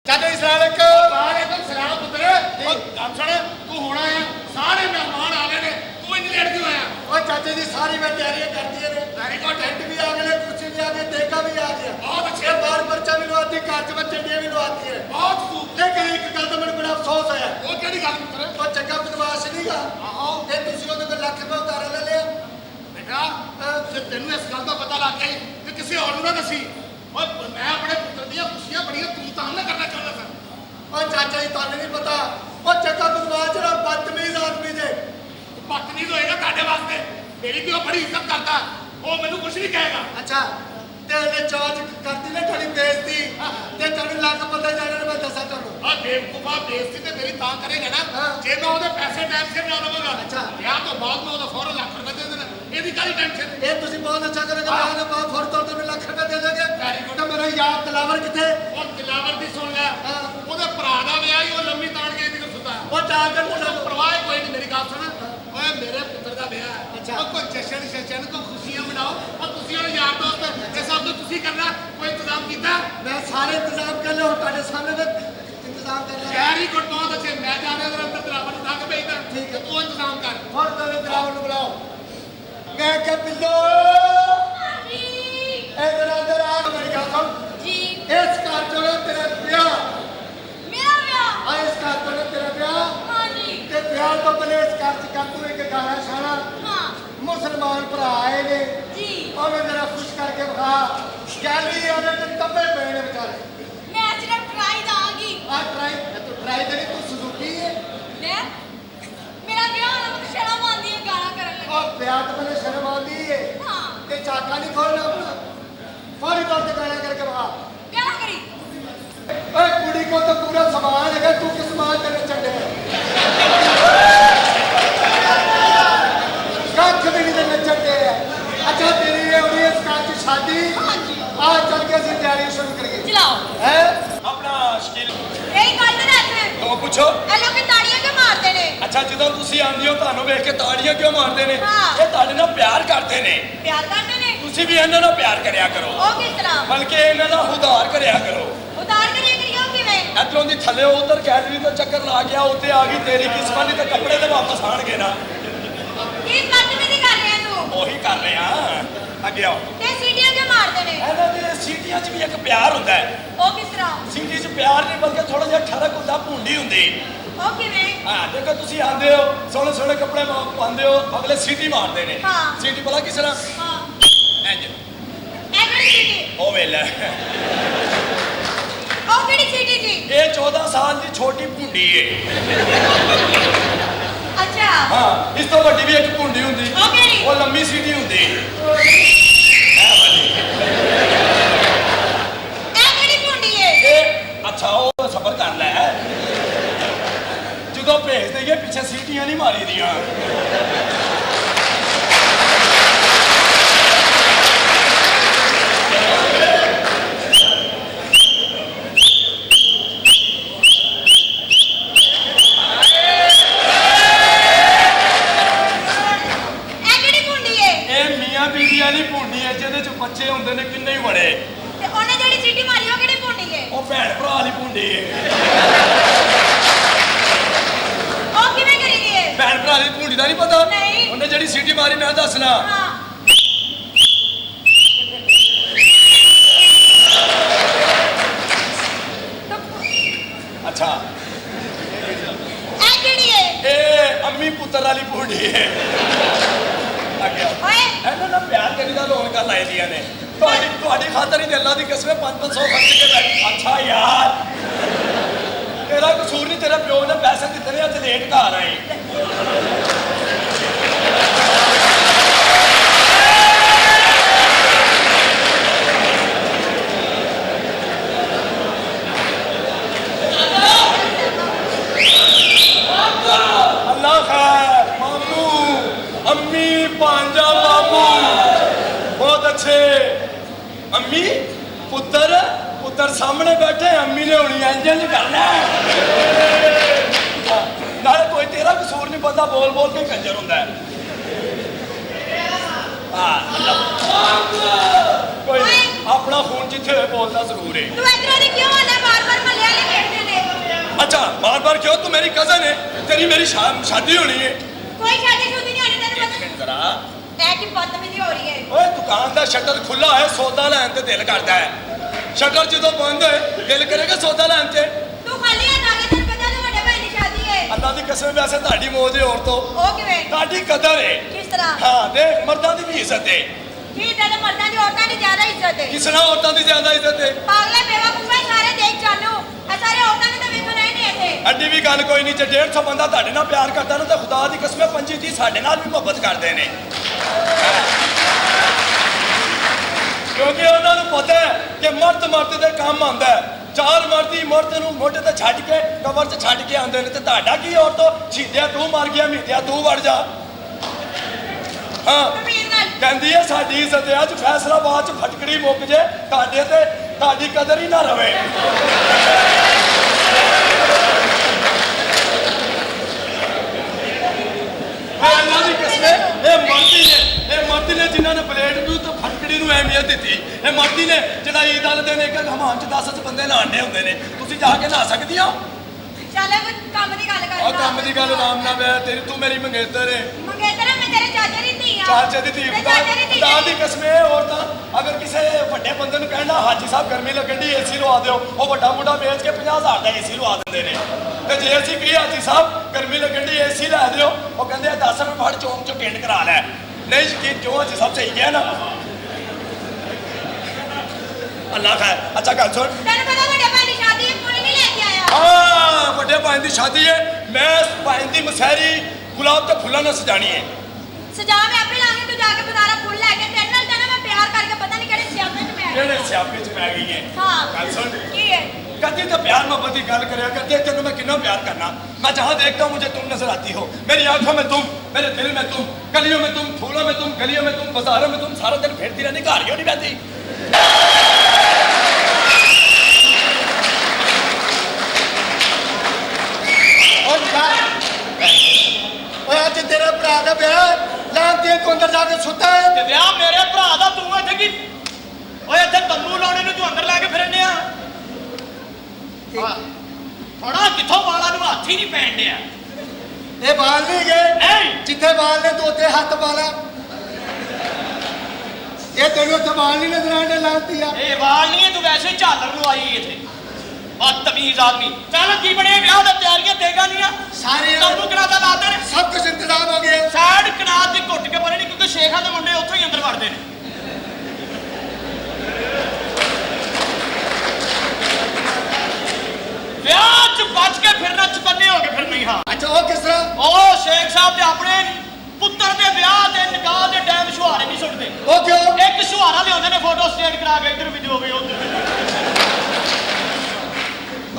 चाचा जी सलाम अलैकुम। वालेकुम सलाम पुत्र। गल सुन, तू होना है सारे मेहमान आ गए ने, तू इन लेट क्यों आया? और चाचा जी सारी मैं तैयारियां कर दी ने। Very good. टेंट भी आ गए, कुर्सी भी आ गई, देगा भी आ गया। बहुत अच्छे। बार पर्चा भी लवाती, घर च चंडियां भी लवाती है। बहुत खूब। लेकिन एक गल तो मैंने बड़ा अफसोस है। वो केड़ी गल पुत्र? वो चंगा बदमाश नहींगा। आहो ते तुसी ओदे कोल लाख रुपए उधार ले लिया। बेटा, जे तेनू इस गल का पता लग गया कि किसी और नूं ना दसी, और मैं अपने पुत्र दी खुशियां बड़ियां धूम-धाम ना करना चाहता था। और चाचा जी तुहानू नहीं पता, वो चंगा बदमाश जरा बदतमीज आदमी जे। बदतमीज होएगा ताडे वास्ते, मेरी भी वो बड़ी इज्जत करता, वो मैनू कुछ नहीं कहेगा। अच्छा ते ओने चार्ज करती ना थोड़ी बेइज्जती ते तुहानू लाख पता जाने मैं दसा तुहानू। और बेवकूफा बेइज्जती ते मेरी तां करेगा ना जे मैं ओदे पैसे टाइम सिर ना देवांगा। अच्छा। ब्याह तो बाद में ओदा फौरन लाख रुपए दे देना, एदी काली टेंशन? ये तुसी बहुत अच्छा करोगे। मैं तो बहुत फौरन तौर पे लाख रुपए दे दोगे। Very good। तो मेरा यार दिलावर किथे? और दिलावर दी सुन ले, ओदे भरा दा विआह ही ओ लम्मी ताण के इधर सुता है। वो जाकर ओदा परवाह कोई नहीं। मेरी गल सुन, ओए मेरे पुत्र दा विआह है। अच्छा। और कोई जश्न शशन को खुशियां मनाओ, और तुसी और यार दोस्त ये सब तो तुसी करना, कोई इंतजाम कीता? मैं सारे इंतजाम कर ले और तुम्हारे सामने तक इंतजाम कर ले। Very good. बहुत अच्छे। मैं जाने अगर अंदर दिलावर उठा के भेजदा, ठीक है। तू इंतजाम कर। और तेरे दिलावर को बुलाओ। मैं क्या बिल्लो इधर अंदर आ। मेरी गल सुन, जी इस घर चो ना तेरा ब्याह, मेरा ब्याह। आ इस घर चो ना तेरा ब्याह हाँ जी। ते ब्याह तो पहले इस घर च कर तू एक गाना शाना। हाँ मुसलमान भरा आए ने, जी। उन्हें जरा खुश करके बखा। गैलरी आने ते कब्बे पेने बेचारे। मैं सिर्फ ट्राई दांगी। आ ट्राई तू ट्राई करी, तू सुजुकी है। मैं मेरा ब्याह होना मुझे शर्म आती है गाना करने लगी। और ब्याह तो पहले शर्म आती है हाँ ते चाका नहीं खोलना अपना। फौरी तौर पे गाना करके बखा। गाना करी। ओए कुड़ी को तो पूरा सामान है, तू किस सामान तेरे चंडे कख भी नहीं तेरे चंडे है। अच्छा तेरी ये होनी है इस घर की शादी। हाँ जी। आज चल के असं तैयारी शुरू करिए। चलाओ। है ਆਪਣਾ ਸ਼ਕੀਲ यही करते रहते हैं। ਤੋਂ ਪੁੱਛੋ। ये लोग की ताड़ियां क्यों मारते ने? ਅੱਛਾ ਜਦੋਂ ਤੁਸੀਂ ਆਉਂਦੇ ਹੋ ਤੁਹਾਨੂੰ ਵੇਖ ਕੇ ਤਾੜੀਆਂ ਕਿਉਂ ਮਾਰਦੇ ਨੇ? ਹਾਂ। ਇਹ ਤੁਹਾਡੇ ਨਾਲ ਪਿਆਰ ਕਰਦੇ ਨੇ। प्यार करते ने। ਤੁਸੀਂ ਵੀ ਇਹਨਾਂ ਨਾਲ ਪਿਆਰ ਕਰਿਆ ਕਰੋ, ओ किस तरह? ਬਲਕਿ ਇਹਨਾਂ ਦਾ ਉਧਾਰ ਕਰਿਆ ਕਰੋ। उतार कर ये करियो कि मैं ਇੱਧਰੋਂ ਦੀ ਥੱਲੇ ਉਧਰ ਗੈਲਰੀ ਤੋਂ ਚੱਕਰ ਲਾ ਗਿਆ, ਉੱਤੇ ਆ ਗਈ ਤੇਰੀ ਕਿਸਮਤ ਦੀ, ਤੇ ਕੱਪੜੇ ਤੇ ਵਾਪਸ ਆਣਗੇ ਨਾ। ये बदतमीजी कर रहे हैं तू। ਉਹੀ ਕਰ ਰਹੇ ਆ। ਅੱਗੇ ਆਓ। ते सीटियां क्यों मारते ने? ਇਹਨਾਂ ਦੇ ਸੀਟੀਆਂ 'ਚ ਵੀ ਇੱਕ ਪਿਆਰ ਹੁੰਦਾ ਹੈ। ओ किस तरह? ਸੀਟੀ 'ਚ ਪਿਆਰ ਨਹੀਂ ਬਲਕਿ ਥੋੜਾ ਜਿਹਾ ਠਰਕ ਹੁੰਦਾ, ਭੁੰਡੀ ਹੁੰਦੀ। ओ कि मैं ਹਾਂ ਦੇਖੋ ਤੁਸੀਂ ਆਉਂਦੇ ਹੋ, ਸੋਹਣੇ ਸੋਹਣੇ ਕੱਪੜੇ ਪਾਉਂਦੇ ਹੋ, ਅਗਲੇ ਸੀਟੀ ਮਾਰਦੇ ਨੇ। ਹਾਂ। ਸੀਟੀ ਭਲਾ ਕਿਸ ਤਰ੍ਹਾਂ? हाँ ਇੰਜ। ए कड़ी सीटी। ਉਹ ਵੇਲੇ ओ कड़ी सीटी जी। ਇਹ 14 ਸਾਲ ਦੀ ਛੋਟੀ ਭੁੰਡੀ ਏ। अच्छा ਹਾਂ ਇਸ ਤੋਂ ਵੱਡੀ ਵੀ ਇੱਕ ਭੁੰਡੀ ਹੁੰਦੀ, ਉਹ ਕਿਹੜੀ? ਉਹ ਲੰਮੀ ਸੀਟੀ ਹੁੰਦੀ। ਇਹ ਵਾਲੀ। ए कड़ी मुंडी है। ਇਹ ਅੱਛਾ ਉਹ ਸਬਰ ਕਰ ਲੈ, ਜਦੋਂ ਭੇਜ ਦਈਏ ਪਿੱਛੇ ਸੀਟੀਆਂ ਨਹੀਂ ਮਾਰੀ ਦੀਆਂ। ए कड़ी मुंडी है। ਇਹ ਮੀਆਂ ਬੀਬੀ ਵਾਲੀ ਭੁੰਡੀ ਹੈ ਜਿਹਦੇ 'ਚ ਬੱਚੇ ਹੁੰਦੇ ਨੇ ਕਿੰਨੇ ਹੀ ਬੜੇ। ते ओने जेडी सीटी मारी ओ कड़ी मुंडी है। ਉਹ ਭੈਣ ਭਰਾ ਵਾਲੀ ਭੁੰਡੀ ਹੈ। ओ किवें करी दी है? ਭੈਣ ਭਰਾ ਦੀ ਭੁੰਡੀ ਦਾ ਨਹੀਂ ਪਤਾ? ਨਹੀਂ। ਉਹਨੇ ਜਿਹੜੀ ਸੀਟੀ ਮਾਰੀ ਮੈਂ ਦੱਸਣਾ। हां तो ਅੱਛਾ ए कड़ी है? ਇਹ ਅੰਮੀ ਪੁੱਤਰ ਵਾਲੀ ਭੁੰਡੀ ਹੈ। ਅੱਗੇ ਆਓ। ओए ਇਹਨਾਂ ਨਾਲ ਪਿਆਰ ਕਰੀ ਦਾ ਰੌਣਕਾਂ ਲਾਈ ਦੀਆਂ ਨੇ। ਤੁਹਾਡੀ ਖਾਤਰ ਹੀ ਤੇ ਅੱਲਾ ਦੀ ਕਸਮ 500 ਖਰਚ ਕੇ ਬੈਠ। ਅੱਛਾ ਯਾਰ ਤੇਰਾ ਕਸੂਰ ਨਹੀਂ, ਤੇਰੇ ਪਿਓ ਨੇ ਪੈਸੇ ਦਿੱਤੇ ਨੇ, ਅੱਜ ਲੇਟ ਘਰ ਆਏ। ਅੱਲਾ ਖੈਰ ਮਾਮੂ ਅੰਮੀ ਭਾਂਜਾ ਮਾਮੂ ਬਹੁਤ ਅੱਛੇ। ਅੰਮੀ ਪੁੱਤਰ ਪੁੱਤਰ ਸਾਹਮਣੇ ਬੈਠੇ, ਅੰਮੀ ਨੇ ਹੋਣੀ ਇੰਜ ਕਰਨਾ। ਨਾਲੇ ਕੋਈ ਤੇਰਾ ਕਸੂਰ ਨਹੀਂ, ਬੰਦਾ ਬੋਲ ਬੋਲ ਕੇ ਕੰਜਰ ਹੁੰਦਾ ਹੈ। ਹਾਂ ਕੋਈ ਨਹੀਂ, ਆਪਣਾ ਖੂਨ ਜਿੱਥੇ ਹੋਏ ਬੋਲਦਾ ਜ਼ਰੂਰ ਹੈ। तू इधर वाली क्यों आना बार-बार मले वाले अच्छा बार बार क्यों? तू मेरी कजन है, तेरी मेरी शादी होनी है। कोई शादी शुदी नहीं होनी तेरे एक मिनट जरा। पता है कि बदतमीजी हो रही है। ओए दुकान का शटर खुला है, सौदा लैन ते दिल करता है। शटर जो बंद है दिल करेगा सौदा लैन ते। तू खाली हाथ आ गया, तेरे पता तो बड़े भाई की शादी है। अल्लाह की कसम वैसे ताड़ी मौज है औरतों, ओ किवें? ताड़ी कदर है। किस तरह? हाँ देख मर्दां दी भी इज्जत है। ठीक है, तो मर्दां दी औरतां दी ज्यादा इज्जत है। किसना औरतां दी ज्यादा इज्जत है? पागले बेवकूफ है सारे, देख चालू ए सारे औरतां ने तो वेखना ही नहीं इथे। ਐਡੀ ਵੀ ਗੱਲ ਕੋਈ ਨਹੀਂ। ਜੇ 150 ਬੰਦਾ ਤੁਹਾਡੇ ਨਾਲ ਪਿਆਰ ਕਰਦਾ ਨਾ ਤਾਂ ਖੁਦਾ ਦੀ ਕਸਮ 25-30 ਸਾਡੇ ਨਾਲ ਵੀ ਮੁਹੱਬਤ ਕਰਦੇ ਨੇ, ਕਿਉਂਕਿ ਉਹਨਾਂ ਨੂੰ ਪਤਾ ਹੈ ਕਿ ਮਰਦ ਦੇ ਕੰਮ ਆਉਂਦਾ ਹੈ। ਚਾਰ ਮਰਦੀ ਮਰਦ ਨੂੰ ਮੋਢੇ ਤੇ ਛੱਡ ਕੇ ਕਬਰ 'ਚ ਛੱਡ ਕੇ ਆਉਂਦੇ ਨੇ, ਤੇ ਤੁਹਾਡਾ ਕੀ ਔਰਤੋਂ ਛੀਦਿਆ ਤੂੰ ਮਰ ਗਿਆ, ਮੀਦਿਆ ਤੂੰ ਵੜ ਜਾ। ਹਾਂ ਜ਼ਮੀਨ ਨਾਲ ਕਹਿੰਦੀ ਹੈ ਸਾਡੀ ਇੱਜ਼ਤ ਹੈ। ਅੱਜ ਫੈਸਲਾਬਾਦ 'ਚ ਫਟਕੜੀ ਮੁੱਕ ਜੇ ਤੁਹਾਡੇ ਤੇ ਤੁਹਾਡੀ ਕਦਰ ਹੀ ਨਾ ਰਵੇ। ਅੱਲਾਹ ਦੀ ਕਸਮ ਇਹ ਮਰਦੀ ਨੇ ਜਿਨ੍ਹਾਂ ਨੇ ਬਲੇਡ ਨੂੰ ਤੇ ਫਟਕੜੀ ਨੂੰ ਅਹਿਮੀਅਤ ਦਿੱਤੀ। ਇਹ ਮਰਦੀ ਨੇ ਜਿਹੜਾ ਈਦ ਵਾਲੇ ਦਿਨ ਇੱਕ ਹਮਾਮ 'ਚ 10 ਬੰਦੇ ਨਹਾਣੇ ਹੁੰਦੇ ਨੇ, ਤੁਸੀਂ ਜਾ ਕੇ ਨਹਾ ਸਕਦੀਆਂ ਹੋ? ਚੱਲ ਕੋਈ ਕੰਮ ਦੀ ਗੱਲ ਕਰ। ਉਹ ਕੰਮ ਦੀ ਗੱਲ ਆਰਾਮ ਨਾਲ ਵੇ, ਤੇਰੀ ਤੂੰ ਮੇਰੀ ਮੰਗੇਤਰ ਹੈ। ਮੰਗੇਤਰਾ ਮੈਂ ਤੇਰੇ ਚਾਚੇ ਦੀ ਧੀ ਆ। ਚਾਚੇ ਦੀ ਧੀ ਤੇ ਚਾਚੇ ਦੀ ਧੀ ਖੁਦਾ ਦੀ ਕਸਮ ਇਹ ਔਰਤਾਂ ਅਗਰ ਕਿਸੇ ਵੱਡੇ ਬੰਦੇ ਨੂੰ ਕਹਿਣਾ ਹਾਜੀ ਸਾਹਿਬ ਗਰਮੀ ਲੱਗਣ ਦੀ ਏਸੀ ਲਵਾ ਦਿਓ, ਉਹ ਵੱਡਾ ਮੁੰਡਾ ਵੇਚ ਕੇ 50,000 ਦਾ ਏਸੀ ਲਵਾ ਦਿੰਦੇ ਨੇ। ਤੇ ਜੇ ਅਸੀਂ ਕਹੀਏ ਹਾਜੀ ਸਾਹਿਬ ਗਰਮੀ ਲੱਗਣ ਦੀ ਏਸੀ ਲੈ ਦਿਓ, ਉਹ ਕਹਿੰਦੇ ਆ 10 ਰੁਪਏ ਫੜ ਚੌਂਕ 'ਚੋਂ ਟਿੰਡ ਕਰਾ ਲੈ। ਨਹੀਂ ਯਕੀਨ ਕਿਉਂ? ਹਾਜੀ ਸਾਹਿਬ ਸਹੀ ਕਿਹਾ ਨਾ। ਅੱਲਾ ਖੈਰ। ਅੱਛਾ ਗੱਲ ਸੁਣ, ਤੈਨੂੰ ਪਤਾ ਵੱਡੇ ਭਾਈ ਦੀ ਸ਼ਾਦੀ ਹੈ, ਕੋਈ ਨਹੀਂ ਲੈ ਕੇ ਆਇਆ। ਹਾਂ ਵੱਡੇ ਭਾਈ ਦੀ ਸ਼ਾਦੀ ਹੈ। ਮੈਂ ਭਾਈ ਦੀ ਮਸਹਿਰੀ ਗੁਲਾਬ ਤੇ ਫੁੱਲਾਂ ਨਾਲ ਸਜਾਣੀ ਹੈ। ਸਜਾ ਮੈਂ ਆਪੇ ਲਾਂਗੀ, ਤੂੰ ਜਾ ਕੇ ਬਜ਼ਾਰਾ ਫੁੱਲ ਲੈ ਕੇ ਤੇਰੇ ਨਾਲ ਜਾਣਾ। ਮੈਂ ਪਿਆਰ ਕਰਕੇ ਪਤਾ ਨਹੀਂ ਕਿਹੜੇ ਸਿਆਪੇ 'ਚ ਮੈਂ ਕਿਹੜੇ ਸਿਆਪੇ 'ਚ ਪੈ ਗਈ ਹੈ? ਹਾਂ ਗੱਲ ਸੁਣ, ਕੀ ਹੈ? कभी तो प्यार मोहब्बत की गल करा करते, तेनों मैं कितना प्यार करना। मैं जहाँ देखता हूँ मुझे तुम नजर आती हो। मेरी आंखों में तुम, मेरे दिल में तुम, गलियों में तुम, फूलों में तुम, गलियों में तुम, बाजारों में तुम, सारा दिन फिरती रहती, घर क्यों नहीं रहती? ਓਏ ਅੱਜ ਤੇਰੇ ਭਰਾ ਦਾ ਵਿਆਹ ਲਾਂਤੀ ਤੂੰ ਅੰਦਰ ਜਾ ਕੇ ਸੁੱਤਾ ਹੈ। ਤੇ ਵਿਆਹ ਮੇਰੇ ਭਰਾ ਦਾ, ਤੂੰ ਇੱਥੇ ਕੀ? ਓਏ ਇੱਥੇ ਤੰਬੂ ਲਾਉਣੇ ਨੂੰ ਤੂੰ ਅੰਦਰ ਲੈ ਕੇ ਫਿਰਨੇ ਆ। ਥੋੜਾ ਕਿੱਥੋਂ ਵਾਲਾਂ ਨੂੰ ਹੱਥ ਹੀ ਨਹੀਂ ਪੈਣ ਡਿਆ। ਇਹ ਵਾਲ ਨਹੀਂ ਗਏ, ਨਹੀਂ ਜਿੱਥੇ ਵਾਲ ਨੇ ਤੂੰ ਉੱਥੇ ਹੱਥ ਪਾ ਲਾ। ਇਹ ਤੈਨੂੰ ਉੱਥੇ ਵਾਲ ਨਹੀਂ ਨਜ਼ਰ ਆਉਂਦੇ ਲਾਂਤੀ ਆ। ਇਹ ਵਾਲ ਨਹੀਂ, ਤੂੰ ਵੈਸੇ ਹੀ ਝਾਲਰ ਨੂੰ ਆਈ ਇੱਥੇ। ਬਦਤਮੀਜ਼ ਆਦਮੀ। ਚੱਲ ਕੀ ਬਣਿਆ ਵਿਆਹ ਦਾ? ਤਿਆਰੀਆਂ ਦੇਗਾ ਨਹੀਂ ਆ ਸਾਰੇ ਤੰਬੂ ਕਨਾਦਾ ਲਾ ਦੇਣ। ਸਭ ਕੁਝ ਇੰਤਜ਼ਾਮ ਹੋ ਗਿਆ। ਸਾਈਡ ਕਨਾਦ ਦੀ ਘੁੱਟ ਕੇ ਪਰੇ ਨਹੀਂ, ਕਿਉਂਕਿ ਸ਼ੇਖਾਂ ਦੇ ਮੁੰਡੇ ਉੱਥੋਂ ਹੀ ਅੰਦਰ ਵੜਦੇ ਨੇ। ਵਿਆਹ 'ਚ ਬਚ ਕੇ ਫਿਰਨਾ, ਚੁਕੰਨੇ ਹੋ ਕੇ ਫਿਰਨੀ। ਹਾਂ ਅੱਛਾ ਉਹ ਕਿਸ ਤਰ੍ਹਾਂ? ਉਹ ਸ਼ੇਖ ਸਾਹਿਬ ਦੇ ਆਪਣੇ ਪੁੱਤਰ ਦੇ ਵਿਆਹ ਤੇ ਨਿਕਾਹ ਦੇ ਟਾਈਮ ਛੁਹਾਰੇ ਨਹੀਂ ਸੁੱਟਦੇ। ਉਹ ਕਿਉਂ? ਇੱਕ ਛੁਹਾਰਾ ਲਿਆਉਂਦੇ ਨੇ ਫੋਟੋ ਸਟੇਟ ਕਰਾ ਕੇ, ਇੱਧਰ ਵੀ ਹੋਵੇ ਉੱਧਰ ਵੀ।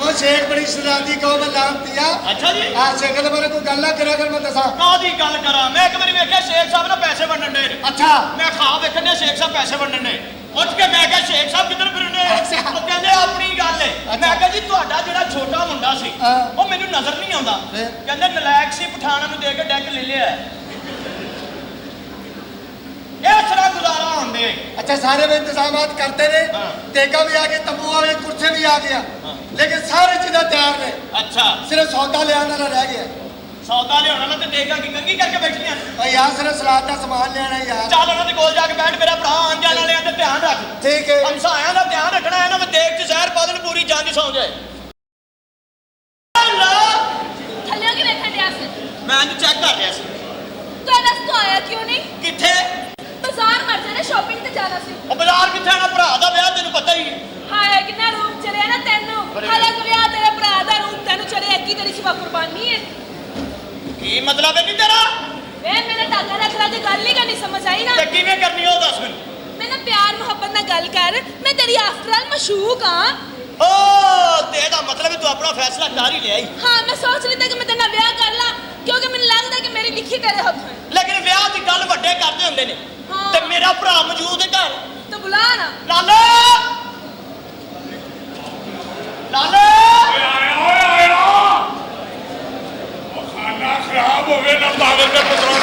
ਉਹ ਸ਼ੇਖ ਬੜੀ ਸ਼ਰਾਰਤੀ ਕੌਮ ਲਾਂਤੀ ਆ। ਅੱਛਾ ਜੀ, ਆ ਸ਼ੇਖ ਦੇ ਬਾਰੇ ਕੋਈ ਗੱਲ ਨਾ ਕਰਿਆ ਕਰ, ਮੈਂ ਦੱਸਾਂ। ਕਾਹਦੀ ਗੱਲ ਕਰਾਂ? ਮੈਂ ਇੱਕ ਵਾਰੀ ਵੇਖਿਆ ਸ਼ੇਖ ਸਾਹਿਬ ਨਾਲ ਪੈਸੇ ਵੰਡਣ ਦੇ। ਅੱਛਾ ਮੈਂ ਖਾ ਵੇਖਣ ਡਿਆ ਸ਼ੇਖ ਸਾਹਿਬ ਪੈਸੇ ਵੰਡਣ ਦੇ। ਉੱਠ ਕੇ ਮੈਂ ਕਿਹਾ ਸ਼ੇਖ ਸਾਹਿਬ ਕਿੱਧਰ ਫਿਰਨੇ? ਉਹ ਕਹਿੰਦੇ ਆਪਣੀ ਗੱਲ ਹੈ। ਮੈਂ ਕਿਹਾ ਜੀ ਤੁਹਾਡਾ ਜਿਹੜਾ ਛੋਟਾ ਮੁੰਡਾ ਸੀ ਹਾਂ। ਉਹ ਮੈਨੂੰ ਨਜ਼ਰ ਨਹੀਂ ਆਉਂਦਾ। ਫਿਰ? ਕਹਿੰਦੇ ਨਲਾਇਕ ਸੀ, ਪਠਾਨਾਂ ਨੂੰ ਦੇ ਕੇ ਡੈਕ ਲੈ ਲਿਆ। ਇਸ ਤਰ੍ਹਾਂ ਗੁਜ਼ਾਰਾ ਹੁੰਦੇ। अच्छा सारे में इंतजामात करते रहे। हाँ। टेका भी आ गया, तंबू आ गए, कुर्सी भी आ गया। हाँ। लेकिन सारी चीजें तैयार ने, ਅੱਛਾ सिर्फ सौदा ले आना रह गया। ਸੌਦਾ ਲਿਆਉਣਾ ਨਾ ਤੇ ਦੇਗਾ ਕਿ ਕੰਗੀ ਕਰਕੇ ਬੈਠੀਆਂ। और यहाँ सिर्फ सलाद का सामान ले आना है यार। ਚੱਲ ਉਹਨਾਂ ਦੇ ਕੋਲ ਜਾ ਕੇ ਬੈਠ, ਮੇਰਾ ਭਰਾ ਆਉਣ ਜਾਣ ਵਾਲਿਆਂ ਤੇ ਧਿਆਨ ਰੱਖ। ठीक है। ਹਮਸਾਇਆਂ ਦਾ ਧਿਆਨ ਰੱਖਣਾ ਹੈ ਨਾ। ਮੈਂ ਦੇਖ ਚ ਜ਼ਹਿਰ ਪਾ ਦੇਣ, ਪੂਰੀ ਜਾਨ ਦੀ ਸੌਂ ਜਾਏ। ਥੱਲੇ ਕੀ ਵੇਖਣ ਡਿਆ ਸੀ? ਮੈਂ ਇਹਨੂੰ ਚੈੱਕ ਕਰ ਰਿਹਾ ਸੀ। ਤੂੰ ਦੱਸ ਤੂੰ ਆਇਆ ਕਿਉਂ ਨਹੀਂ? ਕਿੱਥੇ? ਬਾਜ਼ਾਰ ਮਰ ਜਾਣਾ, ਸ਼ਾਪਿੰਗ ਤੇ ਜਾਣਾ ਸੀ। ਉਹ ਬਾਜ਼ਾਰ ਕਿੱਥੇ ਆਣਾ? ਭਰਾ ਦਾ ਵਿਆਹ ਤੈਨੂੰ ਪਤਾ ਹੀ ਹੈ। ਹਾਏ ਕਿੰਨਾ ਰੂਪ ਚੜਿਆ ਨਾ ਤੈਨੂੰ। ਹਾਲੇ ਤੂੰ ਵਿਆਹ ਤੇਰੇ ਭਰਾ ਦਾ ਰੂਪ ਤੈਨੂੰ ਚੜਿਆ, ਕੀ ਤੇਰੀ ਸਿਵਾ ਕੁਰਬਾਨੀ ਹੈ। ਕੀ ਮਤਲਬ ਹੈ ਨਹੀਂ ਤੇਰਾ? ਵੇ ਮੇਰੇ ਢਾਗਾ ਰੱਖ ਲਾ ਕੇ ਗੱਲ ਨਹੀਂ ਕਰਨੀ, ਸਮਝ ਆਈ ਨਾ? ਤੇ ਕਿਵੇਂ ਕਰਨੀ ਉਹ ਦੱਸ ਮੈਨੂੰ। ਮੈਨੂੰ ਪਿਆਰ ਮੁਹੱਬਤ ਨਾਲ ਗੱਲ ਕਰ। ਮੈਂ ਤੇਰੀ ਆਫਟਰ ਆਲ ਮਸ਼ੂਕ ਹਾਂ। ਓ ਤੇ ਇਹਦਾ ਮਤਲਬ ਹੈ ਤੂੰ ਆਪਣਾ ਫੈਸਲਾ ਕਰ ਹੀ ਲਿਆ ਹੀ। ਹਾਂ ਮੈਂ ਸੋਚ ਲਈ ਕਿ ਮੈਂ ਤੇਰੇ ਨਾਲ ਵਿਆਹ ਕਰ ਲਾਂ, ਕਿਉਂਕਿ ਮੈਨੂੰ ਲੱਗਦਾ ਕਿ ਮੇਰੀ ਲਿਖੀ ਤੇਰੇ ਹੱਥ ਹੈ। ਲੇਕਿਨ ਵਿਆਹ ਦੀ ਗੱਲ ਵੱਡੇ ਕਰਦੇ ਹੁੰਦੇ ਨੇ। ਹਾਂ। ਤੇ ਮੇਰਾ ਭਰਾ ਮੌਜੂਦ ਹੈ ਘਰ। ਤੂੰ ਬੁਲਾ ਨਾ। ਲਾਲੇ ਲਾਲੇ ਖਾਣਾ ਖਰਾਬ ਹੋਵੇ ਨਾ ਪਾਗਲ ਦੇ ਪੁੱਤਰੋਂ।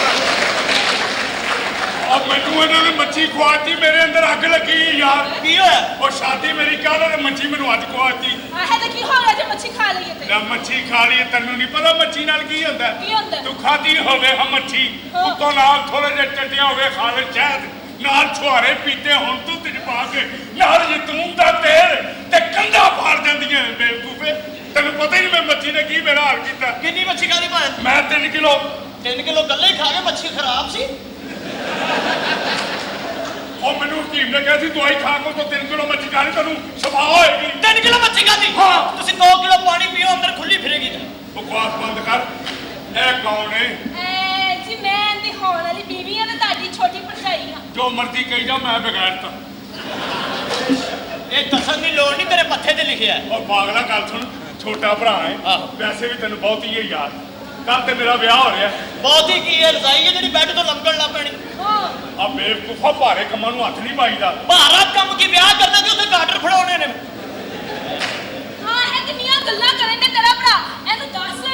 अब मैं ਮੈਨੂੰ ਇਹਨਾਂ ਨੇ ਮੱਛੀ ਖਵਾਤੀ ਮੇਰੇ ਅੰਦਰ ਅੱਗ ਲੱਗੀ ਯਾਰ ਕੀ ਹੋਇਆ ਉਹ ਸ਼ਾਦੀ ਮੇਰੀ ਕੱਲ ਤੇ ਮੱਛੀ ਮੈਨੂੰ ਅੱਜ ਖਵਾਤੀ ਆਹ ਤਾਂ ਕੀ ਹੋ ਗਿਆ ਜੇ ਮੱਛੀ ਖਾ ਲਈਏ ਤੇ ਨਾ ਮੱਛੀ ਖਾ ਲਈ ਤੈਨੂੰ ਨਹੀਂ ਪਤਾ ਮੱਛੀ ਨਾਲ ਕੀ ਹੁੰਦਾ ਕੀ ਹੁੰਦਾ? ਤੂੰ ਖਾਦੀ ਹੋਵੇ ਹਾਂ ਮੱਛੀ ਹਾਂ। ਉੱਤੋਂ ਨਾਲ ਥੋੜੇ ਜਿਹੇ ਟੱਟਿਆ ਹੋਵੇ ਖਾ ਲੈ ਸ਼ਹਿਦ ਨਾਲ ਛੁਹਾਰੇ ਪੀਤੇ ਹੁਣ ਤੂੰ ਤਿਜ ਪਾ ਕੇ ਨਾਲ ਜੈਤੂਨ ਦਾ ਤੇਲ ਤੇ ਕੰਧਾਂ ਫਾੜ ਜਾਂਦੀਆਂ ਨੇ ਬੇਵਕੂਫੇ ਤੈਨੂੰ ਪਤਾ ਹੀ ਨਹੀਂ ਮੈਂ ਮੱਛੀ ਨੇ ਕੀ ਮੇਰਾ ਹਾਲ ਕੀਤਾ ਕਿੰਨੀ ਮੱਛੀ ਖਾਦੀ ਭਾਂ ਮੈਂ 3 ਕਿਲੋ 3 ਕਿਲੋ ਗੱਲੇ ਹੀ ਖਾ ਕੇ ਮੱਛੀ ਖਰਾਬ ਸੀ ਉਹ ਮੈਨੂੰ ਹਕੀਮ ਨੇ ਕਿਹਾ ਸੀ ਦਵਾਈ ਖਾ ਕੇ ਤੋਂ 3 ਕਿਲੋ ਮੱਛੀ ਖਾਣੀ ਤੈਨੂੰ ਸ਼ਫਾ ਹੋਏਗੀ 3 ਕਿਲੋ ਮੱਛੀ ਖਾਦੀ ਹਾਂ। ਤੁਸੀਂ 2 ਕਿਲੋ ਪਾਣੀ ਪੀਓ ਅੰਦਰ ਖੁੱਲੀ ਫਿਰੇਗੀ ਤੇ ਬਕਵਾਸ ਬੰਦ ਕਰ ਇਹ ਕੌਣ ਹੈ ਜੀ ਮੈਂ ਇਹਦੀ ਹੋਣ ਵਾਲੀ ਬੀਵੀ ਆ ਤੇ ਤੁਹਾਡੀ ਛੋਟੀ ਭਰਜਾਈ ਆ। ਜੋ ਮਰਜ਼ੀ ਕਹੀ ਜਾ ਮੈਂ ਬਗੈਰਤਾ ਇਹ ਦੱਸਣ ਦੀ ਲੋੜ ਨਹੀਂ ਤੇਰੇ ਮੱਥੇ ਤੇ ਲਿਖਿਆ ਹੈ। ਉਹ ਪਾਗਲਾ ਗੱਲ ਸੁਣ ਛੋਟਾ ਭਰਾ ਹੈ ਆਹੋ। ਵੈਸੇ ਵੀ ਤੈਨੂੰ ਬਹੁਤ ਹੀ ਹੈ ਯਾਰ ਕੱਲ ਤੇ ਮੇਰਾ ਵਿਆਹ ਹੋ ਰਿਹਾ ਬਹੁਤ ਹੀ ਕੀ ਹੈ ਰਜ਼ਾਈ ਹੈ ਜਿਹੜੀ ਬੈੱਡ ਤੋਂ ਲੰਘਣ ਲੱਗ ਪੈਣੀ ਹਾਂ ਆ ਬੇਵਕੂਫਾ ਭਾਰੇ ਕੰਮਾਂ ਨੂੰ ਹੱਥ ਨਹੀਂ ਪਾਈਦਾ ਭਾਰਾ ਕੰਮ ਕੀ ਵਿਆਹ ਕਰਨਾ ਕਿ ਉੱਥੇ ਗਾਡਰ ਫੜਾਉਣੇ ਨੇ ਹਾਂ ਇਹ ਕਿੰਨੀਆਂ ਗੱਲਾਂ ਕਰਨ ਨੇ ਤੇਰਾ ਭਰਾ ਇਹਨੂੰ ਦੱਸ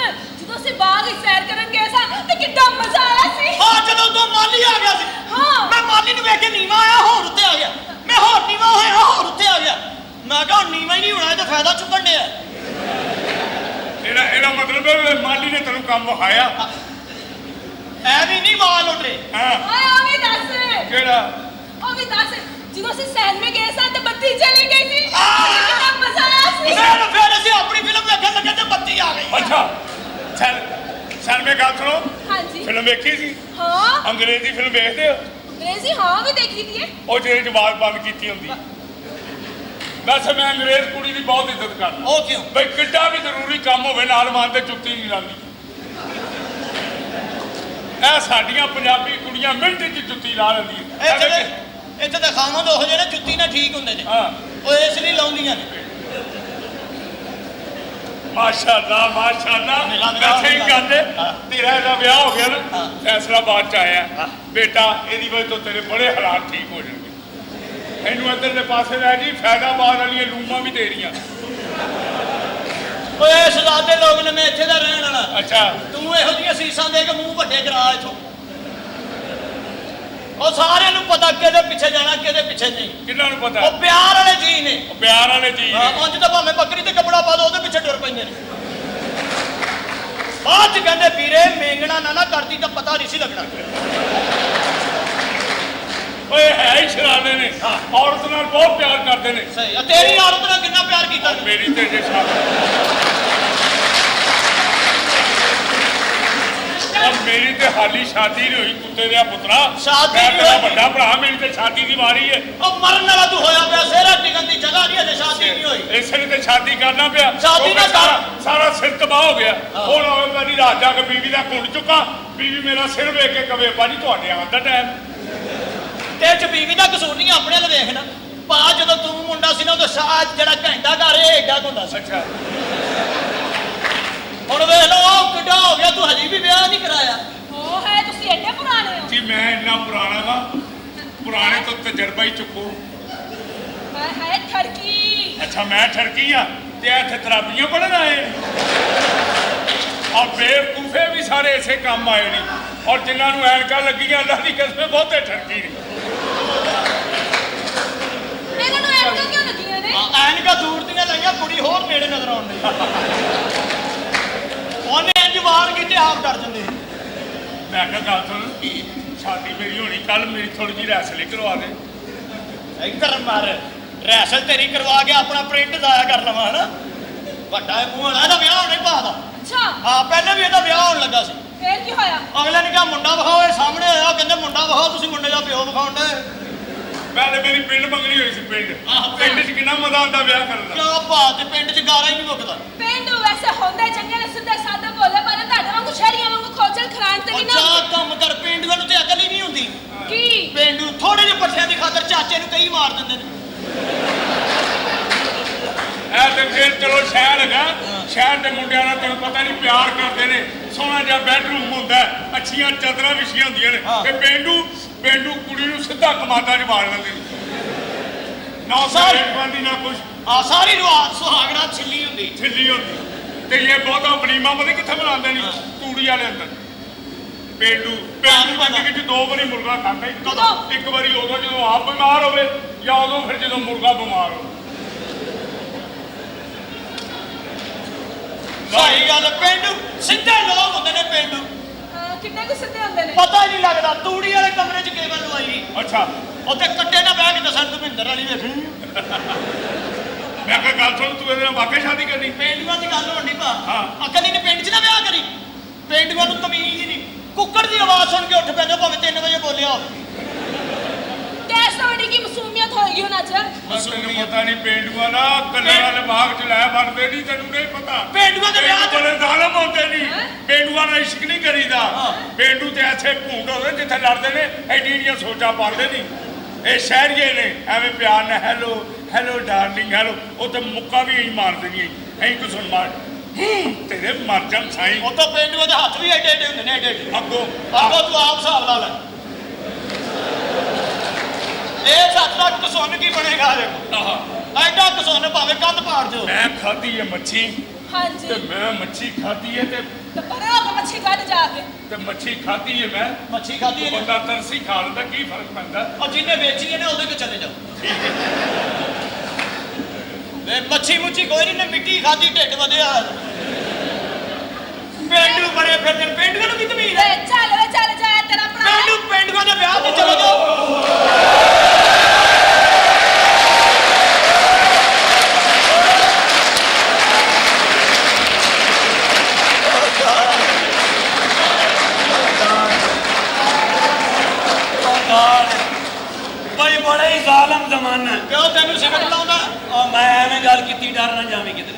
ਜਦੋਂ ਅਸੀਂ ਬਾਗ ਵਿੱਚ ਸੈਰ ਕਰਨ ਗਏ ਸਾਂ ਤੇ ਕਿੰਨਾ ਮਜ਼ਾ ਆਇਆ ਸੀ। ਹਾਂ ਜਦੋਂ ਤੋਂ ਮਾਲੀ ਆ ਗਿਆ ਸੀ ਹਾਂ। ਮੈਂ ਮਾਲੀ ਨੂੰ ਵੇਖ ਕੇ ਨੀਵਾ ਆਇਆ ਹੋਰ ਉੱਤੇ ਆ ਗਿਆ ਮੈਂ ਹੋਰ ਨੀਵਾ ਹੋਇਆ ਹੋਰ ਉੱਤੇ ਆ ਗਿਆ ਮੈਂ ਕਿਹਾ ਨੀਵਾ ਹੀ ਨਹੀਂ ਹੋਣਾ ਇਹ ਤਾਂ ਫਾਇਦਾ ਚੁੱਕਣ ਡਿਆ ਇਹਦਾ ਮਤਲਬ ਹੈ ਮਾਲੀ ਨੇ ਤੈਨੂੰ ਕੰਮ ਵਿਖਾਇਆ ਐ ਵੀ ਨਹੀਂ ਮਾਲ ਉੱਟੇ ਹਾਂ ਓਏ ਉਹ ਵੀ ਦੱਸ ਕਿਹੜਾ ਉਹ ਵੀ ਦੱਸ ਜਦੋਂ ਅਸੀਂ ਸੈਰ ਵਿੱਚ ਗਏ ਸਾਂ ਤੇ ਬੱਤੀ ਚਲੀ ਗਈ ਸੀ ਕਿੰਨਾ ਮਜ਼ਾ ਆਇਆ ਸੀ। ਫਿਰ ਅਸੀਂ ਆਪਣੀ ਫਿਲਮ ਵੇਖਣ ਲੱਗੇ ਤੇ ਬੱਤੀ ਆ ਗਈ ਅੱਛਾ ਚੱਲ ਮੈਂ ਗੱਲ ਸੁਣੋ ਹਾਂਜੀ ਫਿਲਮ ਵੇਖੀ ਸੀ ਹਾਂ ਅੰਗਰੇਜ਼ੀ ਫਿਲਮ ਵੇਖਦੇ ਹੋ ਅੰਗਰੇਜ਼ੀ ਹਾਂ ਵੀ ਦੇਖੀ ਦੀ ਹੈ। ਉਹ ਜਿਹੜੇ ਜਵਾਬ ਬੰਦ ਕੀਤੀ ਹੁੰਦੀ ਵੈਸੇ ਮੈਂ ਅੰਗਰੇਜ਼ ਕੁੜੀ ਦੀ ਬਹੁਤ ਇੱਜ਼ਤ ਕਰਦਾ ਉਹ ਕਿਉਂ ਬਈ ਕਿੱਡਾ ਵੀ ਜ਼ਰੂਰੀ ਕੰਮ ਹੋਵੇ ਨਾਲ ਮਾਨ ਤੇ ਜੁੱਤੀ ਨਹੀਂ ਲਾਉਂਦੀ ਇਹ ਸਾਡੀਆਂ ਪੰਜਾਬੀ ਕੁੜੀਆਂ ਮਿੰਟ 'ਚ ਜੁੱਤੀ ਲਾ ਲੈਂਦੀਆਂ ਇੱਥੇ ਤਾਂ ਖਾਵਾਂ ਉਹ ਜਿਹੜੇ ਜੁੱਤੀ ਨਾਲ ਠੀਕ ਹੁੰਦੇ ਨੇ ਹਾਂ ਉਹ ਇਸ ਲਈ ਲਾਉਂਦੀਆਂ ਨੇ ਮਾਸ਼ਾਅੱਲਾ ਮਾਸ਼ਾਅੱਲਾ ਵੈਸੇ ਹੀ ਗੱਲ ਹੈ ਤੇਰਾ ਇਹਦਾ ਵਿਆਹ ਹੋ ਗਿਆ ਨਾ ਫੈਸਲਾ ਬਾਅਦ ਚ ਆਇਆ ਬੇਟਾ ਇਹਦੀ ਵਜ੍ਹਾ ਤੋਂ ਤੇਰੇ ਬੜੇ ਹਾਲਾਤ ਠੀਕ ਹੋ ਜਾਣਗੇ ਇਹਨੂੰ ਇੱਧਰ ਦੇ ਪਾਸੇ ਲੈ ਜੀ ਫੈਦਾਬਾਦ ਵਾਲੀਆਂ ਲੂਮਾਂ ਵੀ ਦੇ ਰਹੀਆਂ ਓਏ ਸ਼ਹਜ਼ਾਦੇ ਲੋਕ ਨੇ ਮੈਂ ਇੱਥੇ ਦਾ ਰਹਿਣ ਵਾਲਾ ਅੱਛਾ ਤੂੰ ਇਹੋ ਜਿਹੀਆਂ ਸੀਸਾਂ ਦੇ ਕੇ ਮੂੰਹ ਵੱਡੇ ਕਰਾ ਇਥੋਂ ਉਹ ਸਾਰਿਆਂ ਨੂੰ ਪਤਾ ਕਿਹਦੇ ਪਿੱਛੇ ਜਾਣਾ ਕਿਹਦੇ ਪਿੱਛੇ ਨਹੀਂ ਕਿੰਨਾਂ ਨੂੰ ਪਤਾ ਉਹ ਪਿਆਰ ਵਾਲੇ ਜੀ ਨੇ ਉਹ ਪਿਆਰ ਵਾਲੇ ਜੀ ਨੇ। ਉਂਝ ਤਾਂ ਭਾਵੇਂ ਬੱਕਰੀ ਤੇ ਕੱਪੜਾ ਪਾ ਦੋ ਉਹਦੇ ਪਿੱਛੇ ਟੁਰ ਪੈਂਦੇ ਨੇ ਬਾਅਦ ਚ ਕਹਿੰਦੇ ਵੀਰੇ ਮੇਂਗਣਾ ਨਾ ਕਰਦੀ ਤਾਂ ਪਤਾ ਨਹੀਂ ਸੀ ਲੱਗਣਾ ਓਏ ਹੈ ਹੀ ਸ਼ਰਾਨੇ ਨੇ ਔਰਤ ਨਾਲ ਬਹੁਤ ਪਿਆਰ ਕਰਦੇ ਨੇ ਸਹੀ ਤੇਰੀ ਔਰਤ ਨਾਲ ਕਿੰਨਾ ਪਿਆਰ ਕੀਤਾ ਤੂੰ? ਮੇਰੀ ਤੇ ਜੇ ਮੇਰੀ ਤੇ ਹਾਲੀ ਸ਼ਾਦੀ ਨਹੀਂ ਹੋਈ ਕੁੱਤੇ ਦੇ ਪੁੱਤਰਾ ਸ਼ਾਦੀ ਮੈਂ ਨਹੀਂ ਤੇਰਾ ਹੋਈ। ਵੱਡਾ ਭਰਾ ਮੇਰੀ ਤੇ ਸ਼ਾਦੀ ਦੀ ਵਾਰੀ ਹੈ ਉਹ ਮਰਨ ਵਾਲਾ ਤੂੰ ਹੋਇਆ ਪਿਆ ਸਿਹਰਾ ਟਿਕਣ ਦੀ ਜਗ੍ਹਾ ਨਹੀਂ ਅਜੇ ਸ਼ਾਦੀ ਨਹੀਂ ਹੋਈ ਇਸੇ ਲਈ ਤੇ ਸ਼ਾਦੀ ਕਰਨਾ ਪਿਆ ਸ਼ਾਦੀ ਕਿਉਂਕਿ ਨਾ ਕਰ। ਸਾਰਾ ਸਿਰ ਤਬਾਹ ਹੋ ਗਿਆ ਹੁਣ ਆਵੇਗਾ ਦੀ ਰਾਤ ਜਾ ਕੇ ਬੀਵੀ ਦਾ ਕੁੰਡ ਚੁੱਕਾ ਬੀਵੀ ਮੇਰਾ ਸਿਰ ਵੇਖ ਕੇ ਕਵੇ ਬਾਜੀ ਤੁਹਾਡੇ ਆਉਣ ਦਾ ਟਾਈਮ ਤੇ ਚ ਬੀਵੀ ਦਾ ਕਸੂਰ ਨਹੀਂ ਆਪਣੇ ਵੱਲ ਵੇਖ ਨਾ ਪਾ ਜਦੋਂ ਤੂੰ ਮੁੰਡਾ ਸੀ ਨਾ ਉਦੋਂ ਸਾਜ ਜਿਹੜਾ ਘੰਟਾ ਘਰ ਇਹ ਏਡਾ ਕੁ ਹੁੰਦਾ ਸੀ ਅੱਛਾ ਹੁਣ ਵੇਖ ਲਓ ਉਹ ਕਿੱਡਾ ਹੋ ਗਿਆ ਤੂੰ ਹਜੇ ਵੀ ਵਿਆਹ ਨਹੀਂ ਕਰਾਇਆ ਉਹ ਹੈ ਤੁਸੀਂ ਐਡੇ ਪੁਰਾਣੇ ਹੋ। ਜੀ ਮੈਂ ਇੰਨਾ ਪੁਰਾਣਾ ਵਾ ਪੁਰਾਣੇ ਤੋਂ ਤਜਰਬਾ ਹੀ ਚੁੱਕੋ ਹੈ ਠਰਕੀ ਅੱਛਾ ਮੈਂ ਠਰਕੀ ਆ ਤੇ ਇੱਥੇ ਤਰਾਬੀਆਂ ਪੜਨ ਆਏ ਆ ਬੇਵਕੂਫੇ ਵੀ ਸਾਰੇ ਇਸੇ ਕੰਮ ਆਏ ਨੇ ਔਰ ਜਿਨ੍ਹਾਂ ਨੂੰ ਐਨਕਾਂ ਲੱਗੀਆਂ ਅੱਲਾਹ ਦੀ ਕਸਮ ਬਹੁਤੇ ਠਰਕੀ ਨੇ ਇਹਨਾਂ ਨੂੰ ਐਨਕਾਂ ਕਿਉਂ ਲੱਗੀਆਂ ਨੇ? ਐਨਕਾਂ ਦੂਰ ਦੀਆਂ ਲਾਈਆਂ ਕੁੜੀ ਹੋਰ ਨੇੜੇ ਨਜ਼ਰ ਆਉਣ ਦੀ ਉਹਨੇ ਇੰਜ ਵਾਰ ਕੀਤੇ ਆਪ ਡਰ ਜਾਂਦੇ ਮੈਂ ਕਿਹਾ ਗੱਲ ਸੁਣ ਸ਼ਾਦੀ ਮੇਰੀ ਹੋਣੀ ਕੱਲ ਮੇਰੀ ਥੋੜੀ ਜਿਹੀ ਰੈਸਲਿੰਗ ਕਰਵਾ ਦੇ ਇੱਧਰ ਮਾਰ ਰੈਸਲ ਤੇਰੀ ਕਰਵਾ ਕੇ ਆਪਣਾ ਪ੍ਰਿੰਟ ਜ਼ਾਇਆ ਕਰ ਲਵਾਂ ਹਨਾ ਵੱਡਾ ਇਹ ਮੂੰਹ ਵਾਲਾ ਇਹਦਾ ਵਿਆਹ ਹੋਣਾ ਹੀ ਬਾਦਾ ਅੱਛਾ ਹਾਂ ਪਹਿਲੇ ਵੀ ਇਹਦਾ ਵਿਆਹ ਹੋਣ ਲੱਗਾ ਸੀ ਫੇਰ ਕੀ ਹੋਇਆ? ਅਗਲੇ ਨੇ ਕਿਹਾ ਮੁੰਡਾ ਵਿਖਾਓ ਇਹ ਸਾਹਮਣੇ ਆਇਆ ਕਹਿੰਦੇ ਮੁੰਡਾ ਵਿਖਾਓ ਤੁਸੀਂ ਮੁੰਡੇ ਦਾ ਪਿਓ ਵਿਖਾਉਣ ਦੇ ਪਹਿਲੇ ਮੇਰੀ ਪਿੰਡ ਮੰਗਣੀ ਹੋਈ ਸੀ ਪਿੰਡ ਆਹੋ। ਪਿੰਡ 'ਚ ਕਿੰਨਾ ਮਜ਼ਾ ਆਉਂਦਾ ਵਿਆਹ ਕਰਨ ਦਾ ਕਿਉਂ ਬਾਤ ਤੇ ਪਿੰਡ 'ਚ ਗਾਰਾ ਹੀ ਨਹੀਂ ਮੁੱਕਦਾ ਪਿੰਡੂ ਵੈਸੇ ਹੁੰਦਾ ਚੰਗੇ ਨੇ ਸਿੱਧੇ ਸਾਦੇ ਬੋਲੇ ਪਰ ਤੁਹਾਡੇ ਵਾਂਗੂ ਸ਼ਹਿਰੀਆਂ ਵਾਂਗੂ ਖੋਚਲ ਖਰਾਂਟ ਤੇ ਨਹੀਂ ਅੱਛਾ ਨਾ ਕੰਮ ਕਰ ਪਿੰਡ ਨੂੰ ਤੇ ਅਕਲ ਹੀ ਨਹੀਂ ਹੁੰਦੀ ਕੀ ਪਿੰਡੂ ਥੋੜੇ ਜਿਹੇ ਪੱਠਿਆਂ ਦੀ ਖਾਤਰ ਚਾਚੇ ਨੂੰ ਕਈ ਮਾਰ ਦਿੰਦੇ ਨੇ ਇਹ ਤੇ ਫਿਰ ਚਲੋ ਸ਼ਹਿਰ ਹੈਗਾ ਸ਼ਹਿਰ ਦੇ ਮੁੰਡਿਆਂ ਨਾਲ ਤੈਨੂੰ ਪਤਾ ਨਹੀਂ ਪਿਆਰ ਕਰਦੇ ਨੇ ਸੋਹਣਾ ਜਿਹਾ ਬੈਡਰੂਮ ਹੁੰਦਾ ਅੱਛੀਆਂ ਚਾਦਰਾਂ ਵਿਛੀਆਂ ਹੁੰਦੀਆਂ ਨੇ ਤੇ ਪਿੰਡੂ ਕੁੜੀ ਨੂੰ ਸਿੱਧਾ ਕਮਾਦਾ 'ਚ ਵਾੜ ਲੈਂਦੇ ਨੇ ਨਾ ਸਾਰੇ ਬੰਦੀ ਨਾ ਕੁਛ ਆ ਸਾਰੀ ਰਵਾਜ ਸੁਹਾਗਣਾ ਛਿੱਲੀ ਹੁੰਦੀ ਛਿੱਲੀ ਹੁੰਦੀ ਤੇ ਇਹ ਬਹੁਤਾ ਬਲੀਮਾ ਪਤਾ ਕਿੱਥੇ ਬਣਾਉਂਦੇ ਨੇ ਤੂੜੀ ਵਾਲੇ ਅੰਦਰ ਪੇਂਡੂ ਜ਼ਿੰਦਗੀ 'ਚ 2 ਵਾਰੀ ਮੁਰਗਾ ਖਾਂਦਾ ਹੀ। ਕਦੋਂ? ਇੱਕ ਵਾਰੀ ਉਦੋਂ ਜਦੋਂ ਆਪ ਬਿਮਾਰ ਹੋਵੇ ਜਾਂ ਉਦੋਂ ਫਿਰ ਜਦੋਂ ਮੁਰਗਾ ਬਿਮਾਰ ਹੋਵੇ। ਸਹੀ ਗੱਲ ਪਿੰਡੂ ਸਿੱਧੇ ਲੋਕ ਹੁੰਦੇ ਨੇ ਪਿੰਡੂ ਕਿੰਨੇ ਕੁ ਸਿੱਧੇ ਹੁੰਦੇ ਨੇ ਪਤਾ ਹੀ ਨਹੀਂ ਲੱਗਦਾ ਤੂੜੀ ਵਾਲੇ ਕਮਰੇ 'ਚ ਕੇਬਲ ਲਵਾਈ ਅੱਛਾ ਉੱਥੇ ਕੱਟੇ ਨਾ ਬਹਿ ਕੇ ਦੱਸਣ ਤੂੰ ਮਹਿੰਦਰ ਵਾਲੀ ਵੇਖਣੀ ਮੈਂ ਕਿਹਾ ਗੱਲ ਸੁਣ, ਤੂੰ ਇਹਦੇ ਨਾਲ ਵਾਕਈ ਸ਼ਾਦੀ ਕਰਨੀ? ਪਿੰਡੂਆਂ ਦੀ ਗੱਲ ਹੋਣੀ ਭਾ ਹਾਂ। ਅਕਲ ਨੇ ਪਿੰਡ 'ਚ ਨਾ ਵਿਆਹ ਕਰੀ ਪਿੰਡੂਆਂ ਨੂੰ ਤਮੀਜ਼ ਹੀ ਨਹੀਂ ਕੁੱਕੜ ਦੀ ਆਵਾਜ਼ ਸੁਣ ਕੇ ਉੱਠ ਪੈਂਦੇ ਭਾਵੇਂ 3 ਵਜੇ ਬੋਲਿਆ ਹੋਵੇ ਟੈਸਟ ਤੁਹਾਡੀ ਕੀ ਮਸੂਮੀਅਤ ਹੋਏਗੀ ਹੁਣ ਅੱਜ ਤੈਨੂੰ ਪਤਾ ਨਹੀਂ ਪੇਂਡੂਆਂ ਨਾ ਕੱਲੇ ਵਾਲੇ ਬਾਗ 'ਚ ਲੈ ਵੜਦੇ ਨਹੀਂ, ਤੈਨੂੰ ਨਹੀਂ ਪਤਾ। ਪੇਂਡੂਆਂ ਦੇ ਵਿਆਹ 'ਚ ਬੜੇ ਜ਼ਾਲਮ ਹੁੰਦੇ ਨਹੀਂ। ਹੈਂ? ਪੇਂਡੂਆਂ ਨਾਲ ਇਸ਼ਕ ਨਹੀਂ ਕਰੀਦਾ। ਪੇਂਡੂ ਤੇ ਐਸੇ ਭੂੰਡ ਹੁੰਦੇ ਜਿੱਥੇ ਲੜਦੇ ਨੇ ਐਡੀਆਂ ਸੋਚਾਂ ਪਾਉਂਦੇ ਨਹੀਂ। ਇਹ ਸ਼ਹਿਰੀਏ ਨੇ ਐਵੇਂ ਪਿਆਰ ਨਾਲ ਹੈਲੋ ਹੈਲੋ ਡਾਰਲਿੰਗ ਹੈਲੋ, ਉਹ ਤੇ ਮੁੱਕਾ ਵੀ ਇਹੀ ਮਾਰ ਦੇਣੀ ਐਂ ਤੂੰ ਸੁਣ ਮਾਰ ਤੇਰੇ ਮਰ ਜਾਣ ਸਾਈਂ। ਉਹ ਤਾਂ ਪਿੰਡੂਆਂ ਦੇ ਹੱਥ ਵੀ ਐਡੇ ਐਡੇ ਹੁੰਦੇ ਨੇ ਐਡੇ ਐਡੇ ਅੱਗੋਂ ਅੱਗੋਂ ਤੂੰ ਆਪ ਹਿਸਾਬ ਲਾ ਲੈ ਇਹ ਸੱਤ ਦਾ ਕਸੁੰਨ ਕੀ ਬਣੇਗਾ ਦੇਖੋ ਐਡਾ ਕਸੁੰਨ ਭਾਵੇਂ ਕੰਧ ਪਾੜ ਦਿਓ ਮੈਂ ਖਾਧੀ ਹੈ ਮੱਛੀ ਹਾਂਜੀ ਤੇ ਮੈਂ ਮੱਛੀ ਖਾਧੀ ਹੈ ਤੇ ਪਰੇ ਹੋ ਕੇ ਮੱਛੀ ਕੱਢ ਜਾ ਕੇ ਮੱਛੀ ਖਾਧੀ ਹੈ ਮੈਂ। ਮੱਛੀ ਖਾਧੀ ਇਹਨੇ ਬੰਦਾ ਤਰਸੀ ਖਾ ਲੈਂਦਾ, ਕੀ ਫਰਕ ਪੈਂਦਾ? ਔਰ ਜਿਹਨੇ ਵੇਚੀ ਇਹਨੇ ਉਹਦੇ ਕੋ ਚਲੇ ਜਾਓ ਵੇ ਮੱਛੀ ਮੁੱਛੀ ਕੋਈ ਨਹੀਂ ਨੇ ਮਿੱਟੀ ਖਾਧੀ ਢਿੱਡ ਵਧਿਆ ਪਿੰਡੂ ਬੜੇ ਫਿਰਦੇ ਨੇ ਪਿੰਡੂਆਂ ਨੂੰ ਕੀ ਤਮੀਜ਼ ਹੈ ਵੇ ਚੱਲ ਜਾ ਤੇਰਾ ਭਰਾ ਪਿੰਡੂਆਂ ਦੇ ਵਿਆਹ ਤੇ ਚਲੇ ਜਾਓ ਬਈ ਬੜਾ ਹੀ ਜ਼ਾਲਮ ਜ਼ਮਾਨਾ ਕਿਉਂ ਤੈਨੂੰ ਸਿਗਰਟ ਲਾਉਂਦਾ ਉਹ ਮੈਂ ਐਵੇਂ ਗੱਲ ਕੀਤੀ ਡਰ ਨਾ ਜਾਵੇਂ ਕਿਤੇ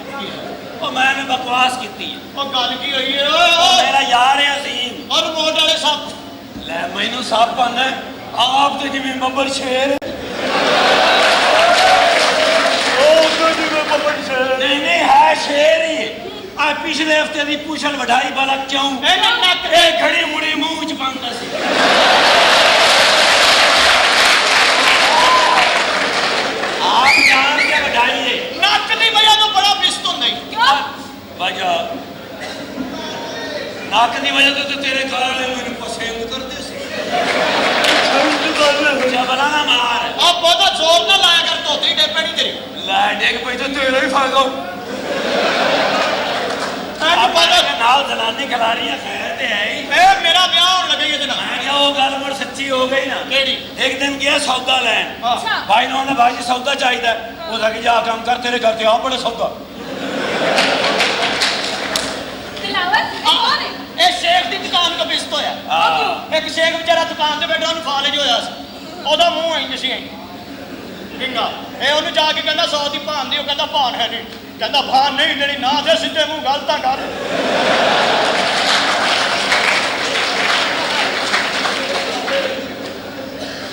ਉਹ ਮੈਂ ਐਵੇਂ ਬਕਵਾਸ ਕੀਤੀ ਉਹ ਗੱਲ ਕੀ ਹੋਈ ਏ ਉਹ ਮੇਰਾ ਯਾਰ ਹੈ ਅਜ਼ੀਮ ਔਰ ਮੋਟ ਵਾਲੇ ਸੱਪ ਲੈ ਮੈਨੂੰ ਸੱਪ ਆਂਦਾ ਆਪ ਤੇ ਜਿਵੇਂ ਬੱਬਰ ਸ਼ੇਰ ਨਹੀਂ ਹੈ ਸ਼ੇਰ ਹੀ ਆ ਪਿਛਲੇ ਹਫਤੇ ਦੀ ਪੁੱਛਲ ਵਢਾਈ ਵਾਲਾ ਕਿਉਂ ਇਹਨੇ ਨੱਕ ਇਹ ਘੜੀ ਮੁੜੀ ਮੂੰਹ ਚ ਪਾਉਂਦਾ ਸੀ ਆਪ ਜਾਣ ਕੇ ਵਢਾਈ ਏ ਨੱਕ ਦੀ ਵਜ੍ਹਾ ਤੋਂ ਬੜਾ ਬਿਸਤ ਹੁੰਦਾ ਈ ਕਿਉਂ ਵਜ੍ਹਾ ਨੱਕ ਦੀ ਵਜ੍ਹਾ ਤੋਂ ਤੇ ਤੇਰੇ ਘਰ ਵਾਲੇ ਮੈਨੂੰ ਪਸੰਦ ਕਰਦੇ ਸੀ ਜਬਲਾ ਨਾ ਮਾਰ ਆ ਬਹੁਤਾ ਜ਼ੋਰ ਨਾ ਲਾਇਆ ਕਰ ਧੋਤੀ ਡੇਪਣੀ ਤੇਰੀ ਲੈ ਡੇਗ ਪਈ ਤਾਂ ਤੇਰਾ ਹੀ ਫਾਇਦਾ ਆਪਾਂ ਦਾ ਨਾਲ ਜਨਾਨੀ ਖਿਲਾੜੀਆਂ ਖੈਰ ਤੇ ਹੈ ਹੀ ਇਹ ਮੇਰਾ ਵਿਆਹ ਹੋਣ ਲੱਗਾ ਇਹਦੇ ਨਾਲ ਮੈਂ ਕਿਹਾ ਉਹ ਗੱਲ ਮੁੜ ਸੱਚੀ ਹੋ ਗਈ ਨਾ ਕਿਹੜੀ ਇੱਕ ਦਿਨ ਗਿਆ ਸੌਦਾ ਲੈਣ ਅੱਛਾ ਭਾਈ ਨੂੰ ਆਂਦਾ ਭਾਈ ਜੀ ਸੌਦਾ ਚਾਹੀਦਾ ਉਹ ਲੱਗ ਜਾ ਕੰਮ ਕਰ ਤੇਰੇ ਘਰ ਤੇ ਆ ਬੜਾ ਸੌਦਾ ਦਿਲਾਵਰ ਕੌਣ ਹੈ ਇਹ ਸ਼ੇਖ ਦੀ ਦੁਕਾਨ ਤੋਂ ਬਿਸਤ ਹੋਇਆ ਇੱਕ ਸ਼ੇਖ ਵਿਚਾਰਾ ਦੁਕਾਨ ਤੇ ਬੈਠਾ ਉਹਨੂੰ ਫਾਲਜ ਹੋਇਆ ਸੀ ਉਹਦਾ ਮੂੰਹ ਇੰਜ ਸੀ ਕਿੰਗਾ ਇਹ ਉਹਨੂੰ ਜਾ ਕੇ ਕਹਿੰਦਾ 100 ਦੀ ਭਾਨ ਦੀ ਉਹ ਕਹਿੰਦਾ ਭਾਨ ਹੈ ਨਹੀਂ ਕਹਿੰਦਾ ਭਾਨ ਨਹੀਂ ਦੇਣੀ ਨਾ ਤੇ ਸਿੱਧੇ ਮੂੰਹ ਗੱਲ ਤਾਂ ਕਰ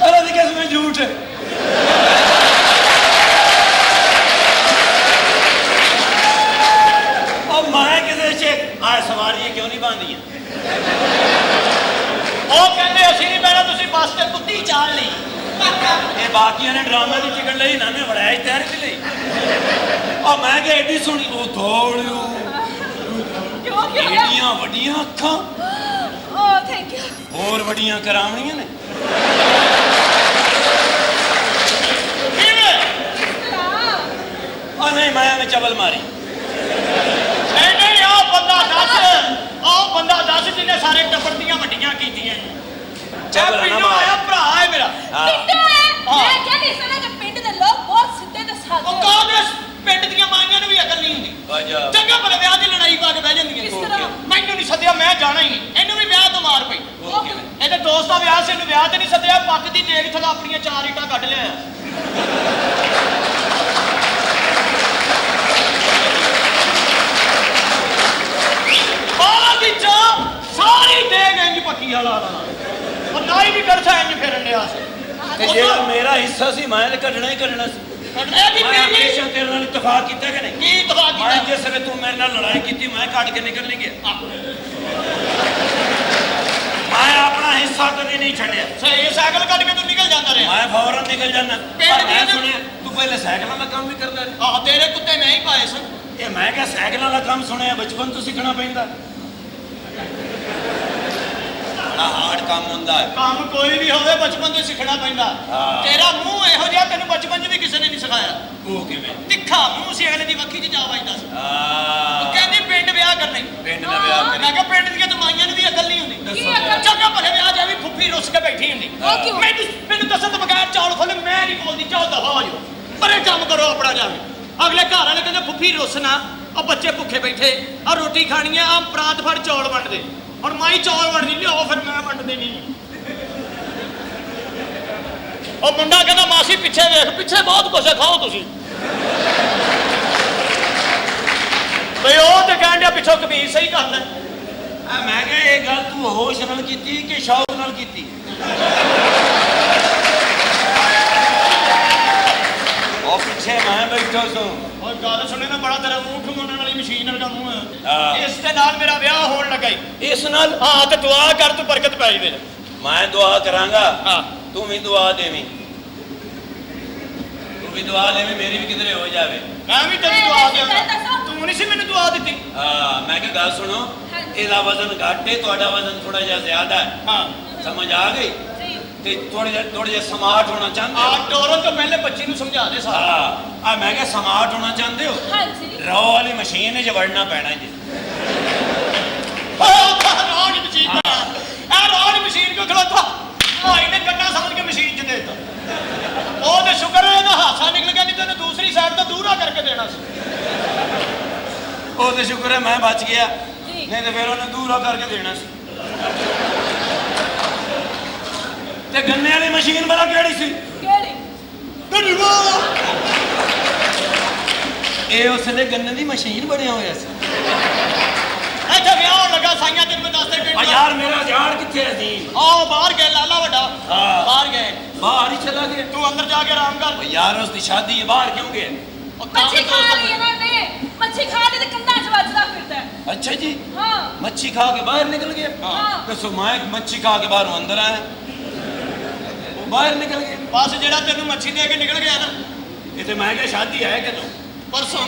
अरे देखिए इसमें झूठ है और मैं किसे शेख आए सवारी क्यों नहीं बांधी है ਉਹ ਕਹਿੰਦੇ ਅਸੀਂ ਨਹੀਂ ਬਹਿਣਾ ਤੁਸੀਂ ਬੱਸ ਤੇ ਕੁੱਤੀ ਚਾਲ ਲਈ ये बाकी ने ड्रामे की टिकट ली ना मैं बड़ा तैयार की ली और मैं क्या एडी सुनी वो दौड़ू ਕਿਉਂ ਕੀ ਹੋਇਆ एडियां वड्डियां अखां ਓ ਥੈਂਕ ਯੂ और वड्डियां करावणियां ने ਕਿਵੇਂ और नहीं मैं में चबल मारी ਨਹੀਂ ਨਹੀਂ ਆਹ ਬੰਦਾ ਦੱਸ ਜਿਹਨੇ ਸਾਰੇ ਟੱਬਰ ਦੀਆਂ ਵੱਡੀਆਂ ਕੀਤੀਆਂ ਚਾਹ ਚੱਲ ਨਾ ਪਿੰਡੋਂ ਮਾਰ। ਆਇਆ ਭਰਾ ਹੈ ਮੇਰਾ ਪਿੰਡੋਂ ਹੈ ਮੈਂ ਕਹਿੰਦੀ ਸੀ ਨਾ ਕਿ ਪਿੰਡ ਦੇ ਲੋਕ ਬਹੁਤ ਸਿੱਧੇ ਤੇ ਸਾਦੇ ਉਹ ਕਾਹਦੇ ਪਿੰਡ ਦੀਆਂ ਮਾਈਆਂ ਨੂੰ ਵੀ ਅਕਲ ਨਹੀਂ ਹੁੰਦੀ वजह ਚੰਗਾ ਭਲੇ ਵਿਆਹ ਦੀ ਲੜਾਈ ਪਾ ਕੇ ਬਹਿ ਜਾਂਦੀਆਂ ਕਿਸ ਤਰ੍ਹਾਂ? ਮੈਨੂੰ ਨਹੀਂ ਸੱਦਿਆ ਮੈਂ ਜਾਣਾ ਹੀ ਨਹੀਂ ਇਹਨੂੰ ਵੀ ਵਿਆਹ ਤੋਂ ਮਾਰ ਪਈ ਉਹ ਕਿਵੇਂ? ਇਹਦੇ ਦੋਸਤ ਦਾ ਵਿਆਹ ਸੀ ਇਹਨੂੰ ਵਿਆਹ ਤੇ ਨਹੀਂ ਸੱਦਿਆ ਪੱਕ ਦੀ ਦੇਖ ਥਲਾ ਆਪਣੀਆਂ 4 ਇੱਟਾਂ ਕੱਢ ਲਿਆ ਬਾਹਰ ਦੀ ਚਾਹ ਸਾਰੀ ਦੇਗ ਇੰਜ ਪੱਕੀ ਵਾਲਾ ਉਹ ਨਾਈ ਵੀ ਕਰਦਾ ਇੰਜ ਫਿਰਨ ਡਿਆ ਸੀ ਤੇ ਜਿਹੜਾ ਮੇਰਾ ਹਿੱਸਾ ਸੀ ਮੈਂ ਤੇ ਕੱਢਣਾ ਹੀ ਕੱਢਣਾ ਸੀ ਇਹ ਵੀ ਮੈਂ ਤੇਰੀ ਹਮੇਸ਼ਾ ਤੇਰੇ ਨਾਲ ਇਤਫਾਕ ਕੀਤਾ ਕਿ ਨਹੀਂ ਕੀ ਤਬਾਹ ਮੈਂ ਕੀਤਾ ਜਿਸ ਵੇਲੇ ਤੂੰ ਮੇਰੇ ਨਾਲ ਲੜਾਈ ਕੀਤੀ ਮੈਂ ਕੱਢ ਕੇ ਨਿਕਲ ਨਹੀਂ ਗਿਆ ਮੈਂ ਆਪਣਾ ਹਿੱਸਾ ਕਦੇ ਨਹੀਂ ਛੱਡਿਆ ਸਹੀ ਸਾਈਕਲ ਕੱਢ ਕੇ ਤੂੰ ਨਿਕਲ ਜਾਂਦਾ ਰਿਹਾ ਮੈਂ ਫੌਰਨ ਨਿਕਲ ਜਾਣਾ ਪਿੰਡ ਦੀਆਂ ਮੈਂ ਸੁਣਿਆ ਤੂੰ ਪਹਿਲੇ ਸਾਈਕਲਾਂ ਦਾ ਕੰਮ ਵੀ ਕਰਦਾ ਰਿਹਾ ਆਹ ਤੇਰੇ ਕੁੱਤੇ ਮੈਂ ਹੀ ਪਾਏ ਸਨ ਇਹ ਮੈਂ ਕਿਹਾ ਸਾਈਕਲਾਂ ਦਾ ਕੰਮ ਸੁਣਿਆ ਬਚਪਨ ਤੋਂ ਸਿੱਖਣਾ ਪੈਂਦਾ ਬੜਾ ਹਾਰਡ ਕੰਮ ਹੁੰਦਾ ਹੈ। ਕੰਮ ਕੋਈ ਵੀ ਹੋਵੇ ਬਚਪਨ ਤੋਂ ਹੀ ਸਿੱਖਣਾ ਪੈਂਦਾ। ਹਾਂ। ਤੇਰਾ ਮੂੰਹ ਇਹੋ ਜਿਹਾ ਤੈਨੂੰ ਬਚਪਨ 'ਚ ਵੀ ਕਿਸੇ ਨੇ ਨਹੀਂ ਸਿਖਾਇਆ। ਉਹ ਕਿਵੇਂ? ਤਿੱਖਾ ਮੂੰਹ ਸੀ ਅਗਲੇ ਦੀ ਵੱਖੀ 'ਚ ਜਾ ਵੱਜਦਾ ਸੀ। ਹਾਂ, ਕਹਿੰਦੀ ਪਿੰਡ ਵਿਆਹ ਕਰਨੇ। ਪਿੰਡ ਦਾ ਵਿਆਹ ਮੈਂ ਕਿਹਾ ਪਿੰਡ ਦੀਆਂ ਜਮਾਈਆਂ ਨੂੰ ਵੀ ਅਕਲ ਨਹੀਂ ਹੁੰਦੀ। ਕੀ ਅਕਲ? ਚੰਗਾ ਭਲੇ ਵਿਆਹ ਜਾ ਵੀ ਫੁੱਫੀ ਰੁੱਸ ਕੇ ਬੈਠੀ ਹੁੰਦੀ। ਉਹ ਕਿਉਂ? ਮੈਨੂੰ ਦੱਸਣ ਤੋਂ ਬਗੈਰ ਚੌਲ ਖੋਲੇ ਮੈਂ ਨਹੀਂ ਬੋਲਦੀ। ਚਾਹ ਦਫਾ ਹੋ ਜਾਓ ਪਰੇ ਕੰਮ ਕਰੋ ਆਪਣਾ ਜਾ ਕੇ। ਅਗਲੇ ਘਰ ਵਾਲੇ ਕਹਿੰਦੇ ਫੁੱਫੀ ਰੁੱਸ ਨਾ, ਉਹ ਬੱਚੇ ਭੁੱਖੇ ਬੈਠੇ ਆ ਰੋਟੀ ਖਾਣੀ ਆ ਪਰਾਤ ਫੜ ਚੌਲ ਵੰਡਦੇ। ਹੁਣ ਮਾਈ ਚੌਲ ਵੰਡਦੀ ਲਿਆਓ ਫਿਰ ਮੈਂ ਵੰਡਦੇ ਨਹੀਂ। ਉਹ ਮੁੰਡਾ ਕਹਿੰਦਾ ਮਾਸੀ ਪਿੱਛੇ ਵੇਖ ਪਿੱਛੇ ਬਹੁਤ ਕੁਛ ਹੈ ਖਾਓ ਤੁਸੀਂ। ਬਈ ਉਹ ਤੇ ਕਹਿੰਦਾ ਪਿੱਛੋਂ ਕਬੀਰ ਸਹੀ ਕਰਦਾ। ਮੈਂ ਕਿਹਾ ਇਹ ਗੱਲ ਤੂੰ ਹੋਸ਼ ਨਾਲ ਕੀਤੀ ਕਿ ਸ਼ੌਕ ਨਾਲ ਕੀਤੀ? ਉਹ ਪਿੱਛੇ ਮੈਂ ਬੈਠਾ ਸੂੰ। ਓਏ ਗੱਲ ਸੁਣੇ ਨਾ ਬੜਾ ਤੇਰਾ ਮੂੰਹ ਘੁੰਮਾਉਣ ਵਾਲੀ ਮਸ਼ੀਨ ਵਰਗਾ ਮੂੰਹ ਹਾਂ। ਹੈ। ਇਸ ਦੇ ਨਾਲ ਮੇਰਾ ਵਿਆਹ ਹੋਣ ਲੱਗਾ ਈ। ਇਸ ਨਾਲ ਹਾਂ ਤੇ ਦੁਆ ਕਰ ਤੂੰ ਬਰਕਤ ਪੈ ਜਾਵੇ। ਮੈਂ ਦੁਆ ਕਰਾਂਗਾ, ਹਾਂ ਤੂੰ ਵੀ ਦੁਆ ਦੇਵੀਂ। ਤੂੰ ਵੀ ਦੁਆ ਦੇਵੀਂ, ਮੇਰੀ ਵੀ ਕਿਧਰੇ ਹੋ ਜਾਵੇ। ਮੈਂ ਵੀ ਤੇਰੀ ਦੁਆ ਦਿਆਂਗਾ। ਤੂੰ ਨਹੀਂ ਸੀ ਮੈਨੂੰ ਦੁਆ ਦਿੱਤੀ। ਹਾਂ, ਮੈਂ ਕਿਹਾ ਗੱਲ ਸੁਣੋ, ਇਹਦਾ ਵਜ਼ਨ ਘੱਟ ਹੈ, ਤੁਹਾਡਾ ਵਜ਼ਨ ਥੋੜਾ ਜਿਹਾ ਜ਼ਿਆਦਾ ਹੈ। ਹਾਂ ਸਮਝ ਆ ਗਈ? ਤੇ ਥੋੜੇ ਜਿਹਾ ਸਮਾਰਟ ਹੋਣਾ ਚਾਹੁੰਦੇ ਆ ਹੋ? ਟੋਰਨ ਤੋਂ ਪਹਿਲੇ ਬੱਚੀ ਨੂੰ ਸਮਝਾ ਦੇ ਸਾਰਾ। ਹਾਂ, ਆ ਮੈਂ ਕਿਹਾ ਸਮਾਰਟ ਹੋਣਾ ਚਾਹੁੰਦੇ ਹੋ? ਹਾਂਜੀ। ਰੋ ਵਾਲੀ ਮਸ਼ੀਨ 'ਚ ਵੜਨਾ ਪੈਣਾ ਜੀ। ਰੋਡ ਮਸ਼ੀਨ ਆ ਰੋਡ ਮਸ਼ੀਨ ਕੋ ਖਲੋਤਾ ਆ ਇਹਨੇ ਕੰਨਾ ਸਮਝ ਕੇ ਮਸ਼ੀਨ 'ਚ ਦੇਤਾ। ਉਹ ਤੇ ਸ਼ੁਕਰ ਹੈ ਇਹਦਾ ਹਾਸਾ ਨਿਕਲ ਗਿਆ ਨਹੀਂ ਤੈਨੂੰ ਦੂਸਰੀ ਸਾਈਡ ਤੋਂ ਦੂਰਾ ਕਰਕੇ ਦੇਣਾ ਸੀ। ਉਹ ਤੇ ਸ਼ੁਕਰ ਹੈ ਮੈਂ ਬਚ ਗਿਆ, ਜੀ। ਨਹੀਂ ਤੇ ਫਿਰ ਉਹਨੇ ਦੂਰਾ ਕਰਕੇ ਦੇਣਾ ਸੀ। ਤੇ ਗੰਨੇ ਵਾਲੀ ਮਸ਼ੀਨ ਵਾਲਾ ਕਿਹੜੀ ਸੀ? ਕਿਹੜੀ? ਇਹ ਉਸਨੇ ਗੰਨੇ ਦੀ ਮਸ਼ੀਨ ਬਣਿਆ ਹੋਇਆ ਸੀ। ਇੱਥੇ ਵਿਆਹ ਹੋਣ ਲੱਗਾ ਸਾਈਆਂ ਤੈਨੂੰ ਮੈਂ ਦੱਸਦੇ ਪਿੰਡ ਆ ਯਾਰ ਮੇਰਾ ਯਾਰ ਕਿੱਥੇ ਹੈ ਜੀ? ਆਹ ਬਾਹਰ ਗਏ ਲਾਲਾ ਵੱਡਾ। ਹਾਂ। ਬਾਹਰ ਗਏ ਬਾਹਰ ਹੀ ਚਲਾ ਗਿਆ। ਤੂੰ ਅੰਦਰ ਜਾ ਕੇ ਆਰਾਮ ਕਰ। ਓ ਯਾਰ ਉਸ ਦੀ ਸ਼ਾਦੀ ਹੈ, ਬਾਹਰ ਕਿਉਂ ਗਿਆ? ਉਹ ਕੰਮ ਮੱਛੀ ਖਾ ਤੋਂ ਲਈ ਇਹਨਾਂ ਨੇ। ਮੱਛੀ ਖਾ ਲਈ ਤੇ ਕੰਧਾਂ 'ਚ ਵੱਜਦਾ ਫਿਰਦਾ ਹੈ। ਅੱਛਾ ਜੀ, ਹਾਂ ਮੱਛੀ ਖਾ ਕੇ ਬਾਹਰ ਨਿਕਲ ਗਿਆ। ਹਾਂ। ਦੱਸੋ, ਮੈਂ ਮੱਛੀ ਖਾ ਕੇ ਬਾਹਰੋਂ ਅੰਦਰ ਆਇਆ, ਉਹ ਬਾਹਰ ਨਿਕਲ ਗਿਆ। ਬਸ ਜਿਹੜਾ ਤੈਨੂੰ ਮੱਛੀ ਦੇ ਕੇ ਨਿਕਲ ਗਿਆ ਨਾ ਇਹ ਤੇ ਮੈਂ ਕਿਹਾ ਸ਼ਾਦੀ ਹੈ ਕਦੋਂ? ਪਰਸੋਂ।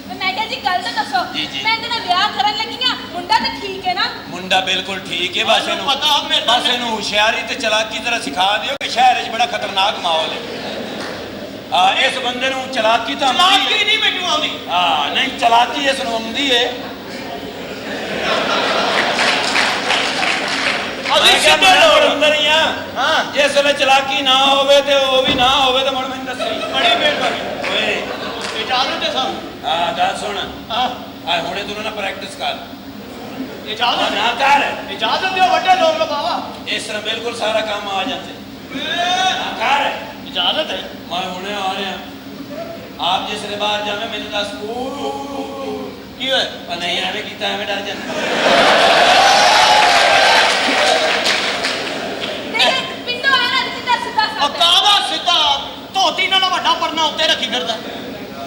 ਤੇ ਮੈਂ ਕਿਹਾ ਜੀ ਗੱਲ ਤਾਂ ਦੱਸੋ। ਜੀ, ਜੀ। ਮੈਂ ਇਹਦੇ ਨਾਲ ਵਿਆਹ ਕਰਨ ਲੱਗੀ ਆ। ਮੁੰਡਾ ਤਾਂ ਠੀਕ ਹੈ ਨਾ? ਮੁੰਡਾ ਬਿਲਕੁਲ ਠੀਕ ਹੈ, ਬਸ ਮੈਨੂੰ ਪਤਾ ਮੇਰੇ ਬਸ ਨਾਲ ਇਹਨੂੰ ਹੁਸ਼ਿਆਰੀ ਤੇ ਚਲਾਕੀ ਤਰ੍ਹਾਂ ਸਿਖਾ ਦਿਓ ਕਿ ਸ਼ਹਿਰ 'ਚ ਬੜਾ ਖਤਰਨਾਕ ਮਾਹੌਲ ਹੈ। ਹਾਂ, ਇਸ ਬੰਦੇ ਨੂੰ ਚਲਾਕੀ ਤਾਂ ਆਉਂਦੀ ਚਲਾਕੀ ਹੈ। ਨਹੀਂ ਮੈਨੂੰ ਆਉਂਦੀ। ਹਾਂ, ਨਹੀਂ ਚਲਾਕੀ ਇਸ ਨੂੰ ਆਉਂਦੀ ਹੈ। ਅਸੀਂ ਮੈਂ ਕਿਹਾ ਸਿੱਧੇ ਮੈਂ ਲੋਕ ਅੰਦਰ ਹੀ ਆ। ਹਾਂ ਜਿਸ ਵੇਲੇ ਚਲਾਕੀ ਨਾ ਹੋਵੇ ਤੇ ਉਹ ਵੀ ਨਾ ਹੋਵੇ ਤਾਂ ਮੁੜ ਮੈਨੂੰ ਦੱਸੀ। ਬੜੀ ਮਿਹਰਬਾਨੀ। ਓਏ ਇਜਾਜ਼ਤ ਹੈ ਸਾਹਿਬ। ਹਾਂ, ਗੱਲ ਸੁਣ, ਹਾਂ ਆ ਹੁਣੇ ਤੂੰ ਨਾ ਪ੍ਰੈਕਟਿਸ ਕਰ। ਇਜਾਜ਼ਤ ਨਾ ਕਰ, ਇਜਾਜ਼ਤ ਦਿਓ ਵੱਡੇ ਲੋਕ ਬਾਬਾ। ਇਸ ਤਰ੍ਹਾਂ ਬਿਲਕੁਲ ਸਾਰਾ ਕੰਮ ਆ ਜਾਂਦੇ। ਨਾ ਕਰ, ਇਜਾਜ਼ਤ ਹੈ। ਮੈਂ ਹੁਣੇ ਆ ਰਿਹਾ। ਆਪ ਜਿਸ ਵੇਲੇ ਬਾਹਰ ਜਾਵੇਂ ਮੈਨੂੰ ਦੱਸ। ਕੀ ਹੋਇਆ? ਪਰ ਨਹੀਂ ਐਵੇਂ ਕੀਤਾ, ਐਵੇਂ ਡਰ ਜਾਂਦਾ। ਨਹੀਂ ਪਿੰਡੋਂ ਆਇਆ ਨਾ ਕਿੱਦਾਂ ਸਿੱਧਾ ਉਹ ਸਾਦਾ। ਕਾਹਦਾ ਸਿੱਧਾ ਧੋਤੀ ਨਾਲ ਵੱਡਾ ਪਰਨਾ ਉੱਤੇ ਰੱਖੀ ਫਿਰਦਾ।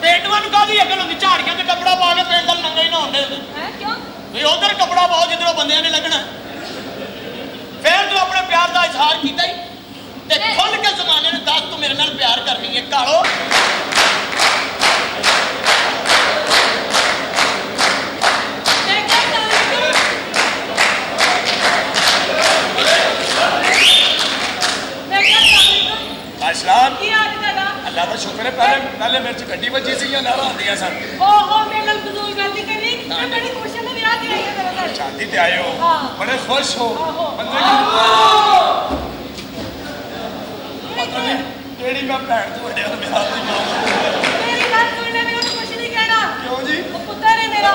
ਪੇਂਡੂਆਂ ਨੂੰ ਕਾਹਦੀ ਅਕਲ ਹੁੰਦੀ? ਝਾੜੀਆਂ ਤੇ ਕੱਪੜਾ ਪਾ ਕੇ ਪਿੰਡ ਵੱਲ ਨੰਗੇ ਹੀ ਨਾ ਹੁੰਦੇ ਹੁੰਦੇ। ਹੈ ਕਿਉਂ? ਵੀ ਉਧਰ ਕੱਪੜਾ ਪਾਓ ਜਿੱਧਰੋਂ ਬੰਦਿਆਂ ਨੇ ਲੱਗਣਾ। ਫਿਰ ਤੂੰ ਆਪਣੇ ਪਿਆਰ ਦਾ ਇਜ਼ਹਾਰ ਕੀਤਾ ਹੀ ਤੇ ਖੁੱਲ ਕੇ ਜ਼ਮਾਨੇ ਨੂੰ ਦੱਸ ਤੂੰ ਮੇਰੇ ਨਾਲ ਪਿਆਰ ਕਰਨੀ ਹੈ ਕਾਲੋ। ਮੈਂ ਕਿਹਾ ਚੱਲ ਮੈਂ ਕਿਹਾ ਚੱਲ ਅਸਲਾਮ, ਕੀ ਹਾਲ ਹੈ ਤੁਹਾਡਾ? ਅੱਲਾ ਦਾ ਸ਼ੁਕਰ ਹੈ। ਪਹਿਲੇ ਮੇਰੇ 'ਚ ਗੱਡੀ ਵੱਜੀ ਸੀ ਜਾਂ ਨਾਰਾ ਹੁੰਦੀਆਂ ਸਨ। ਓਹੋ ਮੇਰੇ ਨਾਲ ਫਜ਼ੂਲ ਗੱਲ ਨਹੀਂ ਕਰੀ। ਮੈਂ ਬੜੀ ਖੁਸ਼ ਹਾਂ ਮੈਂ ਵਿਆਹ ਕੇ ਆਈ ਹਾਂ ਤੇਰੇ ਨਾਲ। ਸ਼ਾਦੀ ਤੇ ਆਏ ਹੋ, ਹਾਂ। ਬੜੇ ਖੁਸ਼ ਹੋ। ਆਹੋ। ਬੰਦੇ ਦੀ ਪਤਾ ਨਹੀਂ ਕਿਹੜੀ ਮੈਂ ਭੈਣ ਤੁਹਾਡੇ ਨਾਲ ਵਿਆਹ ਦੀ ਮਾਂ। ਮੇਰੀ ਗੱਲ ਸੁਣਨੇ ਮੈਨੂੰ ਕੁਝ ਨਹੀਂ ਕਹਿਣਾ। ਕਿਉਂ ਜੀ? ਉਹ ਪੁੱਤਰ ਹੈ ਮੇਰਾ।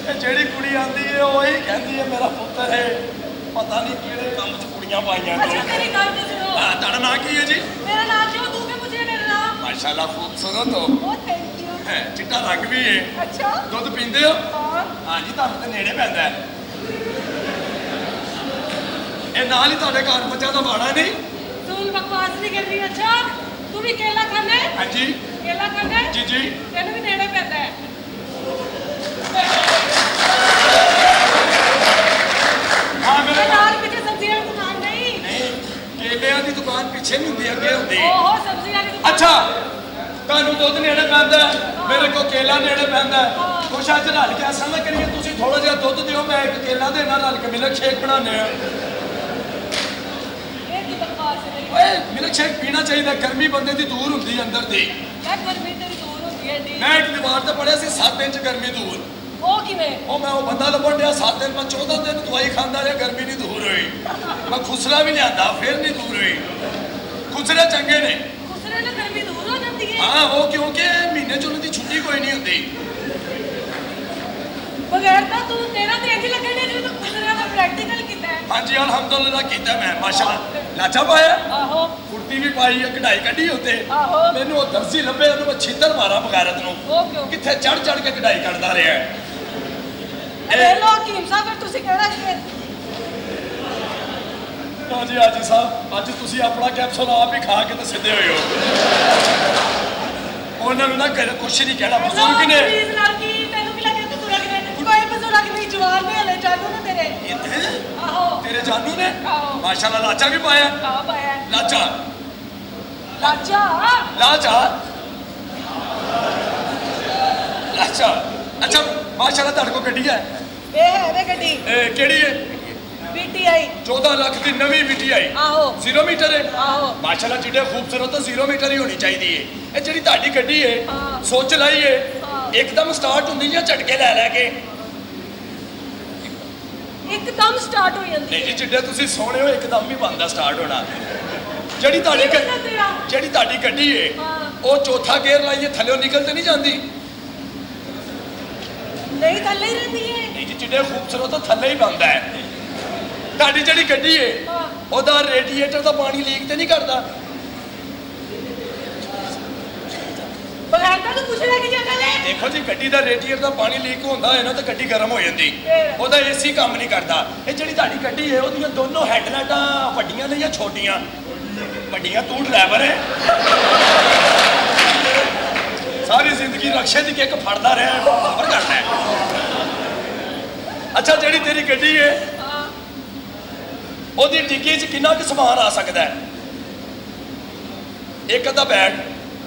ਇਹ ਜਿਹੜੀ ਕੁੜੀ ਆਂਦੀ ਹੈ ਉਹੀ ਕਹਿੰਦੀ ਹੈ ਮੇਰਾ ਪੁੱਤਰ ਹੈ। ਪਤਾ ਨਹੀਂ ਕਿਹੜੇ ਕੰਮ 'ਚ ਕੁੜੀਆਂ ਪਾਈਆਂ ਨੇ। ਅੱਛਾ ਮੇਰੀ ਗੱਲ ਤਾਂ ਸੁਣੋ। ਹਾਂ, ਤੁਹਾਡਾ ਨਾਂ ਕੀ ਹੈ ਜੀ? मेरा नाम क्यों तू भी मुझे मेरा नाम। ਮਾਸ਼ਾਅੱਲਾ ਖੂਬਸੂਰਤ ਹੋ। ओ थैंक यू। ਹੈ, ਚਿੱਟਾ ਰੰਗ ਵੀ ਹੈ। अच्छा ਦੁੱਧ ਪੀਂਦੇ ਹੋ? हाँ ਹਾਂ ਜੀ, ਤੁਹਾਨੂੰ ਤੇ ਨੇੜੇ ਪੈਂਦਾ ਹੈ। ਇਹ ਨਾਲ ਹੀ ਤੁਹਾਡੇ ਘਰ ਬੱਚਾ ਦਾ ਬਾੜਾ ਨਹੀਂ? तू बकवास नहीं कर रही। अच्छा तू भी केला खाना है? ਹਾਂਜੀ केला खाना है? ਜੀ ਜੀ। तेन भी नेड़े पैदा है। ਹਾਂ ਮੇਰੇ मैं लाल पीछे सब्जियां की दुकान नहीं। ਨਹੀਂ, ਕੇਲਿਆਂ ਦੀ ਦੁਕਾਨ ਪਿੱਛੇ ਨਹੀਂ ਹੁੰਦੀ, ਅੱਗੇ ਹੁੰਦੀ। ओहो सब्जियां की दुकान। ਅੱਛਾ, ਤੁਹਾਨੂੰ ਦੁੱਧ ਨੇੜੇ ਪੈਂਦਾ ਹੈ, ਮੇਰੇ ਕੋ ਕੇਲਾ ਨੇੜੇ ਪੈਂਦਾ ਹੈ। हाँ ਕੁਛ ਅੱਜ ਰਲ ਕੇ ਅਸਾਂ ਨਾ ਕਰੀਏ, ਤੁਸੀਂ ਥੋੜਾ ਜਿਹਾ ਦੁੱਧ ਦਿਓ, ਮੈਂ ਇੱਕ ਕੇਲਾ ਦੇਣਾ, ਰਲ ਕੇ ਮਿਲਕ ਸ਼ੇਕ ਬਣਾਉਂਦੇ ਆ। ਇਹ ਕੀ ਬਕਵਾਸ ਹੈ? ਓਏ ਮਿਲਕ ਸ਼ੇਕ ਪੀਣਾ ਚਾਹੀਦਾ, ਗਰਮੀ ਬੰਦੇ ਦੀ ਦੂਰ ਹੁੰਦੀ ਹੈ ਅੰਦਰ ਦੀ। ਮੈਂ ਗਰਮੀ ਤੇਰੀ ਦੂਰ ਹੁੰਦੀ ਹੈ ਡੀ। ਮੈਂ ਇੱਕ ਦੀਵਾਰ ਤੇ ਪੜਿਆ ਸੀ 7 ਦਿਨ ਚ ਗਰਮੀ ਦੂਰ। ਉਹ ਕਿਵੇਂ? ਮੈਂ ਉਹ ਬੰਦਾ ਲੱਭਣ ਡਿਆ 7 ਦਿਨ, ਮੈਂ 14 ਦਿਨ ਦਵਾਈ ਖਾਂਦਾ ਰਿਹਾ, ਗਰਮੀ ਨਹੀਂ ਦੂਰ ਹੋਈ। ਮੈਂ ਖੁਸਰਾ ਵੀ ਲਿਆਂਦਾ, ਫਿਰ ਨਹੀਂ ਦੂਰ ਹੋਈ। ਖੁਸਰੇ ਚੰਗੇ ਨੇ। ਖੁਸਰੇ ਨਾਲ ਗਰਮੀ ਦੂਰ ਹੋ ਜਾਂਦੀ ਹੈ? ਹਾਂ, ਉਹ ਕਿਉਂਕਿ ਮਹੀਨੇ ਚ ਉਹਨਾਂ ਦੀ ਛੁੱਟੀ ਕੋਈ ਨਹੀਂ ਹੁੰਦੀ। ਬਗੈਰ ਤਾਂ ਤੇਰਾ ਤੇ ਇੰਜ ਲੱਗਣ ਡਿਆ ਜਿਵੇਂ ਤੂੰ ਖੁਸਰਿਆਂ ਦਾ ਪ੍ਰੈਕਟੀਕਲ ਕੀਤਾ ਹੈ। ਹਾਂਜੀ ਅਲਹਮਦੁਲਿਲਾ ਕੀਤਾ ਮੈਂ, ਮਾਸ਼ਾਅੱਲਾ। ਲਾਚਾ ਪਾਇਆ, ਆਹੋ ਕੁੜਤੀ ਵੀ ਪਾਈ, ਕਢਾਈ ਕੱਢੀ ਉੱਤੇ। ਆਹੋ। ਮੈਨੂੰ ਉਹ ਦਰਜੀ ਲੱਭੇ, ਉਹਨੂੰ ਮੈਂ ਛਿੱਤਰ ਮਾਰਾਂ ਬਗੈਰਤ ਨੂੰ। ਉਹ ਕਿਉਂ? ਕਿੱਥੇ ਚੜ ਚੜ ਕੇ ਕਢਾਈ ਕੱਢਦਾ ਰਿਹਾ। ਅਰੇ ਲੋ ਹਕੀਮ ਸਾਹਿਬ, ਫਿਰ ਤੁਸੀਂ ਕਹਿਣਾ ਕਿ ਹਾਂਜੀ ਹਾਜੀ ਸਾਹਿਬ, ਅੱਜ ਤੁਸੀਂ ਆਪਣਾ ਕੈਪਸੂਲ ਆਪ ਹੀ ਖਾ ਕੇ ਤਾਂ ਸਿੱਧੇ ਹੋਏ ਹੋ। ਉਹਨਾਂ ਨੂੰ ਨਾ ਕੁਛ ਨਹੀਂ ਕਹਿਣਾ, ਬਜ਼ੁਰਗ ਨੇ। ਪਲੀਜ਼ ਨਾਲ ਕੀ ਤੈਨੂੰ ਕੀ ਲੱਗਿਆ ਬਜ਼ੁਰਗ ਨੇ? ਕੋਈ ਬਜ਼ੁਰਗ ਨਹੀਂ, ਜਵਾਨ ਨੇ ਹਲੇ, ਜਾਨੂ ਨੇ ਤੇਰੇ। ਇੱਥੇ ਆਹੋ ਤੇਰੇ ਜਾਨੂ ਨੇ ਆਹੋ। ਮਾਸ਼ਾਅੱਲਾ ਲਾਚਾ ਵੀ ਪਾਇਆ। ਆ ਪਾਇਆ ਲਾਚਾ ਲਾਚਾ। ਲਾਚਾ ਲਾਚਾ। ਅੱਛਾ ਮਾਸ਼ਾਅੱਲਾ ਤੁਹਾਡੇ ਕੋਲ ਗੱਡੀ ਹੈ? ਇਹ ਹੈ ਵੇ ਗੱਡੀ ਇਹ ਕਿਹੜੀ ਹੈ? ਪੀਟੀਆਈ। 14 ਲੱਖ ਦੀ ਨਵੀਂ ਮਿੱਟੀ ਆਈ। ਆਹੋ 0 ਮੀਟਰ ਹੈ। ਆਹੋ ਮਾਸ਼ਾਅੱਲਾ ਜਿਹੜੇ ਖੂਬਸੂਰਤ ਤਾਂ 0 ਮੀਟਰ ਹੀ ਹੋਣੀ ਚਾਹੀਦੀ ਹੈ। ਇਹ ਜਿਹੜੀ ਤੁਹਾਡੀ ਗੱਡੀ ਹੈ, ਹਾਂ। ਸੋਚ ਲਾਈ ਹੈ, ਹਾਂ। ਇੱਕਦਮ ਸਟਾਰਟ ਹੁੰਦੀ ਜਾਂ ਝਟਕੇ ਲੈ ਲੈ ਕੇ? ਇੱਕਦਮ ਸਟਾਰਟ ਹੋ ਜਾਂਦੀ ਨਹੀਂ ਹੈ। ਜੀ, ਜਿੱਡੇ ਤੁਸੀਂ ਸੋਹਣੇ ਹੋ, ਇੱਕਦਮ ਹੀ ਬੰਦਾ ਸਟਾਰਟ ਹੋਣਾ। ਜਿਹੜੀ ਤੁਹਾਡੀ ਕੀ ਬੰਦਾ ਤੇਰਾ? ਜਿਹੜੀ ਤੁਹਾਡੀ ਗੱਡੀ ਹੈ, ਹਾਂ। ਉਹ ਚੌਥਾ ਗੇਅਰ ਲਾਈਏ ਥੱਲੇ ਨਿਕਲ ਤੇ ਨਹੀਂ ਜਾਂਦੀ? ਨਹੀਂ ਥੱਲੇ ਹੀ ਰਹਿੰਦੀ ਹੈ। ਨਹੀਂ ਜੀ, ਜਿੱਡੇ ਖੂਬਸੂਰਤ ਤਾਂ ਥੱਲੇ ਹੀ ਬੰਦਾ ਹੈ। ਤੁਹਾਡੀ ਜਿਹੜੀ ਗੱਡੀ ਹੈ, ਹਾਂ। ਉਹਦਾ ਰੇਡੀਏਟਰ ਦਾ ਪਾਣੀ ਲੀਕ ਤੇ ਨਹੀਂ ਕਰਦਾ? ਬਗੈਰ ਤਾਂ ਤੂੰ ਪੁੱਛਣਾ ਕਿ ਜਗ੍ਹਾ ਲੈ। ਦੇਖੋ ਜੀ, ਗੱਡੀ ਦਾ ਰੇਡੀਏਟਰ ਦਾ ਪਾਣੀ ਲੀਕ ਹੁੰਦਾ ਹੈ ਨਾ ਤਾਂ ਗੱਡੀ ਗਰਮ ਹੋ ਜਾਂਦੀ। ਫਿਰ? ਉਹਦਾ ਏਸੀ ਕੰਮ ਨਹੀਂ ਕਰਦਾ। ਇਹ ਜਿਹੜੀ ਤੁਹਾਡੀ ਗੱਡੀ ਹੈ, ਉਹਦੀਆਂ ਦੋਨੋਂ ਹੈਡਲਾਈਟਾਂ ਵੱਡੀਆਂ ਨੇ ਜਾਂ ਛੋਟੀਆਂ? ਵੱਡੀਆਂ। ਤੂੰ ਡਰਾਈਵਰ ਹੈ, ਸਾਰੀ ਜ਼ਿੰਦਗੀ ਰਕਸ਼ੇ ਦੀ ਕਿੱਕ ਫੜਦਾ ਰਿਹਾ, ਖਬਰ ਕਰਦਾ ਹੈ। ਅੱਛਾ, ਜਿਹੜੀ ਤੇਰੀ ਗੱਡੀ ਹੈ, ਹਾਂ ਉਹਦੀ ਡਿੱਗੀ 'ਚ ਕਿੰਨਾ ਕੁ ਸਮਾਨ ਆ ਸਕਦਾ ਹੈ? ਇੱਕ ਅੱਧਾ ਬੈਗ।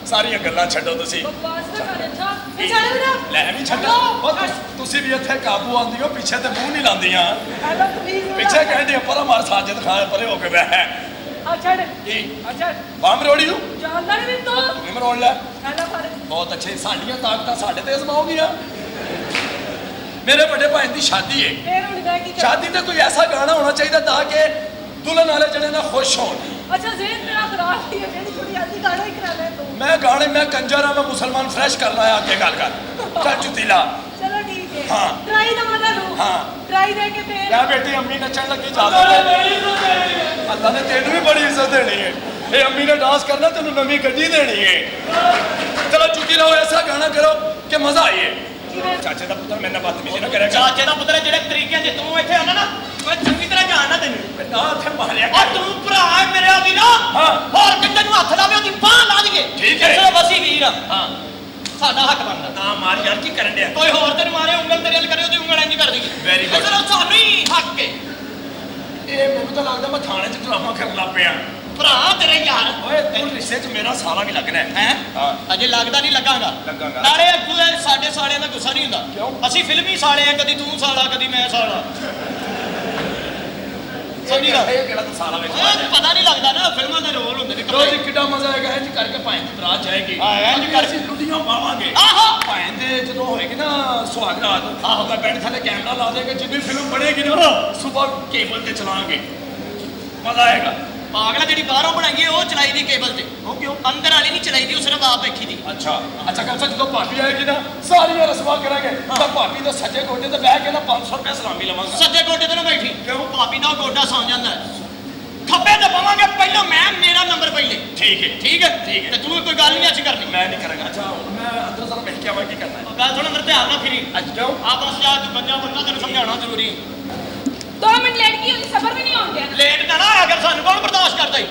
ਸਾਰੀਆਂ ਗੱਲਾਂ ਛੱਡੋ ਤੁਸੀਂ। ਬਕਵਾਸ ਨਾ ਕਰ। ਅੱਛਾ ਇਹ ਛੱਡ ਮੇਰਾ। ਲੈ ਵੀ ਛੱਡੋ। ਉਹ ਤੁਸੀਂ ਵੀ ਇੱਥੇ ਕਾਬੂ ਆਉਂਦੀ ਹੋ, ਪਿੱਛੇ ਤੇ ਮੂੰਹ ਨਹੀਂ ਲਾਉਂਦੀਆਂ। ਹੈਲੋ ਪਲੀਜ਼ ਪਿੱਛੇ ਕਹਿੰਦੇ ਪਰ ਮਾਰ ਸਾਜਦ ਖਾਨ ਪਰੇ ਹੋ ਕੇ ਬਹਿ। ਆ ਛੱਡ। ਕੀ ਅੱਛਾ ਬਾਮ ਰੋੜੀ ਨੂੰ ਜਾਣਦਾ ਨਹੀਂ ਤੂੰ। ਤੂੰ ਮਰੋੜ ਲੈ। ਹੈਲੋ ਫੜ। ਬਹੁਤ ਅੱਛੇ। ਸਾਡੀਆਂ ਤਾਕਤਾਂ ਸਾਡੇ ਤੇ ਅਜ਼ਮਾਓਗੀਆਂ। ਮੇਰੇ ਵੱਡੇ ਭਾਈ ਦੀ ਸ਼ਾਦੀ ਹੈ। ਫੇਰ ਹੁਣ ਮੈਂ ਕੀ ਕਰਾਂ? ਸ਼ਾਦੀ ਤੇ ਕੋਈ ਐਸਾ ਗਾਣਾ ਹੋਣਾ ਚਾਹੀਦਾ ਤਾਂ ਕਿ ਦੁਲਹਨ ਵਾਲੇ ਜਣੇ ਨਾ ਖੁਸ਼ ਹੋਣ। ਅੱਛਾ ਜ਼ੇਨ ਤੇਰਾ ਖਰਾਬ ਹੀ ਹੈ, ਜਿਹੜੀ ਕੁੜੀ ਆਦੀ ਗਾਣਾ ਹੀ ਕਰਾ ਲੈ ਤੂੰ। ਮੈਂ ਗਾਣੇ, ਮੈਂ ਕੰਜਰ ਆ, ਮੈਂ ਮੁਸਲਮਾਨ ਫਰੈਸ਼ ਕਰਨਾ ਹੈ। ਅੱਗੇ ਗੱਲ ਕਰ। ਚੱਲ ਜੁੱਤੀ ਲਾ। ਚਲੋ ਠੀਕ ਹੈ। ਹਾਂ। ਟਰਾਈ ਦਾ ਮਜ਼ਾ ਲਓ। ਹਾਂ। ਟਰਾਈ ਦੇ ਕੇ ਫੇਰ। ਲੈ ਬੇਟੀ, ਅੰਮੀ ਨੱਚਣ ਲੱਗੀ ਜ਼ਿਆਦਾ। ਅੱਲਾ ਨੇ ਤੈਨੂੰ ਵੀ ਬੜੀ ਇੱਜ਼ਤ ਦੇਣੀ ਹੈ। ਇਹ ਅੰਮੀ ਨੇ ਡਾਂਸ ਕਰਨਾ, ਤੈਨੂੰ ਨਵੀਂ ਗੱਡੀ ਦੇਣੀ ਹੈ। ਚਲੋ ਜੁੱਤੀ ਲਾਓ, ਐਸਾ ਗਾਣਾ ਕਰੋ ਕਿ ਮਜ਼ਾ ਆਏ। ਕਿਵੇਂ? ਚਾਚੇ ਦਾ ਪੁੱਤਰ ਮੇਰੇ ਨਾਲ ਬਦਤਮੀਜ਼ੀ ਨਾ ਕਰਿਆ ਕਰ। ਚਾਚੇ ਦਾ ਪੁੱਤਰ ਜਿਹੜੇ ਤਰੀਕੇ ਜੇ ਤੂੰ ਇੱਥੇ ਆਣਾ ਨਾ, ਮੈਂ ਚੰਗੀ ਤਰ੍ਹਾਂ ਜਾਣਦਾ ਤੈਨੂੰ। ਨਾ ਉੱਥੇ ਮਾਰਿਆ ਆ ਤੂੰ ਭਰਾ ਹੈ ਮੇਰੇ ਆਦੀ ਨਾ। ਹਾਂ। ਹੋਰ ਕਿੰਨੇ ਨੂੰ ਹੱਥ ਲਾਵੇ ਉਹਦੀ ਬਾਹ ਲਾ ਦਈਏ। ਠੀਕ ਹੈ। ਸਿਰਫ ਅਸੀਂ ਵੀਰ ਆ। ਹਾਂ। ਸਾਡਾ ਹੱਕ ਬਣਦਾ। ਨਾ ਮਾਰ ਯਾਰ, ਕੀ ਕਰਨ ਡਿਆ? ਕੋਈ ਹੋਰ ਤੈਨੂੰ ਮਾਰੇ, ਉਂਗਲ ਤੇਰੇ ਵੱਲ ਕਰੇ, ਉਹਦੀ ਉਂਗਲ ਇੰਜ ਕਰ ਦਈਏ। Very good. ਸਿਰਫ ਸਾਨੂੰ ਹੀ ਹੱਕ ਹੈ। ਇਹ ਮੈਨੂੰ ਤਾਂ ਲੱਗਦਾ ਮੈਂ ਥਾਣੇ 'ਚ ਡਰਾਮਾ ਕਰਨ ਲੱਗ ਪਿਆ। ਭਰਾ ਤੇਰੇ ਯਾਰ। ਓਏ ਤੂੰ ਰਿਸ਼ਤੇ 'ਚ ਮੇਰਾ ਸਾਲਾ ਵੀ ਲੱਗਣਾ ਹੈ। ਹੈ ਹਾਂ। ਅਜੇ ਲੱਗਦਾ ਨਹੀਂ ਲੱਗਾਂਗਾ। ਲੱਗਾਂਗਾ। ਨਾਲੇ ਅੱਗੂ ਇਹ ਸਾਡੇ ਸਾਲਿਆਂ ਦਾ ਗੁੱਸਾ ਨਹੀਂ ਹੁੰਦਾ। ਕਿਉਂ? ਅਸੀਂ ਫਿਲਮੀ ਸਾਲੇ ਆ, ਕਦੀ ਤੂੰ ਸਾਲਾ ਕਦੀ ਮੈਂ ਸਾਲਾ। ਸਮਝੀ ਨਾ? ਇਹ ਕਿਹੜਾ ਤੂੰ ਸਾਲਾ ਵਿੱਚ ਇਹ ਪਤਾ ਨਹੀਂ ਲੱਗਦਾ ਨਾ, ਫਿਲਮਾਂ ਦੇ ਰੋਲ ਹੁੰਦੇ ਨੇ। ਲੋ ਜੀ, ਕਿੱਡਾ ਮਜ਼ਾ ਆਏਗਾ। ਇੰਜ ਕਰਕੇ ਭਾਂ ਦੀ ਬਰਾਤ ਜਾਏਗੀ। ਹਾਂ, ਇੰਝ ਅੱਜ ਕਰਕੇ। ਅਸੀਂ ਲੁੱਡੀਆਂ ਪਾਵਾਂਗੇ। ਆਹੋ। ਭਾਂ ਦੇ ਜਦੋਂ ਹੋਏਗੀ ਨਾ ਸੁਹਾਗ ਰਾਤ, ਆਹੋ ਮੈਂ ਬੈਠ ਥੱਲੇ ਕੈਮਰਾ ਲਾ ਦੇਗਾ। ਜਿੰਨੀ ਫਿਲਮ ਬਣੇਗੀ ਨਾ, ਸਵੇਰ ਕੇਬਲ ਤੇ ਚਲਾਵਾਂਗੇ। ਮਜ਼ਾ ਆਏਗਾ। ਪਾਗਲਾ ਜਿਹੜੀ ਬਾਹਰੋਂ ਬਣਾਈਏ ਉਹ ਚਲਾਈ ਦੀ ਕੇਬਲ ਤੇ। ਉਹ ਕਿਉਂ? ਅੰਦਰ ਵਾਲੀ ਨਹੀਂ ਚਲਾਈ ਦੀ, ਉਹ ਸਿਰਫ ਆਪ ਵੇਖੀ ਦੀ। ਅੱਛਾ ਕਮਸਾ ਜਦੋਂ ਭਾਬੀ ਆਏਗੀ ਨਾ, ਸਾਰੀਆਂ ਰਸਮਾਂ ਕਰਾਂਗੇ। ਤਾਂ ਭਾਬੀ ਦੇ ਸੱਜੇ ਗੋਡੇ ਤੇ ਬਹਿ ਕੇ ਨਾ 500 ਰੁਪਏ ਸਲਾਮੀ ਲਵਾਂਗਾ। ਸੱਜੇ ਗੋਡੇ ਤੇ ਨਾ ਬੈਠੀ, ਕਿਉਂ? ਭਾਬੀ ਦਾ ਗੋਡਾ ਸੌਂ ਜਾਂਦਾ ਹੈ। ਖੱਬੇ ਤੇ ਪਵਾਂਗੇ ਪਹਿਲਾਂ, ਮੇਰਾ ਨੰਬਰ ਪਹਿਲੇ। ਠੀਕ ਹੈ। ਠੀਕ ਹੈ। ਠੀਕ ਹੈ। ਤੇ ਤੂੰ ਕੋਈ ਗੱਲ ਨਹੀਂ ਅੱਜ ਕਰਨੀ। ਮੈਂ ਨਹੀਂ ਕਰਾਂਗਾ। ਅੱਛਾ ਮੈਂ ਅੰਦਰ ਜ਼ਰਾ ਬੈਠ ਕੇ ਆਵਾਂ, ਕੀ ਕਰਨਾ ਹੈ? ਗੱਲ ਸੁਣ, ਅੰਦਰ ਧਿਆਨ ਨਾਲ ਫਿਰੀ। ਅੱਜ ਕਿਉਂ? ਆਪਸ ਜਾ ਕੇ ਬੰਦਾ ਤੈਨੂੰ ਸਮਝਾਉਣਾ ਜ਼ਰੂਰੀ। 2 ਮਿੰਟ ਲੇਟ ਕੀ ਹੋਈ? ਸਬਰ ਵੀ ਨਹੀਂ ਆਉਣ ਡਿਆ। ਲੇਟ ਨਾ ਆਇਆ ਕਰ, ਸਾਨੂੰ ਕੌਣ ਬਰਦਾਸ਼ਤ ਕਰਦਾ ਈ?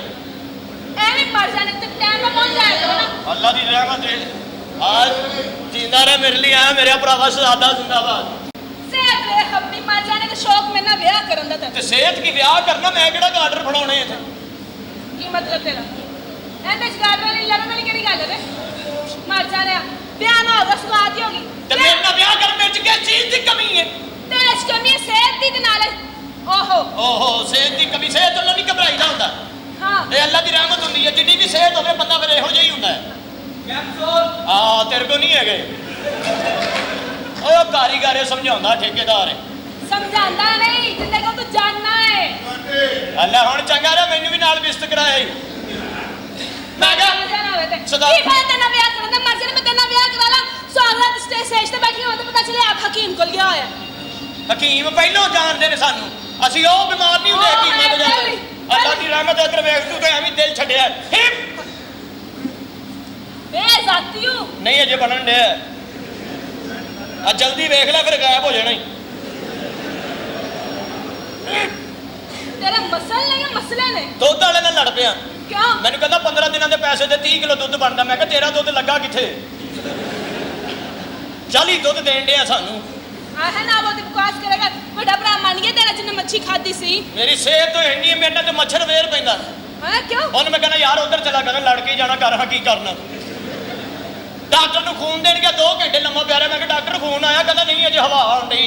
ਐਵੇਂ ਮਰ ਜਾਣੇ ਤੇ ਟਾਈਮ ਨਾਲ ਪਹੁੰਚ ਜਾਇਆ ਕਰੋ ਨਾ। ਅੱਲਾ ਦੀ ਰਹਿਮਤ ਹੈ। आज जिंदा रहे मेरे लिए आया, मेरा भरावा शहजादा जिंदाबाद। ਸਿਹਤ ਵੇਖ ਆਪਣੀ ਮਰ ਜਾਣੇ ਤੇ ਸ਼ੌਕ ਮੇਰੇ ਨਾਲ ਵਿਆਹ ਕਰਨ ਦਾ ते सेहत की ब्याह करना, मैं केड़ा आर्डर फड़ाने इत्थे। ਕੀ ਮਤਲਬ ਤੇਰਾ? ਇਹਦੇ ਚ ਗਾਰਡਨ ਵਾਲੀ ਲੜਨ ਵਾਲੀ ਕਿਹੜੀ ਗੱਲ ਹੈ ਵੇ? ਮਰ ਜਾਣਿਆ ਵਿਆਹ ਨਾ ਹੋਗਾ ਸੁਆਦ ਹੀ ਹੋਗੀ ਤੇ ਮੇਰੇ ਨਾਲ ਵਿਆਹ ਕਰਨ ਵਿੱਚ ਕਿਸ ਚੀਜ਼ ਦੀ ਕਮੀ ਹੈ? ਤੇਰੇ ਚ ਕਮੀ ਹੈ ਸਿਹਤ ਦੀ ਤੇ ਨਾਲ ਓਹੋ ਓਹੋ ਸਿਹਤ ਦੀ ਕਮੀ, ਸਿਹਤ ਵੱਲੋਂ ਨਹੀਂ ਘਬਰਾਈਦਾ ਹੁੰਦਾ। ਹਾਂ ਇਹ ਅੱਲਾ ਦੀ ਰਹਿਮਤ ਹੁੰਦੀ ਹੈ, ਜਿੰਨੀ ਵੀ ਸਿਹਤ ਹੋਵੇ ਬੰਦਾ ਫਿਰ ਇਹੋ ਜਿਹਾ ਹੀ ਹੁੰਦਾ ਹੈ। ਹਾਂ ਤੇਰੇ ਕੋ ਨਹੀਂ ਹੈਗੇ। ਉਹ ਕਾਰੀਗਰ ਹੈ, ਸਮਝਾਉਂਦਾ ਠੇਕੇਦਾਰ ਹੈ। ਸਮਝਾਉਂਦਾ ਨਹੀਂ ਜਿੰਨੇ ਕੋ ਤੂੰ ਜਾਣਨਾ ਹੈ। ਅੱਲਾ ਹੁਣ ਚੰਗਾ ਰਿਹਾ ਮੈਨੂੰ ਵੀ ਨਾਲ ਬਿਸਤ ਕਰਾਇਆ ਮੈਂ ਕਿਹਾ ਜਾਣਾ ਹੋਵੇ ਤੇ ਸਦਾ- ਕੀ ਫਾਇਦਾ ਤੇਰਾ ਵਿਆਹ ਕਰਨ ਦਾ ਮਰਜ਼ੀ ਨਾਲ ਮੈਂ ਤੇਰਾ ਵਿਆਹ ਕਰਾ ਲਾਂ ਸਵਾਗਤ ਸਟੇਜ ਤੇ ਬੈਠੀ ਹਾਂ ਤੇ ਪਤਾ ਚੱਲੇ ਆਪ ਹਕੀਮ ਕੋਲ ਗਿਆ ਹੋਇਆ ਹਕੀਮ ਪਹਿਲੋਂ ਜਾਣਦੇ ਨੇ ਸਾਨੂੰ, ਅਸੀਂ ਉਹ ਬਿਮਾਰ ਨਹੀਂ ਹੁੰਦੇ ਹਕੀਮਾਂ ਕੋਲ ਜਾਂਦੇ। ਅੱਲਾ ਦੀ ਰਹਿਮਤ ਅਦਰ ਵੇਖ ਤੂੰ ਤੇ ਐਵੇਂ ਦਿਲ ਛੱਡਿਆ ਵੇ ਜ਼ਾਤੀਓ ਨਹੀਂ ਅਜੇ ਬਣਨ ਡਿਆ ਆ ਜਲਦੀ ਵੇਖ ਲੈ ਫਿਰ ਗਾਇਬ ਹੋ ਜਾਣਾ ਹੀ। ਤੇਰੇ ਮਸਲ ਨਹੀਂ ਮਸਲੇ ਨੇ ਦੁੱਧ ਵਾਲੇ ਨਾਲ ਲੜ ਪਿਆ, ਕਿਉਂ ਮੈਨੂੰ ਕਹਿੰਦਾ 15 ਦਿਨਾਂ ਦੇ ਪੈਸੇ ਤੇ 30 ਕਿਲੋ ਦੁੱਧ ਬਣਦਾ। ਮੈਂ ਕਿਹਾ ਤੇਰਾ ਦੁੱਧ ਲੱਗਾ ਕਿੱਥੇ? 40 ਦੁੱਧ ਦੇਣ ਡਿਆ ਸਾਨੂੰ। ਆਹ ਨਾ ਉਹ ਤੇ ਬਕਵਾਸ ਕਰੇਗਾ ਵੱਡਾ ਭਰਾ ਮੰਨ ਗਿਆ ਤੇਰਾ ਜਿੰਨੇ ਮੱਛੀ ਖਾਦੀ ਸੀ। ਮੇਰੀ ਸਿਹਤ ਤੋਂ ਇੰਨੀ ਮੇਰੇ ਨਾਲ ਤੇ ਮੱਛਰ ਵੇਰ ਪੈਂਦਾ। ਹਾਂ ਕਿਉਂ ਉਹਨੂੰ ਮੈਂ ਕਹਿੰਦਾ ਯਾਰ ਉਧਰ ਚਲਾ ਕਰ, ਲੜ ਕੇ ਜਾਣਾ ਕਰ, ਹਾਂ ਕੀ ਕਰਨਾ। ਡਾਕਟਰ ਨੂੰ ਖੂਨ ਦੇਣ ਗਿਆ 2 ਘੰਟੇ ਲੰਮਾ ਪਿਆ ਰਿਹਾ। ਮੈਂ ਕਿਹਾ ਡਾਕਟਰ ਖੂਨ ਆਇਆ, ਕਹਿੰਦਾ ਨਹੀਂ ਅਜੇ ਹਵਾ ਆਉਣ ਡਈ।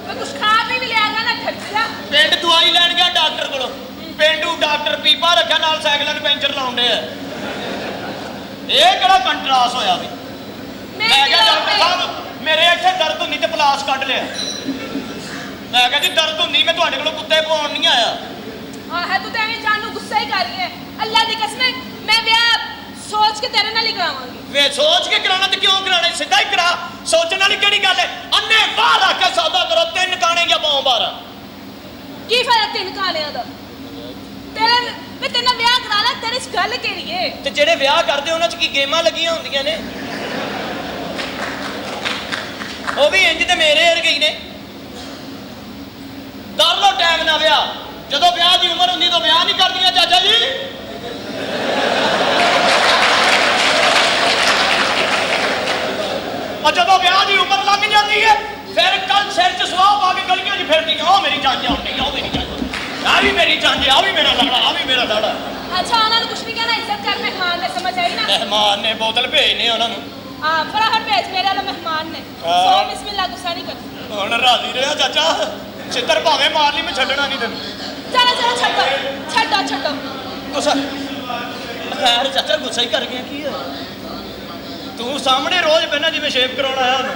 ਮੈਂ ਕੁਛ ਖਾ ਵੀ ਲਿਆ ਗਾ ਨਾ ਖਰਚਾ ਪਿੰਡ ਦਵਾਈ ਲੈਣ ਗਿਆ ਡਾਕਟਰ ਕੋਲੋਂ, ਪਿੰਡੂ ਡਾਕਟਰ ਪੀਪਾ ਰੱਖਿਆ ਨਾਲ ਸਾਈਕਲਾਂ ਨੂੰ ਪੈਂਚਰ ਲਾਉਣ ਡਿਆ। ਇਹ ਕਿਹੜਾ ਕੰਟਰਾਸ ਹੋਇਆ ਵੀ? ਮੈਂ ਕਿਹਾ ਡਾਕਟਰ ਸਾਹਿਬ ਮੇਰੇ ਇੱਥੇ ਦਰਦ ਹੁੰਦੀ ਤੇ ਪਲਾਸ ਕੱਢ ਲਿਆ। ਮੈਂ ਕਿਹਾ ਜੀ ਦਰਦ ਹੁੰਦੀ ਮੈਂ ਤੁਹਾਡੇ ਕੋਲੋਂ ਕੁੱਤੇ ਪਵਾਉਣ ਨਹੀਂ ਆਇਆ। ਆਹ ਤੂੰ ਤਾਂ ਐਵੇਂ ਜਾਨ ਨੂੰ ਗੁੱਸਾ ਹੀ ਕਰ ਰਹੀ ਹੈ। ਅੱਲਾ ਦੀ ਕਸਮ ਹੈ ਮੈਂ ਵਿਆਹ ਸੋਚ ਕੇ ਤੇਰੇ ਨਾਲ ਹੀ ਕਰਾਵਾਂਗੀ। ਵੇ ਸੋਚ ਕੇ ਕਰਾਉਣਾ ਤੇ ਕਿਉਂ ਕਰਾਉਣਾ? ਸਿੱਧਾ ਹੀ ਕਰਾ, ਸੋਚਣ ਵਾਲੀ ਕਿਹੜੀ ਗੱਲ ਹੈ? ਅੰਨੇ ਬਾਹਰ ਰੱਖ ਕੇ ਸੌਦਾ ਕਰੋ, 3 ਕਾਣੇ ਜਾਂ ਪਾਉ 12। ਕੀ ਫਾਇਦਾ 3 ਕਾਣਿਆਂ ਦਾ? ਤੇਰੇ ਮੈਂ ਤੇਰੇ ਨਾਲ ਵਿਆਹ ਕਰਾ ਲਾ, ਤੇਰੇ 'ਚ ਗੱਲ ਕਿਹੜੀ ਹੈ? ਤੇ ਜਿਹੜੇ ਵਿਆਹ ਕਰਦੇ ਉਹਨਾਂ 'ਚ ਕੀ ਗੇਮਾਂ ਲੱਗੀਆਂ ਹੁੰਦੀਆਂ ਨੇ? ਉਹ ਵੀ ਇੰਜ ਤੇ ਮੇਰੇ ਵਰਗੇ ਹੀ ਨੇ। ਕਰ ਲੋ ਟਾਈਮ ਨਾਲ ਵਿਆਹ, ਜਦੋਂ ਵਿਆਹ ਦੀ ਉਮਰ ਹੁੰਦੀ ਤਾਂ ਵਿਆਹ ਨਹੀਂ ਕਰਦੀਆਂ ਚਾਚਾ ਜੀ। और ਜਦੋਂ ਵਿਆਹ ਦੀ ਉਮਰ ਲੰਘ ਜਾਂਦੀ ਹੈ ਫਿਰ ਕੱਲ ਸਿਰ 'ਚ ਸਵਾਹ ਪਾ ਕੇ ਗਲੀਆਂ 'ਚ ਫਿਰਦੀਆਂ, ਉਹ ਮੇਰੀ ਜਾਂਚ ਆਉਂਦੀ, ਉਹ ਮੇਰੀ ਜਾਂਚ, ਆ ਵੀ ਮੇਰੀ ਜਾਂਚ, ਆ ਵੀ ਮੇਰਾ ਲਾੜਾ, ਆ ਵੀ ਮੇਰਾ ਲਾੜਾ। ਅੱਛਾ ਉਹਨਾਂ ਨੂੰ ਕੁਛ ਨਹੀਂ ਕਹਿਣਾ, ਇੱਜ਼ਤ ਕਰ, ਮਹਿਮਾਨ ਨੇ, ਸਮਝ ਆਈ ਨਾ? ਮਹਿਮਾਨ ਨੇ ਬੋਤਲ ਭੇਜਨੇ ਉਹਨਾਂ ਨੂੰ। ਹਾਂ ਫਟਾਫਟ ਭੇਜ, ਮੇਰੇ ਵਾਲਾ ਮਹਿਮਾਨ ਨੇ। ਹਾਂ। ਸੋ ਬਿਸਮਿਲ੍ਲਾ, ਗੁੱਸਾ ਨਹੀਂ ਕਰਦੀ। ਹੁਣ ਰਾਜ਼ੀ ਰਿਹਾ ਚਾਚਾ, ਛਿੱਤਰ ਭਾਵੇਂ ਮਾਰ ਲਈ ਮੈਂ ਛੱਡਣਾ ਨਹੀਂ ਤੈਨੂੰ। ਚਲੋ ਚਲੋ ਛੱਡੋ ਛੱਡੋ ਛੱਡੋ। ਗੁੱਸਾ ਖੈਰ ਚਾਚਾ ਗੁੱਸਾ ਹੀ ਕਰ ਗਿਆ ਕੀ ਹੈ? ਤੂੰ ਸਾਹਮਣੇ ਰੋਜ਼ ਪਹਿਲਾਂ ਜਿਵੇਂ ਸ਼ੇਪ ਕਰਾਉਣ ਆਇਆ ਉਹਨੂੰ।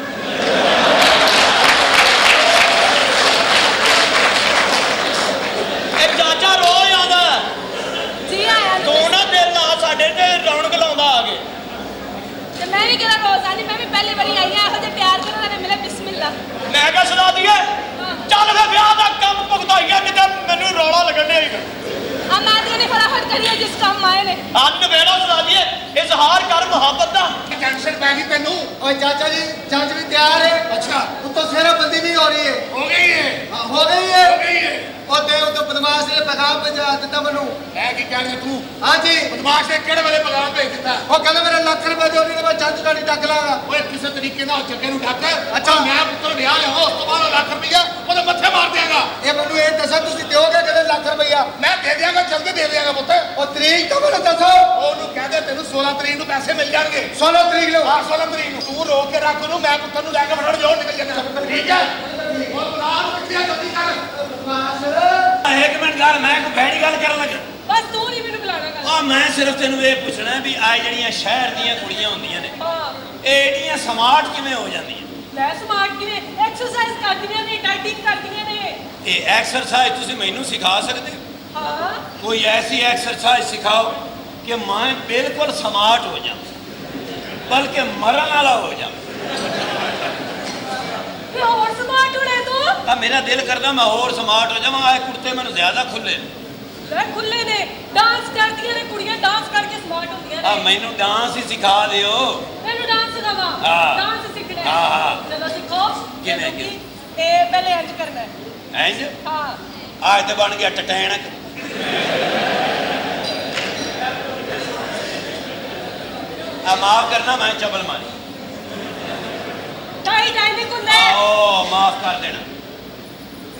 ਇਹ ਚਾਚਾ ਰੋਜ਼ ਆਉਂਦਾ ਜੀ ਆਇਆ ਨੂੰ। ਤੂੰ ਨਾ ਦਿਲ ਲਾ ਸਾਡੇ ਤੇ ਰੌਣਕ ਲਾਉਂਦਾ ਆ ਕੇ। ਤੇ ਮੈਂ ਵੀ ਕਿਹੜਾ ਰੋਜ਼ ਆਨੀ, ਮੈਂ ਵੀ ਪਹਿਲੀ ਵਾਰੀ ਆਈ ਹਾਂ। ਇਹੋ ਜਿਹੇ ਪਿਆਰ ਕਰਨ ਵਾਲੇ ਮਿਲੇ, ਬਿਸਮਿਲ੍ਲਾ। ਮੈਂ ਕਿਹਾ ਸੁਣਾ ਦਈਏ, ਚੱਲ ਫੇ ਵਿਆਹ ਦਾ ਕੰਮ ਭੁਗਤਾਈਆ, ਕਿਤੇ ਮੈਨੂੰ ਰੌਲਾ ਲੱਗਣ ਡਿਆ ਹੀ। ਆਮਾਦੀਆਂ ਨੇ ਫਟਾਫਟ ਕਰੀਏ ਜਿਸ ਕੰਮ ਆਏ ਨੇ। ਅੰਨ ਵੇੜਾ ਸੁਣਾ ਦਈਏ, ਇਜ਼ਹਾਰ ਕਰ ਮੁਹੱਬਤ ਦਾ। ਟੈਨਸ਼ਨ ਪੈ ਗਈ ਤੈਨੂੰ? ਓਏ ਚਾਚਾ ਜੀ ਜੰਜ ਵੀ ਤਿਆਰ ਹੈ। ਅੱਛਾ ਉੱਤੋਂ ਸੇਰਾਬੰਦੀ ਵੀ ਹੋ ਰਹੀ ਹੈ। ਹੋ ਗਈ ਹੈ, ਹਾਂ, ਹੋ ਗਈ ਹੈ। ਹੋ ਗਈ ਹੈ। ਉਹ ਤੇ ਉਹ ਬਦਮਾਸ਼ ਨੇ ਪੈਗਾਮ ਭੇਜਾ ਦਿੱਤਾ ਮੈਨੂੰ। ਮੈਂ ਕੀ ਕਹਿ ਰਿਹਾ ਤੂੰ? ਹਾਂਜੀ ਬਦਮਾਸ਼ ਨੇ ਕਿਹੜੇ ਵੇਲੇ ਪੈਗਾਮ ਭੇਜ ਦਿੱਤਾ? ਉਹ ਕਹਿੰਦਾ ਮੇਰੇ ਲੱਖ ਰੁਪਏ ਦਿਓ ਨਹੀਂ ਤੇ ਮੈਂ ਚੰਦ ਗਾੜੀ ਡੱਕ ਲਾਂਗਾ। ਓਏ ਕਿਸੇ ਤਰੀਕੇ ਨਾਲ ਜੱਗੇ ਨੂੰ ਡੱਕ। ਅੱਛਾ। ਮੈਂ ਪੁੱਤਰ ਵਿਆਹ ਲਿਆ, ਉਸ ਤੋਂ ਬਾਅਦ ਉਹ ਲੱਖ ਰੁਪਈਆ ਉਹਦੇ ਮੱਥੇ ਮਾਰ ਦਿਆਂਗਾ। ਇਹ ਮੈਨੂੰ ਇਹ ਦੱਸੋ ਤੁਸੀਂ ਦਿਓਗੇ ਕਿਹੜੇ ਲੱਖ ਰੁਪਈਆ? ਮੈਂ ਦੇ ਦਿਆਂਗਾ, ਜਲਦੀ ਦੇ ਦਿਆਂਗਾ ਪੁੱਤ। ਉਹ ਤਰੀਕ ਤਾਂ ਮੈਨੂੰ ਦੱਸੋ। ਉਹਨੂੰ ਕਹਦੇ ਤੈਨੂੰ 16 ਤਰੀਕ ਨੂੰ ਪੈਸੇ ਮਿਲ ਜਾਣਗੇ। 16 ਤਰੀਕ ਨੂੰ। ਹਾਂ 16 ਤਰੀਕ ਨੂੰ ਤੂੰ ਰੋਕ ਕੇ ਰੱਖ ਉਹਨੂੰ, ਮੈਂ ਪੁੱਤਰ ਨੂੰ ਲੈ ਕੇ ਫੜਨ ਜੋੜ ਨਿਕਲ ਜਾਣਾ। ਠੀਕ ਹੈ? ਉਹ ਬੁਲਾ ਨੂੰ ਕਿੱਥੇ ਆ, ਜਲਦੀ ਕਰ। ਇੱਕ ਮਿੰਟ ਗੱਲ, ਮੈਂ ਕੋਈ ਬੈੜੀ ਗੱਲ ਕਰਨ ਲੱਗਾ। ਬਸ ਤੂੰ ਨਹੀਂ ਮੈਨੂੰ ਬੁਲਾਣਾ ਕਰ। ਆ ਮੈਂ ਸਿਰਫ ਤੈਨੂੰ ਇਹ ਪੁੱਛਣਾ ਵੀ ਆ ਜਿਹੜੀਆਂ ਸ਼ਹਿਰ ਦੀਆਂ ਕੁੜੀਆਂ ਹੁੰਦੀਆਂ ਨੇ ਹਾਂ ਇਹ ਜਿਹੜੀਆਂ ਸਮਾਰਟ ਕਿਵੇਂ ਹੋ ਜਾਂਦੀਆਂ? ਲੈ ਸਮਾਰਟ ਕਿਵੇਂ? ਐਕਸਰਸਾਈਜ਼ ਕਰਦੀਆਂ ਨੇ, ਡਾਈਟਿੰਗ ਕਰਦੀਆਂ ਨੇ। ਇਹ ਐਕਸਰਸਾਈਜ਼ ਤੁਸੀਂ ਮੈਨੂੰ ਸਿਖਾ ਸਕਦੇ ਹੋ? ਹਾਂ ਕੋਈ ਐਸੀ ਐਕਸਰਸਾਈਜ਼ ਸਿਖਾਓ ਕਿ ਮੈਂ ਬਿਲਕੁਲ ਸਮਾਰਟ ਹੋ ਜਾਵਾਂ, ਬਲਕਿ ਮਰਨ ਵਾਲਾ ਹੋ ਜਾਵਾਂ। ਤੇ ਹੋਰ ਸਮਾਰਟ ਹੋਣਾ ਤੂੰ। ਆ ਮੇਰਾ ਦਿਲ ਕਰਦਾ ਮੈਂ ਹੋਰ ਸਮਾਰਟ ਹੋ ਜਾਵਾਂ। ਆ ਕੁੜਤੇ ਮੈਨੂੰ ਜ਼ਿਆਦਾ ਖੁੱਲੇ ਲੈ ਖੁੱਲੇ ਨੇ, ਡਾਂਸ ਕਰਦੀਆਂ ਨੇ ਕੁੜੀਆਂ, ਡਾਂਸ ਕਰਕੇ ਸਮਾਰਟ ਹੁੰਦੀਆਂ ਆ ਨੇ। ਮੈਨੂੰ ਡਾਂਸ ਹੀ ਸਿਖਾ ਦਿਓ। ਮੈਨੂੰ ਡਾਂਸ ਸਿਖਾਵਾ। ਹਾਂ। ਡਾਂਸ ਸਿੱਖਣਾ ਹੈ। ਹਾਂ, ਹਾਂ। ਚਲੋ ਸਿੱਖੋ। ਕਿਵੇਂ? ਇਹ ਪਹਿਲੇ ਇੰਜ ਕਰਨਾ ਹੈ। ਇੰਜ ਹਾਂ ਅੱਜ ਤੇ ਬਣ ਗਿਆ ਟਟੈਣਕ। ਆ ਮਾਫ ਕਰਨਾ ਮੈਂ ਚਬਲ ਮਾਰੀ। ਟਾਈ ਨਹੀਂ ਕੁੰਦੇ। ਓ ਮਾਫ ਕਰ ਦੇਣਾ।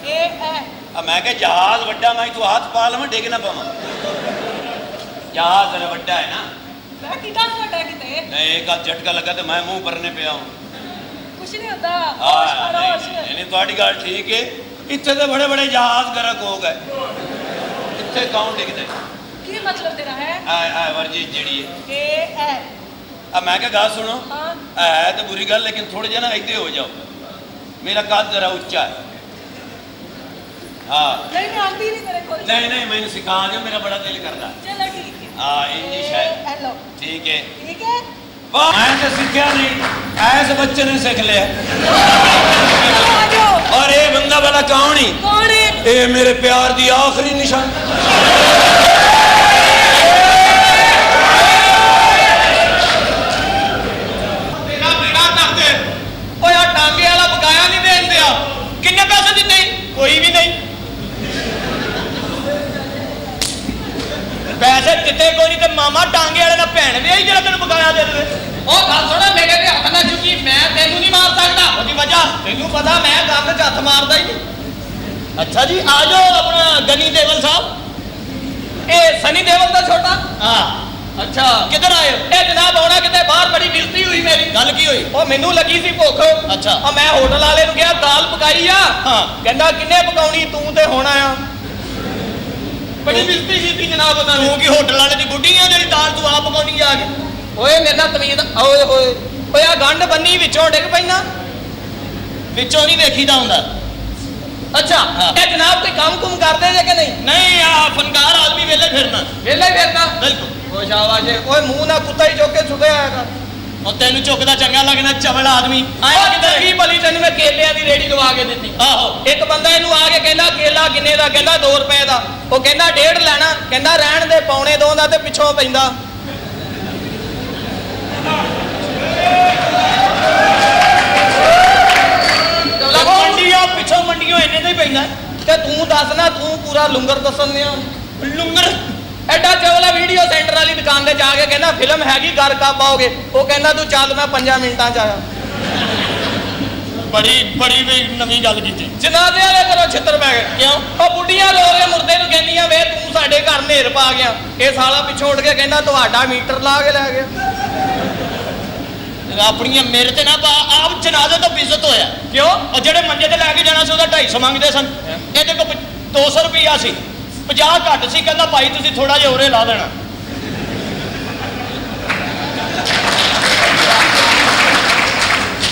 ਇਹ ਆ ਮੈਂ ਕਿਹਾ ਜਹਾਜ਼ ਵੱਡਾ, ਮੈਂ ਤੂੰ ਹੱਥ ਪਾ ਲਵਾਂ ਡਿੱਗ ਨਾ ਪਵਾਂ। ਜਹਾਜ਼ ਜਰਾ ਵੱਡਾ ਹੈ ਨਾ, ਮੈਂ ਕਿਦਾਂ ਤੁਹਾਡਾ ਕਿਤੇ ਨਹੀਂ ਇੱਕ ਆ ਝਟਕਾ ਲੱਗਾ ਤੇ ਮੈਂ ਮੂੰਹ ਭਰਨੇ ਪਿਆ ਹਾਂ ਕੁਛ ਨਹੀਂ ਹੁੰਦਾ ਹੋਸ਼ ਕਰੋ ਹੋਸ਼ ਨਹੀਂ ਤੁਹਾਡੀ ਗੱਲ ਠੀਕ ਹੈ ਇੱਥੇ ਤੇ ਬੜੇ ਬੜੇ ਜਹਾਜ਼ ਗਰਕ ਹੋ ਗਏ ਇੱਥੇ ਕੌਣ ਡਿੱਗਦੇ ਕੀ ਮਤਲਬ ਤੇਰਾ ਹੈ ਆ ਵਰਜੀ ਜਿਹੜੀ ਹੈ ਇਹ ਹੈ ਆ ਮੈਂ ਕਿਹਾ ਗੱਲ ਸੁਣੋ ਹਾਂ ਹੈ ਤਾਂ ਬੁਰੀ ਗੱਲ ਲੇਕਿਨ ਥੋੜੇ ਜਿਹਾ ਨਾ ਇੱਥੇ ਹੋ ਜਾਓ ਮੇਰਾ ਕੱਦ ਜ਼ਰਾ ਉੱਚਾ ਹੈ ਹਾਂ ਨਹੀਂ ਮੈਂ ਆਉਂਦੀ ਨਹੀਂ ਤੇਰੇ ਕੋਲ ਨਹੀਂ ਨਹੀਂ ਮੈਨੂੰ ਸਿਖਾ ਦਿਓ ਮੇਰਾ ਬੜਾ ਦਿਲ ਕਰਦਾ ਚਲੋ ਠੀਕ ਹੈ ਹਾਂ ਇੰਨੀ ਸ਼ਾਇਦ ਹੈਲੋ ਠੀਕ ਹੈ ਠੀਕ ਹੈ ਵਾਹ ਮੈਂ ਤਾਂ ਸਿੱਖਿਆ ਨਹੀਂ ਐਸ ਬੱਚੇ ਨੇ ਸਿੱਖ ਲਿਆ ਆ ਜਾਓ ਔਰ ਇਹ ਬੰਦਾ ਵਾਲਾ ਕੌਣ ਹੀ ਕੌਣ ਹੈ ਇਹ ਮੇਰੇ ਪਿਆਰ ਦੀ ਆਖਰੀ ਨਿਸ਼ਾਨ ਤੇਰਾ ਬੇੜਾ ਕਰਦੇ ਓਏ ਆ ਟਾਂਗੇ ਵਾਲਾ ਬਕਾਇਆ ਨਹੀਂ ਦੇਣ ਦਿਆ ਕਿੰਨੇ ਪੈਸੇ ਦਿੱਤੇ ਕੋਈ ਵੀ ਨਹੀਂ ਪੈਸੇ ਦਿੱਤੇ ਕੋਈ ਨਹੀਂ ਤੇ ਮਾਮਾ ਟਾਂਗੇ ਵਾਲੇ ਨਾਲ ਭੈਣ ਵਿਆਹੀ ਜਿਹੜਾ ਤੈਨੂੰ ਬਕਾਇਆ ਦੇ ਦੇਵੇ ਉਹ ਗੱਲ ਸੁਣਾ ਮੇਰੇ ਤੇ ਹੱਥ ਨਾ ਚੁੱਕੀ ਮੈਂ ਤੈਨੂੰ ਨਹੀਂ ਮਾਰ ਸਕਦਾ ਉਹਦੀ ਵਜ੍ਹਾ ਤੈਨੂੰ ਪਤਾ ਮੈਂ ਗੱਲ 'ਚ ਹੱਥ ਮਾਰਦਾ ਹੀ ਨਹੀਂ ਅੱਛਾ ਜੀ ਆ ਜਾਓ ਆਪਣਾ ਗਨੀ ਦੇਵਲ ਸਾਹਿਬ ਇਹ ਸਨੀ ਦੇਵਲ ਦਾ ਛੋਟਾ ਹਾਂ ਅੱਛਾ ਕਿੱਧਰ ਆਏ ਇਹ ਜਨਾਬ ਆਉਣਾ ਕਿਤੇ ਬਾਹਰ ਬੜੀ ਬਿਰਤੀ ਹੋਈ ਮੇਰੀ ਗੱਲ ਕੀ ਹੋਈ ਉਹ ਮੈਨੂੰ ਲੱਗੀ ਸੀ ਭੁੱਖ ਅੱਛਾ ਆ ਮੈਂ ਹੋਟਲ ਵਾਲੇ ਨੂੰ ਕਿਹਾ ਦਾਲ ਪਕਾਈ ਆ ਹਾਂ ਕਹਿੰਦਾ ਕਿੰਨੇ ਪਕਾਉਣੀ ਤੂੰ ਤੇ ਹੁਣ ਆਇਆ ਬੜੀ ਬਿਰਤੀ ਕੀਤੀ ਜਨਾਬ ਉਹਨਾਂ ਨੇ ਤੂੰ ਕੀ ਹੋਟਲ ਵਾਲੇ ਦੀ ਬੁੱਢੀ ਆ ਜਿਹੜੀ ਦਾਲ ਤੂੰ ਆਪ ਪਕਾਉਣੀ ਜਾ ਕੇ ਓਏ ਮੇਰੇ ਨਾਲ ਤਮੀਜ਼ ਓਏ ਹੋਏ ਓਏ ਆ ਗੰਢ ਬੰਨੀ ਵਿੱਚੋਂ ਡਿੱਗ ਪੈਣਾ ਵਿੱਚੋਂ ਨਹੀਂ ਵੇਖੀਦਾ ਹੁੰਦਾ ਅੱਛਾ ਇਹ ਜਨਾਬ ਕੋਈ ਕੰਮ ਕੁਮ ਕਰਦੇ ਜੇ ਕਿ ਨਹੀਂ ਨਹੀਂ ਆ ਫਨਕਾਰ ਆਦਮੀ ਵੇਲੇ ਫਿਰਨਾ ਬਿਲਕੁਲ ਖੁਸ਼ ਆਵਾਜ਼ ਓਏ ਮੂੰਹ ਨਾਲ ਕੁੱਤਾ ਹੀ ਚੁੱਕ ਕੇ ਸੁੱਟਿਆ ਆਏਗਾ ਉਹ ਤੈਨੂੰ ਚੁੱਕਦਾ ਚੰਗਾ ਲੱਗਣਾ ਚਵਲ ਆਦਮੀ ਆਇਆ ਕਿੱਧਰ ਕੀ ਭਲੀ ਤੈਨੂੰ ਮੈਂ ਕੇਲਿਆਂ ਦੀ ਰੇੜੀ ਲਵਾ ਕੇ ਦਿੱਤੀ ਆਹੋ ਇੱਕ ਬੰਦਾ ਇਹਨੂੰ ਆ ਕੇ ਕਹਿੰਦਾ ਕੇਲਾ ਕਿੰਨੇ ਦਾ ਕਹਿੰਦਾ 2 ਰੁਪਏ ਦਾ ਉਹ ਕਹਿੰਦਾ 1.5 ਲੈਣਾ ਕਹਿੰਦਾ ਰਹਿਣ ਦੇ ਪੌਣੇ 2 ਦਾ ਤੇ ਪਿੱਛੋਂ ਪੈਂਦਾ ਮੰਡੀਆਂ ਪਿੱਛੋਂ ਮੰਡੀਆਂ ਇੰਨੇ ਦਾ ਹੀ ਪੈਂਦਾ ਤੇ ਤੂੰ ਦੱਸ ਨਾ ਤੂੰ ਪੂਰਾ ਲੰਗਰ ਦੱਸਣ ਨੇ ਲੰਗਰ ਐਡਾ ਚਵਲਾ ਵੀਡੀਓ ਸੈਂਟਰ ਵਾਲੀ ਦੁਕਾਨ ਤੇ ਜਾ ਕੇ ਕਹਿੰਦਾ ਫਿਲਮ ਹੈਗੀ ਘਰ ਕਬ ਆਓਗੇ ਉਹ ਕਹਿੰਦਾ ਤੂੰ ਚੱਲ ਮੈਂ 5 ਮਿੰਟਾਂ ਚ ਆਇਆ ਬੜੀ ਵੀ ਨਵੀਂ ਗੱਲ ਕੀਤੀ ਜਨਾਜ਼ੇ ਵਾਲੇ ਕਰੋ ਛਿੱਤਰ ਪੈ ਗਏ ਕਿਉਂ ਉਹ ਬੁੱਢੀਆਂ ਲੋਕ ਮੁਰਦੇ ਨੂੰ ਕਹਿੰਦੀਆਂ ਵੇ ਤੂੰ ਸਾਡੇ ਘਰ ਨੇਰ ਪਾ ਗਿਆ ਇਹ ਸਾਲਾ ਪਿੱਛੋਂ ਉੱਡ ਕੇ ਕਹਿੰਦਾ ਤੁਹਾਡਾ ਮੀਟਰ ਲਾ ਕੇ ਲੈ ਗਿਆ ਆਪਣੀਆਂ ਮੇਰੇ ਤੇ ਨਾ ਆਪ ਜਨਾਜ਼ੇ ਤੋਂ ਬਿਜ਼ਤ ਹੋਇਆ ਕਿਉਂ ਉਹ ਜਿਹੜੇ ਮੰਜੇ ਤੇ ਲੈ ਕੇ ਜਾਣਾ ਸੀ ਉਹਦਾ 250 ਮੰਗਦੇ ਸਨ ਇਹਦੇ ਕੋਲ 200 ਰੁਪਈਆ ਸੀ 50 ਘੱਟ ਸੀ ਕਹਿੰਦਾ ਭਾਈ ਤੁਸੀਂ ਥੋੜਾ ਜਿਹਾ ਉਰੇ ਲਾ ਦੇਣਾ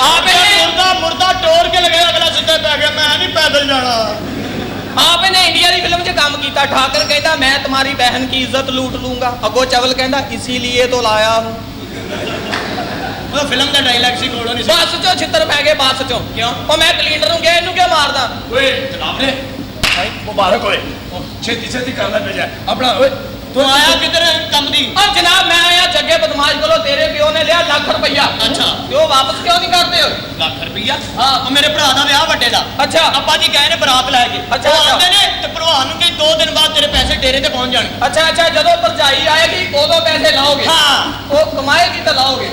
ਆਪੇ ਮੁਰਦਾ ਟੋਰ ਕੇ ਲਗਾਇਆ ਅਗਲਾ ਸਿੱਧਾ ਪੈ ਗਿਆ ਮੈਂ ਨਹੀਂ ਪੈਦਲ ਜਾਣਾ आपने इंडिया की फिल्म च काम किया ठाकर कहता मैं तुम्हारी बहन की इज्जत लूट लूंगा अगो चवल कहता इसीलिए तो लाया हूं फिल्म का डायलॉग सी कोड़ो नहीं बस चो छितर पै गए बस चो क्यों ओ मैं क्लीनर हूं गया इन्नू क्यों मारदा ओए जनाब ने भाई मुबारक होए छेती छेती करना भेजा अपना ओए तू आया किधर काम दी ओ जनाब मैं आया जग्गे बदमाश कोलो तेरे पियो ने लिया लाख रुपया अच्छा क्यों वापस क्यों नहीं करते हो लाख रुपया हां मेरे भरा दा ब्याह वड्डे दा अच्छा अब्बा जी गए ने बरात लै के अच्छा आंदे ने ते भरवान नूं कई 2 दिन बाद तेरे पैसे डेरे ते पहुंच जाने अच्छा अच्छा जदों भरजाई आएगी उदों पैसे लाओगे हां ओ कमाएगी तो लाओगे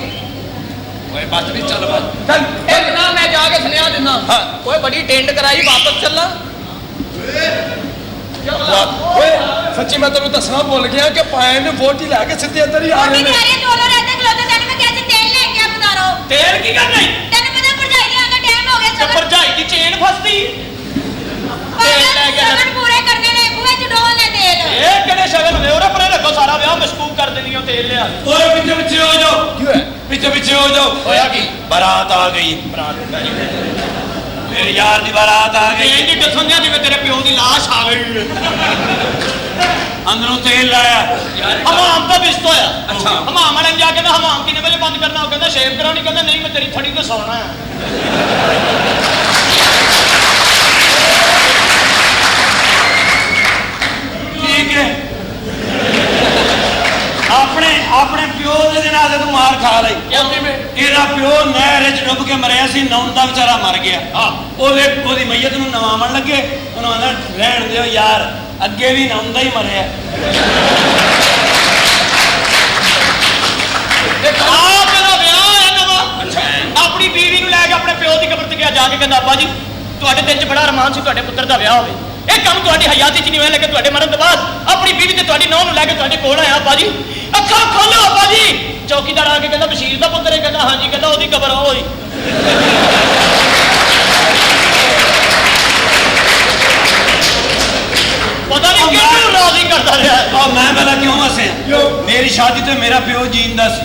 ओए बात भी चल बात चल एक ना मैं जाके सुनिया देना हां ओए बड़ी टेंड कराई वापस चलना ਓਏ ਸੱਚੀ ਮੈਂ ਤੈਨੂੰ ਦੱਸਣਾ ਭੁੱਲ ਗਿਆ ਕਿ ਪਾਏ ਨੇ ਵੋਟੀ ਲੈ ਕੇ ਸਿੱਧੇ ਅੰਦਰ ਹੀ ਆ ਰਹੇ ਨੇ तेल की कर नहीं तो भरजाई की चेन फसदी ये केड़े शगल ने ओरे परे रखो सारा ब्याह मशकूक कर देनी हो तेल लिया ओए पीछे पीछे हो जाओ क्यों है पीछे पीछे हो जाओ होया की बारात आ गई मेरे यार दी बारात आ गई तेल की दसन दिया जिवें तेरे प्यो दी लाश आ गई अंदरों तेल लाया हमाम का बिस्त होया अच्छा हमाम वाले ने जाके हमाम कितने बजे बंद करना हो कहंदा शेव करानी कहंदा नहीं मैं तेरी थड़ी ते सोना है ठीक है अपने अपने प्यो दे जनाजे तू मार खा लई ਇਹਦਾ ਪਿਓ ਨਹਿਰ ਵਿੱਚ ਡੁੱਬ ਕੇ ਮਰਿਆ ਸੀ ਨੌਂਦਾ ਵਿਚਾਰਾ ਮਰ ਗਿਆ ਉਹਦੀ ਮਈਤ ਨੂੰ ਨਵਾਉਣ ਲੱਗੇ ਉਹਨਾਂ ਆਂਦਾ ਰਹਿਣ ਦਿਓ ਯਾਰ ਅੱਗੇ ਵੀ ਨੌਂਦਾ ਹੀ ਮਰਿਆ ਆਪ ਦਾ ਵਿਆਹ ਹੈ ਨਵਾਂ ਅੱਛਾ ਆਪਣੀ ਬੀਵੀ ਨੂੰ ਲੈ ਕੇ ਆਪਣੇ ਪਿਓ ਦੀ ਕਬਰ ਤੇ ਗਿਆ ਜਾ ਕੇ ਕਹਿੰਦਾ ਅੱਬਾ ਜੀ ਤੁਹਾਡੇ ਦਿਲ 'ਚ ਬੜਾ ਅਰਮਾਨ ਸੀ ਤੁਹਾਡੇ ਪੁੱਤਰ ਦਾ ਵਿਆਹ ਹੋਵੇ ਇਹ ਕੰਮ ਤੁਹਾਡੀ ਹਯਾਤੀ 'ਚ ਨਹੀਂ ਹੋਇਆ, ਲੇਕਿਨ ਤੁਹਾਡੇ ਮਰਨ ਤੋਂ ਬਾਅਦ ਆਪਣੀ ਬੀਵੀ ਤੇ ਤੁਹਾਡੀ ਨੂੰਹ ਨੂੰ ਲੈ ਕੇ ਤੁਹਾਡੇ ਕੋਲ ਆਇਆ ਅੱਬਾ ਜੀ। ਅੱਖਾਂ ਖੋਲੋ ਅੱਬਾ ਜੀ। ਚੌਕੀਦਾਰ ਆ ਕੇ ਕਹਿੰਦਾ ਬਸ਼ੀਰ ਦਾ ਪੁੱਤਰ ਹੈ? ਕਹਿੰਦਾ ਹਾਂਜੀ। ਕਹਿੰਦਾ ਉਹਦੀ ਕਬਰ ਉਹ ਹੋਈ। ਪਤਾ ਨਹੀਂ ਕਿਹਨੂੰ ਰਾਜ਼ੀ ਕਰਦਾ ਰਿਹਾ। ਮੈਂ ਭਲਾ ਕਿਉਂ ਹੱਸਿਆ? ਮੇਰੀ ਸ਼ਾਦੀ ਤੇ ਮੇਰਾ ਪਿਓ ਜੀਂਦਾ ਸੀ।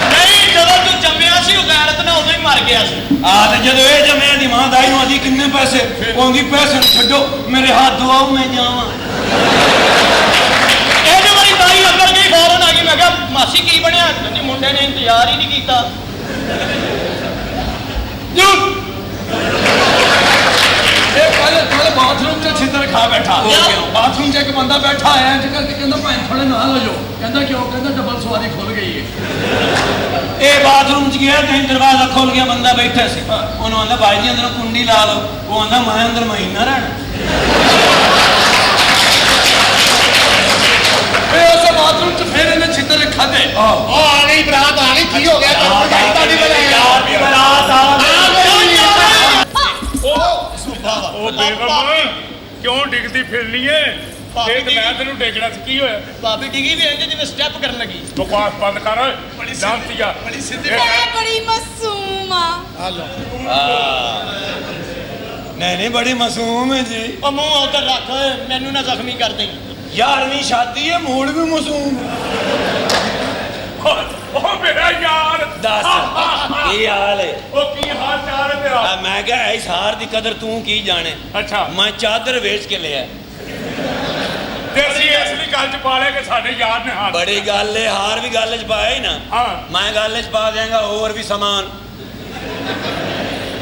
ਨਹੀਂ, ਜਦੋਂ ਤੂੰ ਜੰਮਿਆ ਸੀ ਉਹ ਗੈਰਤ ਨਾਲ ਉਦੋਂ ਹੀ ਮਰ ਗਿਆ ਸੀ। ਤੇ ਜਦੋਂ ਇਹ ਜਮਿਆ ਦੀ ਮਾਂ ਦਾਈ ਨੂੰ ਆਦੀ ਕਿੰਨੇ ਪੈਸੇ? ਉਹਦੀ ਪੈਸੇ ਨੂੰ ਛੱਡੋ, ਮੇਰੇ ਹੱਥ ਦਵਾਓ, ਮੈਂ ਜਾਵਾਂ। ਇਹ ਜੋ ਮੇਰੀ ਦਾਈ ਅੰਦਰ ਗਈ ਫੌਰਨ ਆ ਗਈ। ਮੈਂ ਕਿਹਾ ਮਾਸੀ ਕੀ ਬਣਿਆ? ਕਹਿੰਦੀ ਮੁੰਡੇ ਨੇ ਇੰਤਜ਼ਾਰ ਹੀ ਨਹੀਂ ਕੀਤਾ। ਇਹ ਕੱਲ ਬਾਥਰੂਮ 'ਚ ਛਿੱਤਰ ਖਾ ਬੈਠਾ। ਬਾਥਰੂਮ 'ਚ ਇੱਕ ਬੰਦਾ ਬੈਠਾ ਆਇਆ ਇੰਜ ਕਰਕੇ ਕਹਿੰਦਾ ਭਾਈ ਥੋੜੇ ਨਾਲ ਹੋ ਜਾਓ। ਕਹਿੰਦਾ ਕਿਉਂ? ਕਹਿੰਦਾ ਡਬਲ ਸਵਾਰੀ ਖੁੱਲ ਗਈ ਹੈ। ਇਹ ਬਾਥਰੂਮ 'ਚ ਗਿਆ ਤੇ ਦਰਵਾਜ਼ਾ ਖੋਲ ਗਿਆ, ਬੰਦਾ ਬੈਠਾ ਸੀ। ਉਹਨੂੰ ਆਂਦਾ ਭਾਈ ਜੀ ਅੰਦਰ ਕੁੰਡੀ ਲਾ ਲਓ। ਉਹ ਆਂਦਾ ਮੈਂ ਅੰਦਰ ਮਹੀਨਾ ਰਹਿਣਾ। ਇਹ ਉਸ ਬਾਥਰੂਮ 'ਚ ਫਿਰ ਇਹਨੇ ਛਿੱਤਰ ਖਾਦੇ। ਉਹ ਆ ਗਈ ਬਰਾਤ, ਆ ਗਈ। ਕੀ ਹੋ ਗਿਆ? ਤੁਹਾਡੀ ਬਰਾਤ ਆ ਉਹ ਬੇਗਮ ਕਿਉਂ ਡਿੱਗਦੀ ਫਿਰਨੀ ਏ? ਇਹ ਤੇ ਮੈਂ ਤੈਨੂੰ ਡੇਗਣਾ ਸੀ, ਕੀ ਹੋਇਆ? ਭਾਬੀ ਡਿੱਗੀ ਵੀ ਇੰਜ ਜਿਵੇਂ ਸਟੈਪ ਕਰਨ ਲੱਗੀ। ਬਕਵਾਸ ਬੰਦ ਕਰ। ਜਾਣਤੀਆ ਬੜੀ ਸਿੱਧੀ। ਮੈਂ ਬੜੀ ਮਾਸੂਮ ਆ। ਨਹੀਂ ਬੜੀ ਮਾਸੂਮ ਹੈ ਜੀ। ਉਹ ਮੂੰਹ ਉਧਰ ਰੱਖ, ਮੈਨੂੰ ਨਾ ਜ਼ਖਮੀ ਕਰ ਦੇ। 11ਵੀਂ ਸ਼ਾਦੀ ਹੈ, ਮੂਡ ਵੀ ਮਾਸੂਮ। ਉਹ ਮੇਰਾ ਯਾਰ ਦੱਸ ਕੀ ਹਾਲ ਹੈ? ਉਹ ਕੀ ਹਾਲ ਚਾਲ ਹੈ ਤੇਰਾ? ਮੈਂ ਕਿਹਾ ਇਸ ਹਾਰ ਦੀ ਕਦਰ ਤੂੰ ਕੀ ਜਾਣੇ। ਅੱਛਾ, ਮੈਂ ਚਾਦਰ ਵੇਚ ਕੇ ਲਿਆ। ਤੇ ਅਸੀਂ ਇਸ ਲਈ ਗੱਲ ਚ ਪਾ ਲਿਆ ਕਿ ਸਾਡੇ ਯਾਰ ਨੇ ਹਾਰ। ਬੜੀ ਗੱਲ ਹੈ, ਹਾਰ ਵੀ ਗੱਲ 'ਚ ਪਾਇਆ ਹੀ ਨਾ। ਹਾਂ, ਮੈਂ ਗੱਲ 'ਚ ਪਾ ਦਿਆਂਗਾ ਹੋਰ ਵੀ ਸਮਾਨ।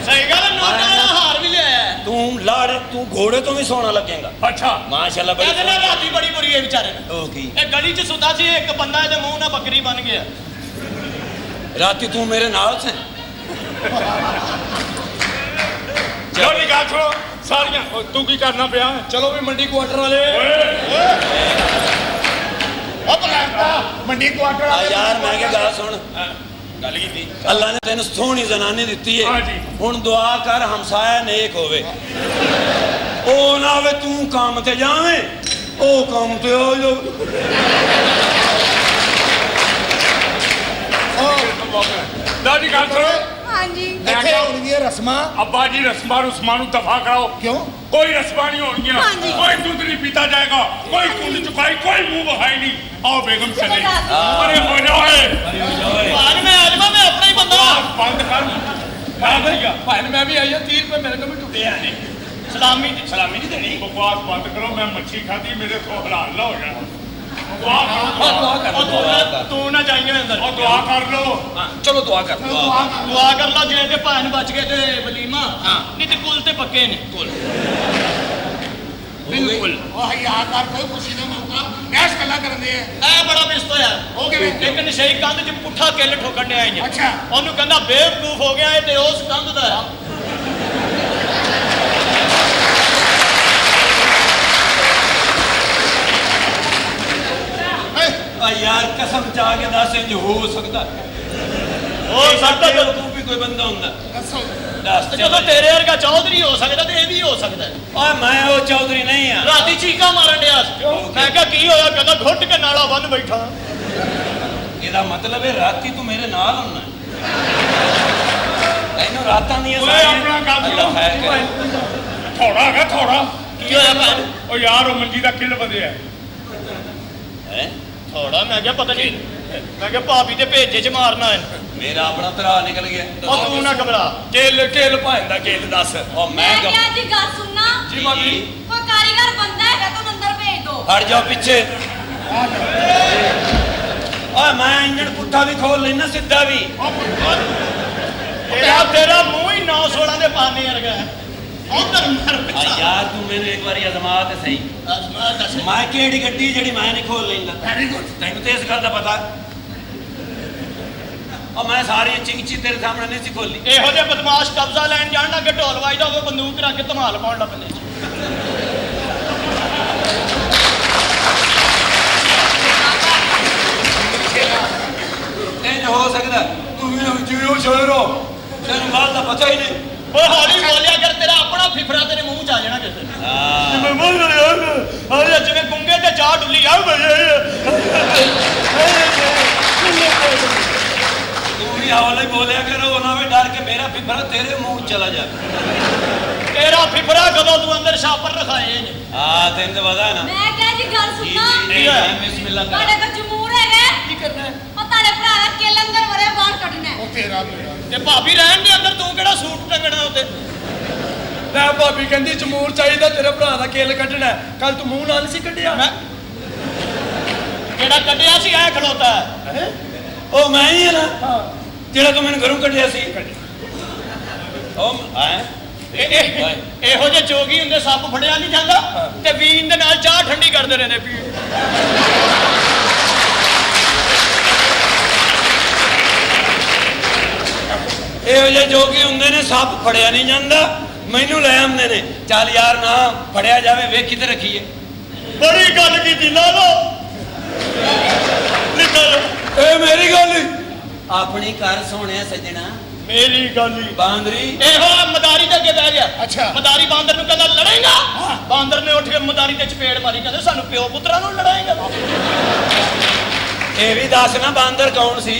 ਸਹੀ ਗੱਲ ਹੈ, ਨੋਟਾਂ ਦਾ ਹਾਰ ਵੀ ਲਿਆਇਆ। ਤੂੰ ਲਾੜ, ਤੂੰ ਘੋੜੇ ਤੋਂ ਵੀ ਸੋਹਣਾ ਲੱਗੇਗਾ। ਅੱਛਾ। ਮਾਸ਼ਾਅੱਲਾ ਬੜੀ ਇਹਦੇ ਨਾਲ ਰਾਤੀ ਬੜੀ ਬੁਰੀ ਹੈ ਵਿਚਾਰੇ ਨੂੰ। ਉਹ ਕੀ ਇਹ ਗਲੀ 'ਚ ਸੁੱਤਾ ਸੀ, ਇੱਕ ਬੰਦਾ ਇਹਦੇ ਮੂੰਹ ਨਾਲ ਬੱਕਰੀ ਬਣ ਗਿਆ। ਰਾਤੀ ਤੂੰ ਮੇਰੇ ਨਾਲ ਸੀ। ਚਲੋ ਨਹੀਂ ਗੱਲ ਸੁਣੋ ਸਾਰੀਆਂ। ਉਹ ਤੂੰ ਕੀ ਕਰਨਾ ਪਿਆ? ਚਲੋ ਵੀ ਮੰਡੀ ਕੁਆਟਰ ਵਾਲੇ। ਉਹ ਬਰਾਤਾ ਮੰਡੀ ਕੁਆਟਰ ਆ ਯਾਰ ਮੈਂ ਕਿਹਾ ਗੱਲ ਸੁਣ, ਗੱਲ ਕੀਤੀ। ਅੱਲਾ ਨੇ ਤੈਨੂੰ ਸੋਹਣੀ ਜ਼ਨਾਨੀ ਦਿੱਤੀ ਹੈ। ਹਾਂਜੀ। ਹੁਣ ਦੁਆ ਕਰ ਹਮਸਾਇਆ ਨੇਕ ਹੋਵੇ। ਉਹ ਨਾ ਹੋਵੇ ਤੂੰ ਕੰਮ ਤੇ ਜਾਵੇਂ, ਉਹ ਕੰਮ ਤੇ ਹੋ ਜਾ। ਦਾਦੀ ਗੱਲ ਸੁਣੋ। ਹਾਂਜੀ। ਇੱਥੇ ਹੋਣਗੀਆਂ ਰਸਮਾਂ। ਅੱਬਾ ਜੀ ਰਸਮਾਂ ਨੂੰ ਦਫਾ ਕਰਾਓ। ਕਿਉਂ? ਕੋਈ ਰਸਮਾਂ ਨਹੀਂ ਹੋਣਗੀਆਂ। ਹਾਂਜੀ। ਕੋਈ ਦੁੱਧ ਨਹੀਂ ਪੀਤਾ ਜਾਏਗਾ, ਕੋਈ ਕੁੰਡ ਚੁਕਾਈ, ਕੋਈ ਮੂੰਹ ਵਹਾਈ ਨਹੀਂ। ਆਓ ਬੇਗਮ ਚਲੇ। ਅਰੇ ਹੋ ਜਾਏ ਭਾਨ ਮੈਂ ਆਜਮਾ, ਮੈਂ ਆਪਣਾ ਹੀ ਬੰਦਾ। ਬੰਦ ਕਰ। ਭਾਈ ਮੈਂ ਵੀ ਆਈ ਹਾਂ, 30 ਰੁਪਏ ਮੇਰੇ ਕੋਲ ਵੀ ਟੁੱਟਿਆ ਨੇ। ਸਲਾਮੀ ਸਲਾਮੀ ਨਹੀਂ ਦੇਣੀ। ਬਕਵਾਸ ਬੰਦ ਕਰੋ। ਮੈਂ ਮੱਛੀ ਖਾਧੀ, ਮੇਰੇ ਤੋਂ ਹਲਾਲ ਨਾ ਹੋ ਜਾਣਾ। ਦੁਆ ਕਰੋ। ਤੂੰ ਨਾ ਜਾਈਏ ਅੰਦਰ। ਉਹ ਦੁਆ ਕਰ ਲਓ। ਚਲੋ ਦੁਆ ਕਰ। ਦੁਆ ਕਰ ਲਾ, ਜੇ ਤੇ ਭਾਨ ਬਚ ਗਏ ਤੇ ਵਲੀਮਾ, ਨਹੀਂ ਤੇ ਕੁਲ ਤੇ ਪੱਕੇ ਨੇ। ਬਿਲਕੁਲ। ਉਹ ਯਾਰ ਕਰ, ਕੋਈ ਖੁਸ਼ੀ ਦਾ ਮੌਕਾ ਐਸ ਗੱਲਾਂ ਕਰਨ ਦੇ ਆ। ਇਹ ਬੜਾ ਬਿਸਤ ਹੋਇਆ। ਉਹ ਕਿਵੇਂ? ਇੱਕ ਨਸ਼ਈ ਕੰਧ 'ਚ ਪੁੱਠਾ ਕਿੱਲ ਠੋਕਣ ਡਿਆ ਇੰਜ। ਅੱਛਾ। ਉਹਨੂੰ ਕਹਿੰਦਾ ਬੇਵਕੂਫ ਹੋ ਗਿਆ, ਇਹ ਤੇ ਉਸ ਕੰਧ ਦਾ ਆ। ਆ ਯਾਰ ਕਸਮ ਚਾ ਕੇ ਦੱਸ ਇੰਜ ਹੋ ਸਕਦਾ? ਹੋ ਸਕਦਾ ਤਾਂ ਤੂੰ ਵੀ ਕੋਈ ਬੰਦਾ ਹੁੰਦਾ। ਦੱਸੋ। ਦੱਸ ਜਦੋਂ ਤੇਰੇ ਵਰਗਾ ਚੌਧਰੀ ਹੋ ਸਕਦਾ ਤੇ ਇਹ ਵੀ ਹੋ ਸਕਦਾ। ਓਏ ਮੈਂ ਉਹ ਚੌਧਰੀ ਨਹੀਂ ਆ। ਰਾਤੀ ਚੀਕਾਂ ਮਾਰਨ ਡਿਆ ਸੀ। ਮੈਂ ਕਿਹਾ ਕੀ ਹੋਇਆ? ਕਹਿੰਦਾ ਘੁੱਟ ਕੇ ਨਾਲਾ ਬੰਨ ਬੈਠਾ। ਇਹਦਾ ਮਤਲਬ ਹੈ ਰਾਤੀ ਤੂੰ ਮੇਰੇ ਨਾਲ ਹੁੰਨਾ। ਤੈਨੂੰ ਰਾਤਾਂ ਦੀਆਂ ਓਏ ਆਪਣਾ ਗੱਲ ਸੁਣੋ। ਅੱਲਾ ਖੈਰ ਕਰੇ। ਥੋੜਾ ਹੈਗਾ ਥੋੜਾ। ਕੀ ਹੋਇਆ ਭਾਨ? ਉਹ ਯਾਰ ਉਹ ਮੰਜੀ ਦਾ ਕਿੱਲ ਵਧਿਆ। ਹੈ ਥੋੜਾ ਮੈਂ ਕਿਹਾ ਪਤਾ ਨਹੀਂ। ਮੈਂ ਕਿਹਾ ਭਾਬੀ ਤੇ ਭੇਜੇ 'ਚ ਮਾਰਨਾ ਹੈ। ਮੇਰਾ ਆਪਣਾ ਤਰਾ ਨਿਕਲ ਗਿਆ। ਉਹ ਤੂੰ ਨਾ ਘਬਰਾ। ਕੇਲ ਭਾਂਦਾ ਕੇਲ ਦੱਸ। ਉਹ ਮੈਂ ਮੈਂ ਕਿਹਾ ਜੀ ਗੱਲ ਸੁਣਨਾ। ਜੀ ਮਾਮੀ। ਕੋਈ ਕਾਰੀਗਰ ਬੰਦਾ ਹੈਗਾ ਤਾਂ ਅੰਦਰ ਭੇਜ ਦੋ। ਹਟ ਜਾਓ ਪਿੱਛੇ। ਓਏ ਮੈਂ ਇੰਜਣ ਪੁੱਠਾ ਵੀ ਖੋਲ ਲੈਣਾ, ਸਿੱਧਾ ਵੀ। ਤੇਰਾ ਮੂੰਹ ਹੀ 9/16 ਦੇ ਪਾਣੇ ਵਰਗਾ ਹੈ। ਉਧਰ ਮਰ ਆ ਪਿੱਛਾ। ਯਾਰ ਤੂੰ ਮੈਨੂੰ ਇੱਕ ਵਾਰੀ ਅਜ਼ਮਾ ਤੇ ਸਹੀ। ਅਜ਼ਮਾ ਦੱਸ। ਮੈਂ ਕਿਹੜੀ ਗੱਡੀ ਜਿਹੜੀ ਮੈਂ ਨਹੀਂ ਖੋਲ ਲੈਂਦਾ? Very good. ਤੈਨੂੰ ਤੇ ਇਸ ਗੱਲ ਦਾ ਪਤਾ। ਉਹ ਮੈਂ ਸਾਰੀ ਚਿੰਗਚੀ ਤੇਰੇ ਸਾਹਮਣੇ ਨਹੀਂ ਸੀ ਖੋਲੀ। ਇਹੋ ਜਿਹੇ ਬਦਮਾਸ਼ ਕਬਜ਼ਾ ਲੈਣ ਜਾਣ ਲੱਗੇ, ਢੋਲ ਵੱਜਦਾ ਹੋਵੇ, ਬੰਦੂਕ ਰੱਖ ਕੇ ਧਮਾਲ ਪਾਉਣ ਲੱਗ ਪੈਂਦੇ। ਇੰਜ ਹੋ ਸਕਦਾ? ਤੂੰ ਵੀ ਜਿਉ ਸ਼ੋਰੋ, ਤੈਨੂੰ ਗੱਲ ਦਾ ਪਤਾ ਹੀ ਨਹੀਂ। ਓਏ ਹੌਲੀ ਬੋਲਿਆ ਕਰ, ਤੇਰਾ ਆਪਣਾ ਫਿਫੜਾ ਤੇਰੇ ਮੂੰਹ 'ਚ ਆ ਜਾਣਾ। ਫਿਫਰਾ ਤੇਰੇ ਮੂੰਹ ਚਲਾ ਜਾ ਤੇਰਾ ਫਿਫਰਾ ਕਦੋਂ ਤੂੰ ਅੰਦਰ ਛਾਪਰ ਰਖਾਏ ਨੇ ਆ ਤੈਨੂੰ ਤਾਂ ਪਤਾ ਨਾ ਮੈਂ ਕਿਹਾ ਜੀ ਗੱਲ ਸੁਣਨਾ ਬਿਸਮਿਲ੍ਲਾ ਕਰ ਤੁਹਾਡੇ ਕੋਲ ਜਮੂਰ ਹੈਗਾ ਕੀ ਕਰਨਾ ਹੈ? ਉਹ ਤੁਹਾਡੇ ਭਰਾ ਦਾ ਕੇਲ ਅੰਦਰ ਵਰਿਆ ਬਾਹਰ ਕੱਢਣਾ ਹੈ। ਉਹ ਤੇਰਾ ਮੇਰਾ ਤੇ ਭਾਬੀ ਰਹਿਣ ਦੇ ਅੰਦਰ ਤੂੰ ਕਿਹੜਾ ਸੂਟ ਟੰਗਣਾ ਉੱਤੇ ਲੈ ਭਾਬੀ ਕਹਿੰਦੀ ਜਮੂਰ ਚਾਹੀਦਾ ਤੇਰੇ ਭਰਾ ਦਾ ਕੇਲ ਕੱਢਣਾ ਕੱਲ ਤੂੰ ਮੂੰਹ ਨਾਲ ਸੀ ਕੱਢਿਆ ਮੈਂ ਜਿਹੜਾ ਕੱਢਿਆ ਸੀ ਐ ਖਲੋਤਾ ਹੈ। ਉਹ ਮੈਂ ਹੀ ਆ ਨਾ ਜਿਹੜਾ ਤੂੰ ਮੈਨੂੰ ਘਰੋਂ ਕੱਢਿਆ ਸੀ ਉਹ ਆਏ ਇਹੋ ਜਿਹੇ ਜੋਗੀ ਹੁੰਦੇ ਸੱਪ ਫੜਿਆ ਨਹੀਂ ਜਾਂਦਾ ਤੇ ਵੀਨ ਦੇ ਨਾਲ ਚਾਹ ਠੰਡੀ ਕਰਦੇ ਰਹਿੰਦੇ ਪੀ ਇਹੋ ਜਿਹੇ ਜੋਗੀ ਹੁੰਦੇ ਨੇ ਸੱਪ ਫੜਿਆ ਨਹੀਂ ਜਾਂਦਾ ਮੈਨੂੰ ਲੈ ਆਉਂਦੇ ਨੇ ਚੱਲ ਯਾਰ ਨਾ ਫੜਿਆ ਜਾਵੇ ਵੇਖੀ ਤੇ ਰੱਖੀਏ ਬੜੀ ਗੱਲ ਕੀਤੀ ਲਾ ਲੋ ਨਿਕਲ ਇਹ ਮੇਰੀ ਗੱਲ ਈ। ਆਪਣੀ ਘਰ ਸੋਹਣਿਆ ਸੱਜਣਾ ਮੇਰੀ ਗੱਲ ਹੀ ਬਾਂਦਰੀ ਇਹੋ ਮਦਾਰੀ ਦੇ ਅੱਗੇ ਬਹਿ ਗਿਆ ਅੱਛਾ। ਮਦਾਰੀ ਬਾਂਦਰ ਨੂੰ ਕਹਿੰਦਾ ਲੜੇਗਾ ਬਾਂਦਰ ਨੇ ਉੱਠ ਕੇ ਮਦਾਰੀ ਤੇ ਚਪੇੜ ਮਾਰੀ ਕਹਿੰਦੇ ਸਾਨੂੰ ਪਿਓ ਪੁੱਤਰਾਂ ਨੂੰ ਲੜਾਏਗਾ ਇਹ ਵੀ ਦੱਸ ਨਾ ਬਾਂਦਰ ਕੌਣ ਸੀ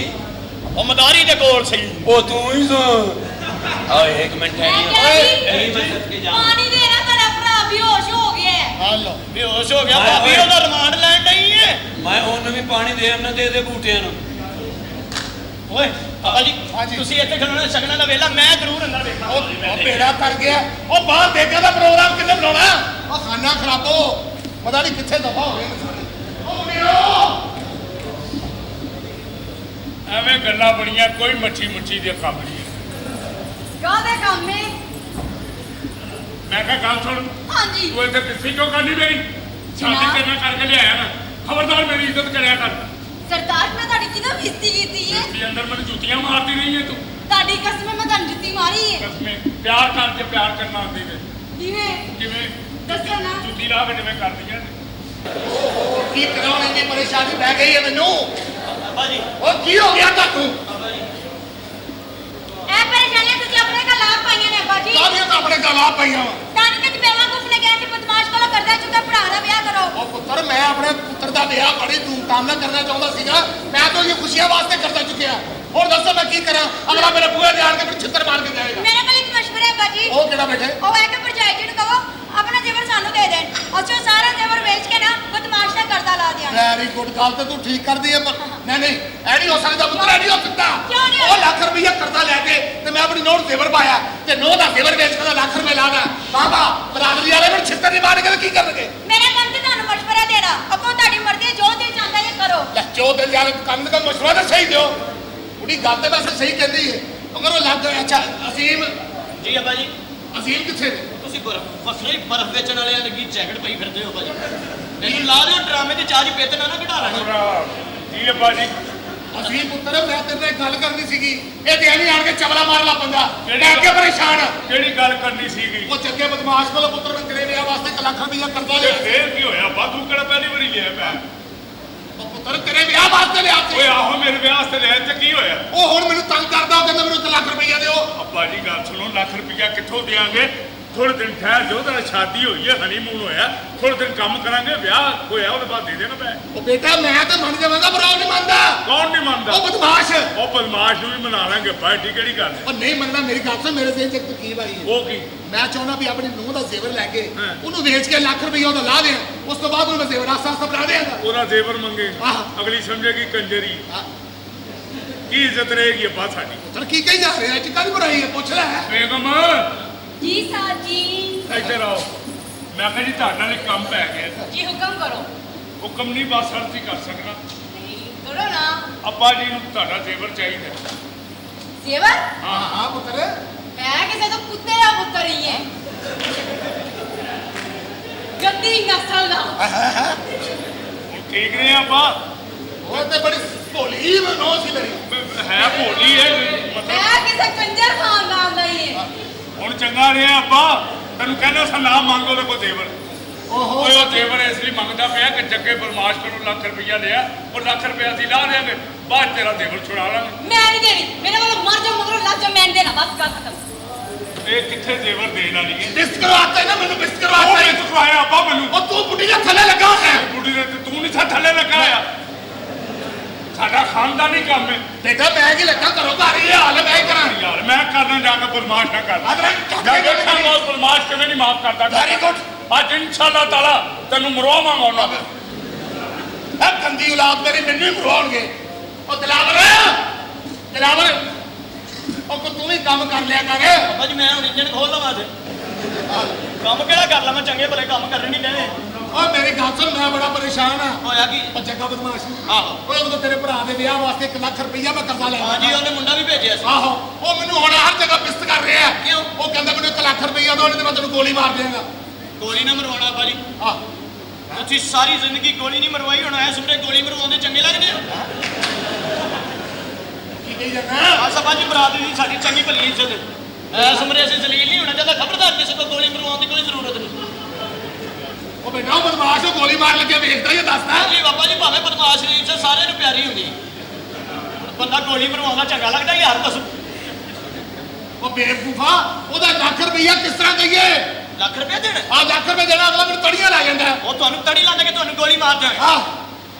ਉਹ ਮਦਾਰੀ ਦੇ ਕੋਲ ਸੀ ਉਹ ਤੂੰ ਹੀ ਸੋ ਓਏ ਇੱਕ ਮਿੰਟ ਮੈਂ ਠਹਿਰੀ ਕਿਹਾ ਇਹ ਜੀ ਮੈਂ ਸੱਚ ਕੇ ਜਾ ਪਾਣੀ ਦੇਣਾ ਤੁਹਾਡਾ ਭਰਾ ਬੇਹੋਸ਼ ਹੋ ਗਿਆ ਹੈ। ਹਾਂ ਲੋ ਬੇਹੋਸ਼ ਹੋ ਗਿਆ ਹਾਏ ਭਾਬੀ ਓਏ। ਉਹਦਾ ਰਿਮਾਂਡ ਲੈਣ ਨਹੀਂ ਹੈ ਮੈਂ ਉਹਨੂੰ ਵੀ ਪਾਣੀ ਦੇ ਆਉਣਾ ਦੇ ਦੇ ਬੂਟਿਆਂ ਨੂੰ ਓਏ ਪਾਪਾ ਜੀ ਹਾਂਜੀ। ਤੁਸੀਂ ਇੱਥੇ ਖਲੋਣਾ ਸ਼ਗਨਾਂ ਦਾ ਵੇਲਾ ਮੈਂ ਜ਼ਰੂਰ ਅੰਦਰ ਵੇਖਾਂ ਉਹ ਬੇੜਾ ਕਰ ਗਿਆ ਉਹ ਬਾਹਰ ਦੇਖਿਆ ਦਾ ਪ੍ਰੋਗਰਾਮ ਕਿੰਨੇ ਬਣਾਉਣਾ ਉਹ ਖਾਨਾ ਖਰਾਬੋ ਪਤਾ ਨਹੀਂ ਕਿੱਥੇ ਦਫਾ ਹੋ ਗਏ ਨੇ ਸਾਰੇ ਉਹ ਮੁੰਡਿਓ ਐਵੇਂ ਗੱਲਾਂ ਬੜੀਆਂ ਕੋਈ ਮੱਛੀ ਮੁੱਛੀ ਦੇ ਕੰਮ ਨਹੀਂ ਕਾਹਦੇ ਕੰਮ ਹੈ? ਮੈਂ ਕਿਹਾ ਗੱਲ ਸੁਣ ਹਾਂਜੀ ਤੂੰ ਇੱਥੇ ਕਿੱਥੇ ਕਿਉਂ ਕਰਨੀ ਮੇਰੀ ਸ਼ਾਦੀ ਜਨਾਬ। ਕਰਨਾ ਕਰਕੇ ਲਿਆਇਆ ਨਾ ਖਬਰਦਾਰ ਮੇਰੀ ਇੱਜ਼ਤ ਕਰਿਆ ਕਰ ਸਰਦਾਰ ਮੈਂ ਤੁਹਾਡੀ ਕਿਦੋਂ ਬੇਇੱਜ਼ਤੀ ਕੀਤੀ ਹੈ? ਤੇ ਅੰਦਰ ਮੈਨੂੰ ਜੁੱਤੀਆਂ ਮਾਰਦੀ ਰਹੀ ਹੈ ਤੂੰ ਤੁਹਾਡੀ ਕਸਮ ਮੈਂ ਤੁਹਾਨੂੰ ਜੁੱਤੀ ਮਾਰੀ ਹੈ। ਕਸਮੇ ਪਿਆਰ ਕਰਕੇ ਪਿਆਰ ਕਰਨਾ ਆਉਂਦੀ ਨੇ ਕਿਵੇਂ? ਜਿਵੇਂ ਦੱਸੋ ਨਾ। ਜੁੱਤੀ ਲਾ ਕੇ ਜਿਵੇਂ ਕਰਦੀਆਂ ਨੇ ਕੀ ਕਰਾਉਣ ਇੰਨੀ ਪਰੇਸ਼ਾਨੀ ਬਹਿ ਗਈ ਹੈ ਮੈਨੂੰ ਪਾਪਾ ਜੀ ਉਹ ਕੀ ਹੋ ਗਿਆ ਤੁਹਾਨੂੰ ਇਹ ਪਰੇਸ਼ਾਨੀਆਂ ਤੁਸੀਂ ਆਪਣੇ ਘਰ ਲਾ ਪਾਈਆਂ ਨੇ ਬਾਜੀ ਕਾਹਦੀਆਂ ਤਾਂ ਆਪਣੇ ਗਲਾ ਪਈਆਂ ਵਾ ਤੁਹਾਨੂੰ ਤੇ ਬੇਵਕੂਫ ਨੇ ਕਿਹਾ ਸੀ ਬਦਮਾਸ਼ ਕੋਲੋਂ ਕਰਦਾ ਚੁੱਕਾ ਭਰਾ ਦਾ ਵਿਆਹ ਕਰੋ। ਉਹ ਪੁੱਤਰ ਮੈਂ ਆਪਣੇ ਪੁੱਤਰ ਦਾ ਵਿਆਹ ਬੜੀ ਧੂਮਧਾਮ ਨਾਲ ਕਰਨਾ ਚਾਹੁੰਦਾ ਸੀਗਾ ਮੈਂ ਤਾਂ ਇਹ ਖੁਸ਼ੀਆਂ ਵਾਸਤੇ ਕਰਦਾ ਚੁੱਕਿਆ ਹੁਣ ਦੱਸੋ ਮੈਂ ਕੀ ਕਰਾਂ ਅਗਲਾ ਮੇਰੇ ਬੂਹੇ ਤੇ ਆਣ ਕੇ ਫਿਰ ਛਿੱਤਰ ਮਾਰ ਕੇ ਜਾਏਗਾ ਮੇਰੇ ਕੋਲ ਇੱਕ ਮਸ਼ਵਰਾ ਹੈ ਬਾਜੀ ਉਹ ਕਿਹੜਾ ਬੈਠੇ ਉਹ ਹੈ ਕਿ ਭਰਜਾਈ ਜੀ ਨੂੰ ਕਹੋ ਆਪਣਾ ਜੇਵਰ ਸਾਨੂੰ ਦੇ ਦੇਣ ਅਸੀਂ ਉਹ ਸਾਰਾ ਜੇਵਰ ਵੇਚ ਕੇ ਨਾ ਬਦਮਾਸ਼ ਦਾ ਕਰਦਾ ਲਾ ਦਿਆਂਗੇ। ਵੈਰੀ ਗੁੱਡ ਗੱਲ ਤੇ ਤੂੰ ਠੀਕ ਕਰਦੀ ਹੈ ਨਹੀਂ ਨਹੀਂ ਐ ਨਹੀਂ ਹੋ ਸਕਦਾ ਪੁੱਤਰ ਐ ਨਹੀਂ ਹੋ ਸਕਦਾ ਕਿਉਂ ਨਹੀਂ ਹੋ ਉਹ ਲੱਖ ਰੁਪਈਆ ਕਰਜ਼ਾ ਲੈ ਕੇ ਤੇ ਮੈਂ ਆਪਣੀ ਨੋਟ ਜ਼ੇਵਰ ਪਾਇਆ ਤੇ ਨੋਟ ਦਾ ਜ਼ੇਵਰ ਵੇਚ ਕੇ ਲੱਖ ਰੁਪਏ ਲਾਦਾ ਬਾਬਾ ਬਰਾਦਰੀ ਵਾਲੇ ਮੈਨੂੰ ਛਿੱਤਰ ਨਹੀਂ ਮਾਰ ਕੇ ਕੀ ਕਰਨਗੇ ਮੇਰੇ ਕੰਮ ਤੇ ਤੁਹਾਨੂੰ ਮਸ਼ਵਰਾ ਦੇਣਾ ਅੱਗੋਂ ਤੁਹਾਡੀ ਮਰਜ਼ੀ ਜੋ ਦਿਲ ਚਾਹੁੰਦਾ ਇਹ ਕਰੋ। ਲੈ ਜੋ ਦਿਲ ਜਾਵੇ ਕੰਮ ਦਾ ਮਸ਼ਵਰਾ ਤਾਂ ਸਹੀ ਦਿਓ ਉਹਦੀ ਗੱਲ ਤੇ ਵੈਸੇ ਸਹੀ ਕਹਿੰਦੀ ਹੈ ਅਗਰ ਉਹ ਲੱਗ ਅੱਛਾ ਅਸੀਮ ਜੀ ਅੱਬਾ ਜੀ ਅਸੀਮ ਕਿੱਥੇ ਨੇ ਤੁਸੀਂ ਫਸਲੇ ਬਰਫ ਵੇਚਣ ਵਾਲਿਆਂ ਲੱਗੀ ਜੈਕਟ ਪਈ ਫਿਰਦੇ ਹੋ ਭਾਜੀ ਮੈਨੂੰ ਲਾ ਦਿਓ ਡਰਾਮੇ ਦੀ ਚਾਰਜ ਪੇਤ ਨਾ ਘਟਾ ਲੈਣੀ ਜੀ ਅੱਬਾ ਜੀ ਅਸੀਮ ਪੁੱਤਰ ਮੈਂ ਤੇਰੇ ਨਾਲ ਗੱਲ ਕਰਨੀ ਸੀਗੀ ਇਹ ਤੇ ਐਵੇਂ ਆਣ ਕੇ ਚਵਲਾ ਮਾਰ ਲਾ ਬੰਦਾ ਮੈਂ ਅੱਗੇ ਪਰੇਸ਼ਾਨ ਕਿਹੜੀ ਗੱਲ ਕਰਨੀ ਸੀਗੀ ਉਹ ਚੱਗੇ ਬਦਮਾਸ਼ ਕੋਲ ਪੁੱਤਰ ਮੈਂ ਤੇਰੇ ਵਿਆਹ ਵਾਸਤੇ 1 ਲੱਖ ਰੁਪਈਆ ਕਰਜ਼ਾ ਤੇ ਲਿਆ ਫੇਰ ਕੀ ਹੋਇਆ ਬਾਦੂ ਕਿਹੜਾ ਪਹਿਲੀ ਵਾਰੀ ਲਿਆ ਮੈਂ ਉਹ ਪੁੱਤਰ ਤੇਰੇ ਵਿਆਹ ਵਾਸਤੇ ਲਿਆ ਓਏ ਸੀ ਆਹੋ ਮੇਰੇ ਵਿਆਹ ਵਾਸਤੇ ਲਿਆ ਤੇ ਕੀ ਹੋਇਆ ਉਹ ਹੁਣ ਮੈਨੂੰ ਤੰਗ ਕਰਦਾ ਉਹ ਕਹਿੰਦਾ ਮੈਨੂੰ 1 ਲੱਖ ਰੁਪਈਆ ਦਿਓ ਅੱਬਾ ਜੀ ਗੱਲ ਸੁਣੋ ਲੱਖ ਰੁਪਈਆ ਕਿੱਥੋਂ ਦੇਾਂਗੇ ਥੋੜੇ ਦਿਨ ਠਹਿਰ ਜਾਓ ਤਾਂ ਸ਼ਾਦੀ ਹੋਈ ਹੈ ਹਨੀਮੂਨ ਹੋਇਆ ਥੋੜੇ ਦਿਨ ਕੰਮ ਕਰਾਂਗੇ ਵਿਆਹ ਹੋਇਆ ਉਹਦੇ ਬਾਅਦ ਦੇ ਦੇਣਾ ਮੈਂ ਉਹ ਬੇਟਾ ਮੈਂ ਤਾਂ ਮੰਨ ਜਾਵਾਂਗਾ ਪਰ ਉਹ ਨਹੀਂ ਮੰਨਦਾ ਕੌਣ ਨਹੀਂ ਮੰਨਦਾ ਉਹ ਬਦਮਾਸ਼ ਉਹ ਬਦਮਾਸ਼ ਨੂੰ ਵੀ ਮਨਾ ਲਾਂਗੇ ਪਾਰਟੀ ਕਿਹੜੀ ਗੱਲ ਹੈ ਉਹ ਨਹੀਂ ਮੰਨਦਾ ਮੇਰੀ ਗੱਲ ਸੁਣ ਮੇਰੇ ਦਿਲ 'ਚ ਇੱਕ ਤਰਕੀਬ ਆਈ ਹੈ ਉਹ ਕੀ ਮੈਂ ਚਾਹੁੰਦਾ ਵੀ ਆਪਣੀ ਨੂੰਹ ਦਾ ਜ਼ੇਵਰ ਲੈ ਕੇ ਹਾਂ। ਉਹਨੂੰ ਵੇਚ ਕੇ 1 ਲੱਖ ਰੁਪਈਆ ਉਹਦਾ ਲਾ ਦਿਆਂ ਉਸ ਤੋਂ ਬਾਅਦ ਉਹਨੂੰ ਮੈਂ ਜ਼ੇਵਰ ਆਸਾ ਆਸਾ ਬਣਾ ਦਿਆਂਗਾ ਉਹਦਾ ਜ਼ੇਵਰ ਮੰਗੇ ਆਹ। ਅਗਲੀ ਸਮਝੇਗੀ ਕੰਜਰੀ ਹਾਂ। ਕੀ ਇੱਜ਼ਤ ਰਹੇਗੀ ਅੱਬਾ ਸਾਡੀ ਪੁੱਤਰ ਕੀ ਕਹੀ ਜਾ ਰਿਹਾ ਅੱਜ ਕੱਲ ਬੁਰਾਈ ਹੈ ਪੁੱਛ ਲੈ ਬੇਗਮ ਜੀ ਸਾਹ ਜੀ ਇੱਧਰ ਆਓ ਮੈਂ ਕਿਹਾ ਜੀ ਤੁਹਾਡੇ ਨਾਲ ਇੱਕ ਕੰਮ ਪੈ ਗਿਆ ਜੀ ਹੁਕਮ ਕਰੋ। ਹੁਕਮ ਨਹੀਂ ਬਸ ਅਰਜ਼ੀ ਕਰ ਸਕਦਾ ਕਰੋ ਨਾ। ਅੱਬਾ ਜੀ ਨੂੰ ਤੁਹਾਡਾ ਜ਼ੇਵਰ ਚਾਹੀਦਾ ਜ਼ੇਵਰ ਹਾਂ ਹਾਂ ਪੁੱਤਰ ਮੈਂ ਕਿਸੇ ਤੋਂ ਕੁੱਤੇ ਦਾ ਪੁੱਤਰ ਹੀ ਹੈ ਗੰਦੀ ਨਸਲ ਦਾ। ਹੁਣ ਠੀਕ ਨੇ ਅੱਬਾ ਉਹ ਤੇ ਬੜੀ ਭੋਲੀ ਨੋ ਸੀ ਮੇਰੀ ਹੈ ਭੋਲੀ ਹੈ ਮਤਲਬ ਮੈਂ ਕਿਸੇ ਕੰਜਰ ਖਾਨਦਾਨ ਦਾ ਹੀ ਹੈ। ਹੁਣ ਚੰਗਾ ਰਿਹਾ ਅੱਬਾ ਤੈਨੂੰ ਕਹਿੰਦਾ ਸੀ ਨਾ ਮੰਗ ਉਹਦੇ ਕੋਲ ਜ਼ੇਵਰ ਓਹੋ ਓਏ ਉਹ ਜ਼ੇਵਰ ਇਸ ਲਈ ਮੰਗਦਾ ਪਿਆ ਕਿ ਜੱਗੇ ਬਰਮਾਸ਼ ਕੋਲੋਂ ਲੱਖ ਰੁਪਈਆ ਲਿਆ ਉਹ ਲੱਖ ਰੁਪਈਆ ਅਸੀਂ ਲਾ ਦੇਾਂਗੇ ਬਾਅਦ ਤੇਰਾ ਜ਼ੇਵਰ ਛੁਡਾ ਲਾਂਗੇ ਮੈਂ ਨਹੀਂ ਦੇਣੀ ਮੇਰੇ ਵੱਲੋਂ ਮਰ ਜਾ ਮਗਰੋਂ ਲੱਗ ਜਾ ਮੈਂ ਨਹੀਂ ਦੇਣਾ ਬਸ ਗੱਲ ਖਤਮ। ਇਹ ਕਿੱਥੇ ਜ਼ੇਵਰ ਦੇਣ ਵਾਲੀ ਹੈ ਬਿਸਤ ਕਰਵਾਤਾ ਨਾ ਮੈਨੂੰ ਬਿਸਤ ਉਹ ਕਰਵਾਤਾ ਮੈਨੂੰ ਖਵਾਇਆ ਅੱਬਾ ਮੈਨੂੰ ਉਹ ਤੂੰ ਬੁੱਢੀ ਦੇ ਥੱਲੇ ਲੱਗਾ ਹੈ ਬੁੱਢੀ ਦੇ ਤੂੰ ਨਹੀਂ ਥੱਲੇ ਲੱਗਾ ਹੋਇਆ ਸਾਡਾ ਖਾਨਦਾਨੀ ਕੰਮ ਹੈ ਬੇਟਾ ਮੈਂ ਕੀ ਲੱਗਾ ਘਰੋਂ ਘਰ ਇਹ ਹਾਲ ਮੈਂ ਹੀ ਕਰਾਂ ਯਾਰ ਮੈਂ ਕਰਨਾ ਜਾ ਕੇ ਬਦਮਾਸ਼ ਨਾ ਕਰ ਜਾ ਕੇ ਖਾਣਾ ਬਦਮਾਸ਼ ਕਿਵੇਂ ਨਹੀਂ ਮਾਫ ਕਰਦਾ ਵੈਰੀ ਗੁੱਡ ਅੱਜ ਇਨਸ਼ਾਅੱਲਾ ਤਾਲਾ ਤੈਨੂੰ ਮਰਵਾਵਾਂਗਾ ਉਹਨਾਂ ਦਾ ਇਹ ਗੰਦੀ ਔਲਾਦ ਮੇਰੀ ਮੈਨੂੰ ਹੀ ਮਰਵਾਉਣਗੇ ਉਹ ਦਿਲਾਵਰ ਉਹ ਕੋ ਤੂੰ ਵੀ ਕੰਮ ਕਰ ਲਿਆ ਕਰ ਬਾਬਾ ਜੀ ਮੈਂ ਹੁਣ ਇੰਜਣ ਖੋਲ ਲਵਾਂ ਤੇ ਕੰਮ ਕਿਹੜਾ ਕਰ ਲਾਂ ਮੈਂ ਚੰਗੇ ਭਲੇ ਕੰਮ ਕਰਨੇ ਨਹੀਂ ਦੇਣੇ ਉਹ ਮੇਰੀ ਗੱਲ ਸੁਣ ਮੈਂ ਬੜਾ ਪਰੇਸ਼ਾਨ ਆ ਹੋਇਆ ਕੀ ਉਹ ਜੱਗਾ ਬਦਮਾਸ਼ ਆਹੋ ਓਏ ਉਦੋਂ ਤੇਰੇ ਭਰਾ ਦੇ ਵਿਆਹ ਵਾਸਤੇ 1 ਲੱਖ ਰੁਪਈਆ ਮੈਂ ਕਰਜ਼ਾ ਲਿਆ ਹਾਂਜੀ ਉਹਨੇ ਮੁੰਡਾ ਵੀ ਭੇਜਿਆ ਸੀ ਆਹੋ ਉਹ ਮੈਨੂੰ ਹੁਣ ਹਰ ਜਗ੍ਹਾ ਪਿਸਤ ਕਰ ਰਿਹਾ ਕਿਉਂ? ਉਹ ਕਹਿੰਦਾ ਮੈਨੂੰ 1 ਲੱਖ ਰੁਪਈਆ ਦੋ ਨਹੀਂ ਤੇ ਮੈਂ ਤੈਨੂੰ ਗੋਲੀ ਮਾਰ ਦਿਆਂਗਾ ਗੋਲੀ ਨਾ ਮਰਵਾਉਣਾ ਬਾਬਾ ਜੀ ਆਹ ਤੁਸੀਂ ਸਾਰੀ ਜ਼ਿੰਦਗੀ ਗੋਲੀ ਨਹੀਂ ਮਰਵਾਈ ਹੁਣ ਐ ਸੁਪਨੇ ਗੋਲੀ ਮਰਵਾਉਂਦੇ ਚੰਗੇ ਲੱਗਦੇ ਆ ਕੀ ਕਹੀ ਜਾਂਦਾ ਆ ਸਭਾ ਜੀ ਬਰਾਦਰੀ ਦੀ ਸਾਡੀ ਚੰਗੀ ਭਲੀ ਇੱਜ਼ਤ ਐ ਸੁਪਨੇ ਅਸੀਂ ਜ਼ਲੀਲ ਨਹੀਂ ਹੋਣਾ ਚਾਹੀਦਾ ਖਬਰਦਾਰ ਕਿਸੇ ਕੋ ਗੋਲੀ ਮਰਵਾਉਣ ਦੀ ਕੋਈ ਜ਼ਰੂਰਤ ਨਹੀਂ ਉਹ ਬੇਟਾ ਉਹ ਬਦਮਾਸ਼ ਉਹ ਗੋਲੀ ਮਾਰ ਲੱਗਿਆ ਵੇਖਦਾ ਹੀ ਦੱਸਦਾ ਜੀ ਬਾਬਾ ਜੀ ਭਾਵੇਂ ਬਦਮਾਸ਼ ਦੀ ਇੱਜ਼ਤ ਸਾਰਿਆਂ ਨੂੰ ਪਿਆਰੀ ਹੁੰਦੀ ਬੰਦਾ ਗੋਲੀ ਮਰਵਾਉਂਦਾ ਚੰਗਾ ਲੱਗਦਾ ਯਾਰ ਦੱਸੋ ਉਹ ਬੇਵਕੂਫਾ ਉਹਦਾ 1 ਲੱਖ ਰੁਪਈਆ ਕਿਸ ਤਰ੍ਹਾਂ ਦਈਏ ਲੱਖ ਰੁਪਏ ਦੇਣ ਆ 1 ਲੱਖ ਰੁਪਏ ਦੇਣਾ ਅਗਲਾ ਮੈਨੂੰ ਤੜੀਆਂ ਲਾ ਜਾਂਦਾ ਉਹ ਤੁਹਾਨੂੰ ਤੜੀ ਲਾ ਦੇ ਕੇ ਤੁਹਾਨੂੰ ਗੋਲੀ ਮਾਰ ਦਿਆਂਗੇ ਆਹ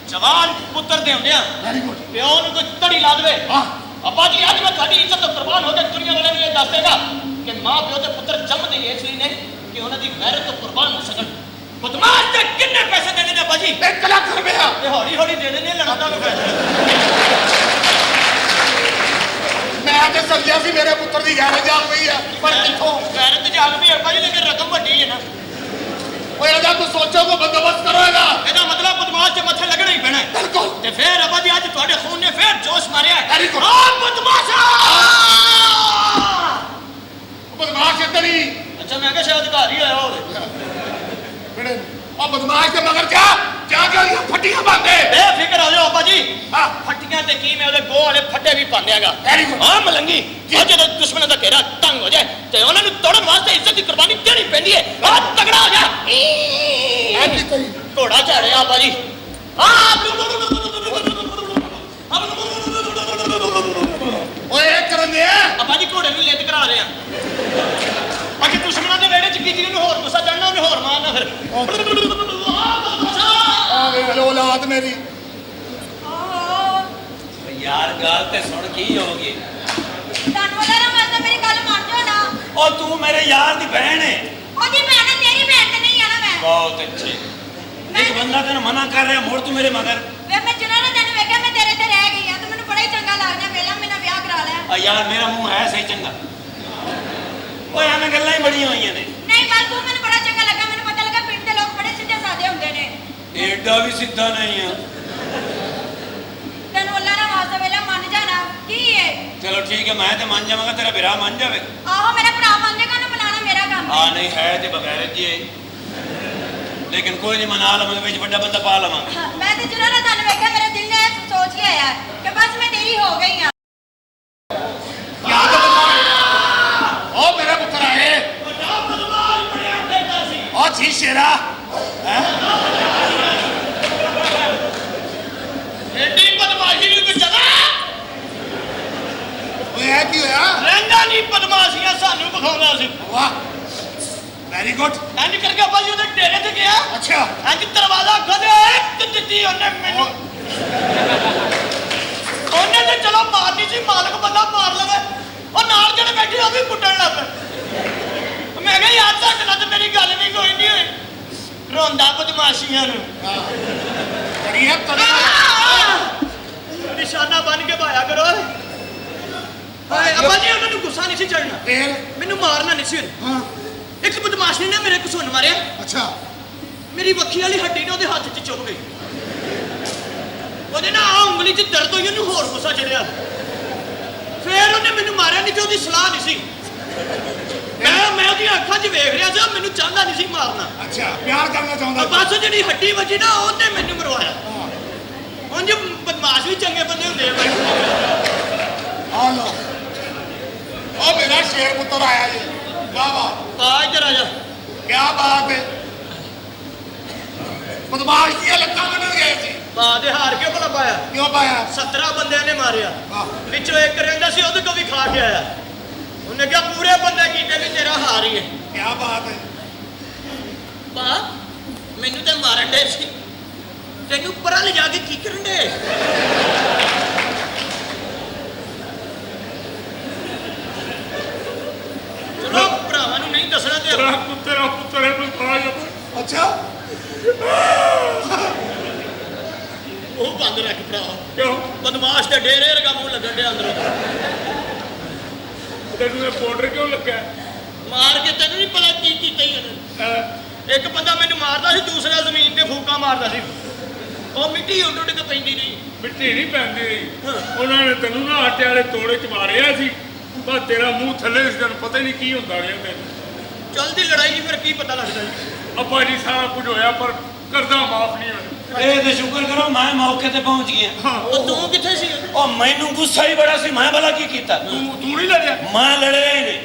ਜਵਾਨ ਪੁੱਤਰ ਦੇ ਹੁੰਦੇ ਆ ਵੈਰੀ ਗੁੱਡ ਪਿਓ ਨੂੰ ਕੋਈ ਤੜੀ ਲਾ ਦੇਵੇ ਆਹ ਅੱਬਾ ਜੀ ਅੱਜ ਮੈਂ ਤੁਹਾਡੀ ਇੱਜ਼ਤ ਤੋਂ ਕੁਰਬਾਨ ਹੋ ਕੇ ਦੁਨੀਆ ਵਾਲਿਆਂ ਨੂੰ ਇਹ ਦੱਸ ਦੇਗਾ ਕਿ ਮਾਂ ਪਿਓ ਤੇ ਪੁੱਤਰ ਜੰਮਦੇ ਹੀ ਇਸ ਲਈ ਨੇ ਕਿ ਉਹਨਾਂ ਦੀ ਗੈਰਤ ਤੋਂ ਕੁਰਬਾਨ ਹੋ ਸਕਣ ਬਦਮਾਸ਼ ਤੇ ਕਿੰਨੇ ਪੈਸੇ ਦੇਣੇ ਨੇ ਅੱਬਾ ਜੀ 1 ਲੱਖ ਰੁਪਇਆ ਇਹ ਹੌਲੀ ਹੌਲੀ ਦੇ ਦੇਣੇ ਲੜਾਦਾ ਨੂੰ ਪੈਸੇ ਮੈਂ ਤੇ ਸਮਝਿਆ ਸੀ ਮੇਰੇ ਪੁੱਤਰ ਦੀ ਗੈਰਤ ਜਾਗ ਪਈ ਆ ਪਰ ਕਿੱਥੋਂ ਗੈਰਤ ਜਾਗ ਵੀ ਅੱਬਾ ਜੀ ਲੇਕਿਨ ਰਕਮ ਵੱਡੀ ਹੈ ਨਾ ਓਏ ਇਹਦਾ ਕੋਈ ਸੋਚੋ ਕੋ ਬੰਦੋਬਸਤ ਕਰੋ ਇਹਦਾ ਮਤਲਬ ਬਦਮਾਸ਼ ਦੇ ਮੱਥੇ ਲੱਗਣਾ ਹੀ ਪੈਣਾ ਹੈ। ਬਿਲਕੁਲ ਤੇ ਫੇਰ ਅੱਬਾ ਜੀ ਅੱਜ ਤੁਹਾਡੇ ਖੂਨ ਨੇ ਫੇਰ ਜੋਸ਼ ਮਾਰਿਆ ਹੈ। Very good. ਆ ਬਦਮਾਸ਼ਾ ਬਦਮਾਸ਼ ਇੱਧਰ ਹੀ ਅੱਛਾ ਮੈਂ ਕਿਹਾ ਸ਼ਾਇਦ ਘਰ ਹੀ ਆਇਆ ਹੋਵੇ ਕਿਹੜੇ ਉਹ ਬਦਮਾਸ਼ ਦੇ ਮਗਰ ਜਾ ਕੇ ਫੱਟੀਆਂ ਬੰਦੇ ਬੇਫਿਕਰ ਹੋ ਜਾਓ ਅੱਬਾ ਜੀ ਹਾਂ ਫੱਟੀਆਂ ਤੇ ਕੀ ਮੈਂ ਉਹਦੇ ਗੋਹ ਵਾਲੇ ਫੱਟੇ ਵੀ ਪਾਉਂਦੇਗਾ Very good. ਹਾਂ ਮਲੰਗੀ ਉਹ ਜਦੋਂ ਦੁਸ਼ਮਣਾਂ ਦਾ ਘੇਰਾ ਤੰਗ ਹੋ ਜਾਏ ਤੇ ਉਹਨਾਂ ਨੂੰ ਤੋੜਨ ਵਾਸਤੇ ਇੱਜ਼ਤ ਦੀ ਕੁਰਬਾਨੀ ਦੇਣੀ ਪੈਂਦੀ ਹੈ ਆ ਤਗੜਾ ਹੋ ਜਾ ਐ ਕੀ ਕਰੀ ਘੋੜਾ ਝਾੜਿਆ ਅੱਬਾ ਜੀ ਓਏ ਇਹ ਕਰਨ ਦੇ ਅੱਬਾ ਜੀ ਘੋੜੇ ਨੂੰ ਲਿੱਤ ਕਰਾ ਰਹੇ ਆ ਅੱਗੇ ਦੁਸ਼ਮਣਾਂ ਦੇ ਵਿਹੜੇ ਚ ਕੀ ਜਿਹਨੂੰ ਹੋਰ ਗੁੱਸਾ ਚੜਨਾ ਉਹਨੇ ਹੋਰ ਮਾਰਨਾ ਫਿਰ ਆ ਵੇਖ ਲੋ ਔਲਾਦ ਮੇਰੀ ਯਾਰ ਗੱਲ ਤੇ ਸੁਣ ਕੀ ਹੋ ਗਈ ਤੁਹਾਨੂੰ ਉਹਦਾ ਨਾ ਮਤਲਬ ਮੇਰੀ ਗੱਲ ਮੰਨ ਜਾਓ ਨਾ ਉਹ ਤੂੰ ਮੇਰੇ ਯਾਰ ਦੀ ਭੈਣ ਹੈ ਉਹਦੀ ਭੈਣ ਹੈ, ਤੇਰੀ ਭੈਣ ਤੇ ਨਹੀਂ ਆ ਨਾ ਮੈਂ ਬਹੁਤ ਅੱਛੀ ਇੱਕ ਬੰਦਾ ਤੈਨੂੰ ਮਨਾ ਕਰ ਰਿਹਾ ਮੁੜ ਤੂੰ ਮੇਰੇ ਮਗਰ ਵੇ ਮੈਂ ਜਿਨਾਂ ਨੇ ਤੈਨੂੰ ਵੇਖਿਆ ਮੈਂ ਤੇਰੇ ਤੇ ਰਹਿ ਗਈ ਆ ਤੇ ਮੈਨੂੰ ਬੜਾ ਹੀ ਚੰਗਾ ਲੱਗਦਾ ਪਹਿਲਾਂ ਮੇਰਾ ਵਿਆਹ ਕਰਾ ਲਿਆ ਆ ਯਾਰ ਮੇਰਾ ਮੂੰਹ ਹੈ ਸਹੀ ਚੰਗਾ ਓਏ ਐਵੇਂ ਗੱਲਾਂ ਹੀ ਬੜੀਆਂ ਹੋਈਆਂ ਨੇ ਨਹੀਂ ਬਸ ਤੂੰ ਮੈਨੂੰ ਬੜਾ ਚੰਗਾ ਲੱਗਾ ਮੈਨੂੰ ਪਤਾ ਲੱਗਾ ਪਿੰਡ ਦੇ ਲੋਕ ਬੜੇ ਸਿੱਧੇ ਸਾਦੇ ਹੁੰਦੇ ਨੇ ਏਡਾ ਵੀ ਸਿੱਧਾ ਨਹੀਂ ਆ ਤੈਨੂੰ ਅੱਲਾ ਨਾ ਵਾਸਤੇ ਵੇਲਾ ਮੰਨ ਜਾਣਾ ਕੀ ਹੈ ਚਲੋ ਠੀਕ ਹੈ ਮੈਂ ਤੇ ਮੰਨ ਜਾਵਾਂਗਾ ਤੇਰਾ ਵੀਰਾ ਮੰਨ ਜਾਵੇ ਆਹੋ ਮੇਰਾ ਭਰਾ ਮੰਨ ਜਾਏਗਾ ਨਾ ਬਣਾਣਾ ਮੇਰਾ ਕੰਮ ਆ ਨਹੀਂ ਹੈ ਤੇ ਬਗੈਰਤ ਜੀ ਹੈ ਲੇਕਿਨ ਕੋਈ ਨਹੀਂ ਮਨਾ ਲਵਾਂਗੇ ਵਿੱਚ ਵੱਡਾ ਬੰਦਾ ਪਾ ਲਵਾਂਗੇ ਹਾਂ, ਮੈਂ ਤੇ ਜਿਨਾਂ ਨੇ ਤੁਹਾਨੂੰ ਵੇਖਿਆ ਮੇਰੇ ਦਿਲ ਨੇ ਇਹ ਸੋਚ ਕੇ ਆਇਆ ਕਿ ਬਸ ਮੈਂ ਤੇਰੀ ਹੋ ਗਈ ਆ ਯਾਦ ਉਹ ਮੇਰਾ ਪੁੱਤਰ ਆਏ ਉਹ ਜੀ ਸ਼ੇਰਾ ਐਡੀ ਬਦਮਾਸ਼ੀ ਨੂੰ ਕੋਈ ਜਗ੍ਹਾ ਓਏ ਇਹ ਕੀ ਹੋਇਆ ਰਹਿੰਦਾ ਨਹੀਂ ਬਦਮਾਸ਼ੀਆਂ ਸਾਨੂੰ ਵਿਖਾਉਂਦਾ ਸੀ ਵਾਹ ਵੈਰੀ ਗੁੱਡ ਇੰਜ ਕਰਕੇ ਅੱਬਾ ਜੀ ਉਹਦੇ ਡੇਰੇ ਤੇ ਗਿਆ ਅੱਛਾ ਇੰਜ ਦਰਵਾਜ਼ਾ ਖੋਲ੍ਹਿਆ ਇੱਕ ਦਿੱਤੀ ਉਹਨੇ ਮੈਨੂੰ ਉਹਨੇ ਤੇ ਚਲੋ ਮਾਰਨੀ ਸੀ ਮਾਲਕ ਬੰਦਾ ਮਾਰ ਲਵੇ ਉਹ ਨਾਲ ਜਿਹੜੇ ਬੈਠੇ ਉਹ ਵੀ ਕੁੱਟਣ ਲੱਗ ਪਏ ਮੈਂ ਕਿਹਾ ਯਾਰ ਤੁਹਾਡੇ ਨਾਲ ਤੇ ਮੇਰੀ ਗੱਲ ਵੀ ਕੋਈ ਨਹੀਂ ਹੋਈ ਰੋਂਦਾ ਬਦਮਾਸ਼ੀਆਂ ਨੂੰ ਕਰੀਏ ਤੜੀ ਨਿਸ਼ਾਨਾ ਬਣ ਕੇ ਭਾਇਆ ਕਰੋ ਹਾਏ ਅੱਬਾ ਜੀ ਉਹਨਾਂ ਨੂੰ ਗੁੱਸਾ ਨਹੀਂ ਸੀ ਚੜਨਾ ਫੇਰ ਮੈਨੂੰ ਮਾਰਨਾ ਨਹੀਂ ਸੀ ਹਾਂ ਇੱਕ ਬਦਮਾਸ਼ ਨੇ ਮੇਰੇ ਕੋ ਸੁਣ ਮਾਰਿਆ ਅੱਛਾ ਮੇਰੀ ਵੱਖੀ ਵਾਲੀ ਹੱਡੀ ਨੇ ਉਹਦੇ ਹੱਥ 'ਚ ਚੁੱਭ ਗਈ ਉਹਦੇ ਨਾਲ ਉਂਗਲੀ 'ਚ ਦਰਦ ਹੋਈ ਉਹਨੂੰ ਹੋਰ ਗੁੱਸਾ ਚੜਿਆ ਫੇਰ ਉਹਨੇ ਮੈਨੂੰ ਮਾਰਿਆ ਨਹੀਂ ਤੇ ਉਹਦੀ ਸਲਾਹ ਨਹੀਂ ਸੀ ਮੈਂ ਉਹਦੀਆਂ ਅੱਖਾਂ 'ਚ ਵੇਖ ਰਿਹਾ ਸੀ ਉਹ ਮੈਨੂੰ ਚਾਹੁੰਦਾ ਨਹੀਂ ਸੀ ਮਾਰਨਾ ਅੱਛਾ ਪਿਆਰ ਕਰਨਾ ਚਾਹੁੰਦਾ ਬਸ ਜਿਹੜੀ ਹੱਡੀ ਵੱਜੀ ਨਾ ਉਹਨੇ ਮੈਨੂੰ ਮਰਵਾਇਆ ਉਂਝ ਬਦਮਾਸ਼ ਵੀ ਚੰਗੇ ਬੰਦੇ ਹੁੰਦੇ ਆ ਬਾਈ ਆ ਲੋ ਉਹ ਮੇਰਾ ਸ਼ੇਰ ਪੁੱਤਰ ਆਇਆ ਜੀ ਵਾਹ ਵਾਹ ਆ ਇੱਧਰ ਆ ਜਾ ਕੀ ਬਾਤ ਹੈ ਬਦਮਾਸ਼ ਦੀਆਂ ਲੱਤਾਂ ਵੱਢਣ ਗਏ ਸੀ ਪਾ ਦੇ ਹਾਰ ਕੇ ਭਲਾ ਪਾਇਆ ਕਿਉਂ ਪਾਇਆ 17 ਬੰਦਿਆਂ ਨੇ ਮਾਰਿਆ ਵਾਹ ਵਿੱਚੋਂ ਇੱਕ ਰਹਿੰਦਾ ਸੀ ਉਹਦੇ ਕੋ ਵੀ ਖਾ ਕੇ ਆਇਆ ਉਹਨੇ ਕਿਹਾ ਪੂਰੇ ਬੰਦੇ ਕੀਤੇ ਵੀ ਤੇਰਾ ਹਾਰ ਹੀ ਹੈ ਕੀ ਬਾਤ ਹੈ ਪਾ ਮੈਨੂੰ ਤੇ ਮਾਰਨ ਦੇ ਸੀ ਤੈਨੂੰ ਪਰਾਂ ਲਿਜਾ ਕੇ ਕੀ ਕਰਨ ਦੇ ਤੇਰਾ ਕੁੱਤਰਾ ਪੁੱਤਰੇ ਨੂੰ ਪਾਇਆ ਅੱਛਾ ਉਹ ਬੰਦ ਰੱਖ ਭਰਾ ਕਿਉਂ ਬਦਮਾਸ਼ ਦੇ ਡੇਰੇ ਵਰਗਾ ਮੂੰਹ ਲੱਗਣ ਡਿਆ ਅੰਦਰੋਂ ਤੈਨੂੰ ਇਹ ਪਾਊਡਰ ਕਿਉਂ ਲੱਗਾ ਮਾਰ ਕੇ ਤੈਨੂੰ ਨਹੀਂ ਪਤਾ ਕੀ ਕੀਤਾ ਹੀ ਉਹਨੇ ਇੱਕ ਬੰਦਾ ਮੈਨੂੰ ਮਾਰਦਾ ਸੀ ਦੂਸਰਾ ਜ਼ਮੀਨ ਤੇ ਫੂਕਾਂ ਮਾਰਦਾ ਸੀ ਉਹ ਮਿੱਟੀ ਉੱਡ ਉੱਡ ਕੇ ਪੈਂਦੀ ਨਹੀਂ ਮਿੱਟੀ ਨਹੀਂ ਪੈਂਦੀ ਰਹੀ ਉਹਨਾਂ ਨੇ ਤੈਨੂੰ ਨਾ ਆਟੇ ਵਾਲੇ ਤੋੜੇ ਚ ਮਾਰਿਆ ਸੀ ਪਰ ਤੇਰਾ ਮੂੰਹ ਥੱਲੇ ਸੀ ਤੈਨੂੰ ਪਤਾ ਹੀ ਨਹੀਂ ਕੀ ਹੁੰਦਾ ਰਿਹਾ ਤੈਨੂੰ ਚੱਲਦੀ ਲੜਾਈ ਦੀ ਫਿਰ ਕੀ ਪਤਾ ਲੱਗਦਾ ਜੀ ਅੱਬਾ ਜੀ ਸਾਰਾ ਕੁਝ ਹੋਇਆ ਪਰ ਕਰਦਾ ਮਾਫ ਨਹੀਂ ਹੋਇਆ ਇਹ ਤੇ ਸ਼ੁਕਰ ਕਰੋ ਮੈਂ ਮੌਕੇ ਤੇ ਪਹੁੰਚ ਗਿਆ ਉਹ ਤੂੰ ਕਿੱਥੇ ਸੀ ਉਹ ਮੈਨੂੰ ਗੁੱਸਾ ਹੀ ਬੜਾ ਸੀ ਮੈਂ ਭਲਾ ਕੀ ਕੀਤਾ ਤੂੰ ਨਹੀਂ ਲੜਿਆ ਮੈਂ ਲੜਿਆ ਹੀ ਨਹੀਂ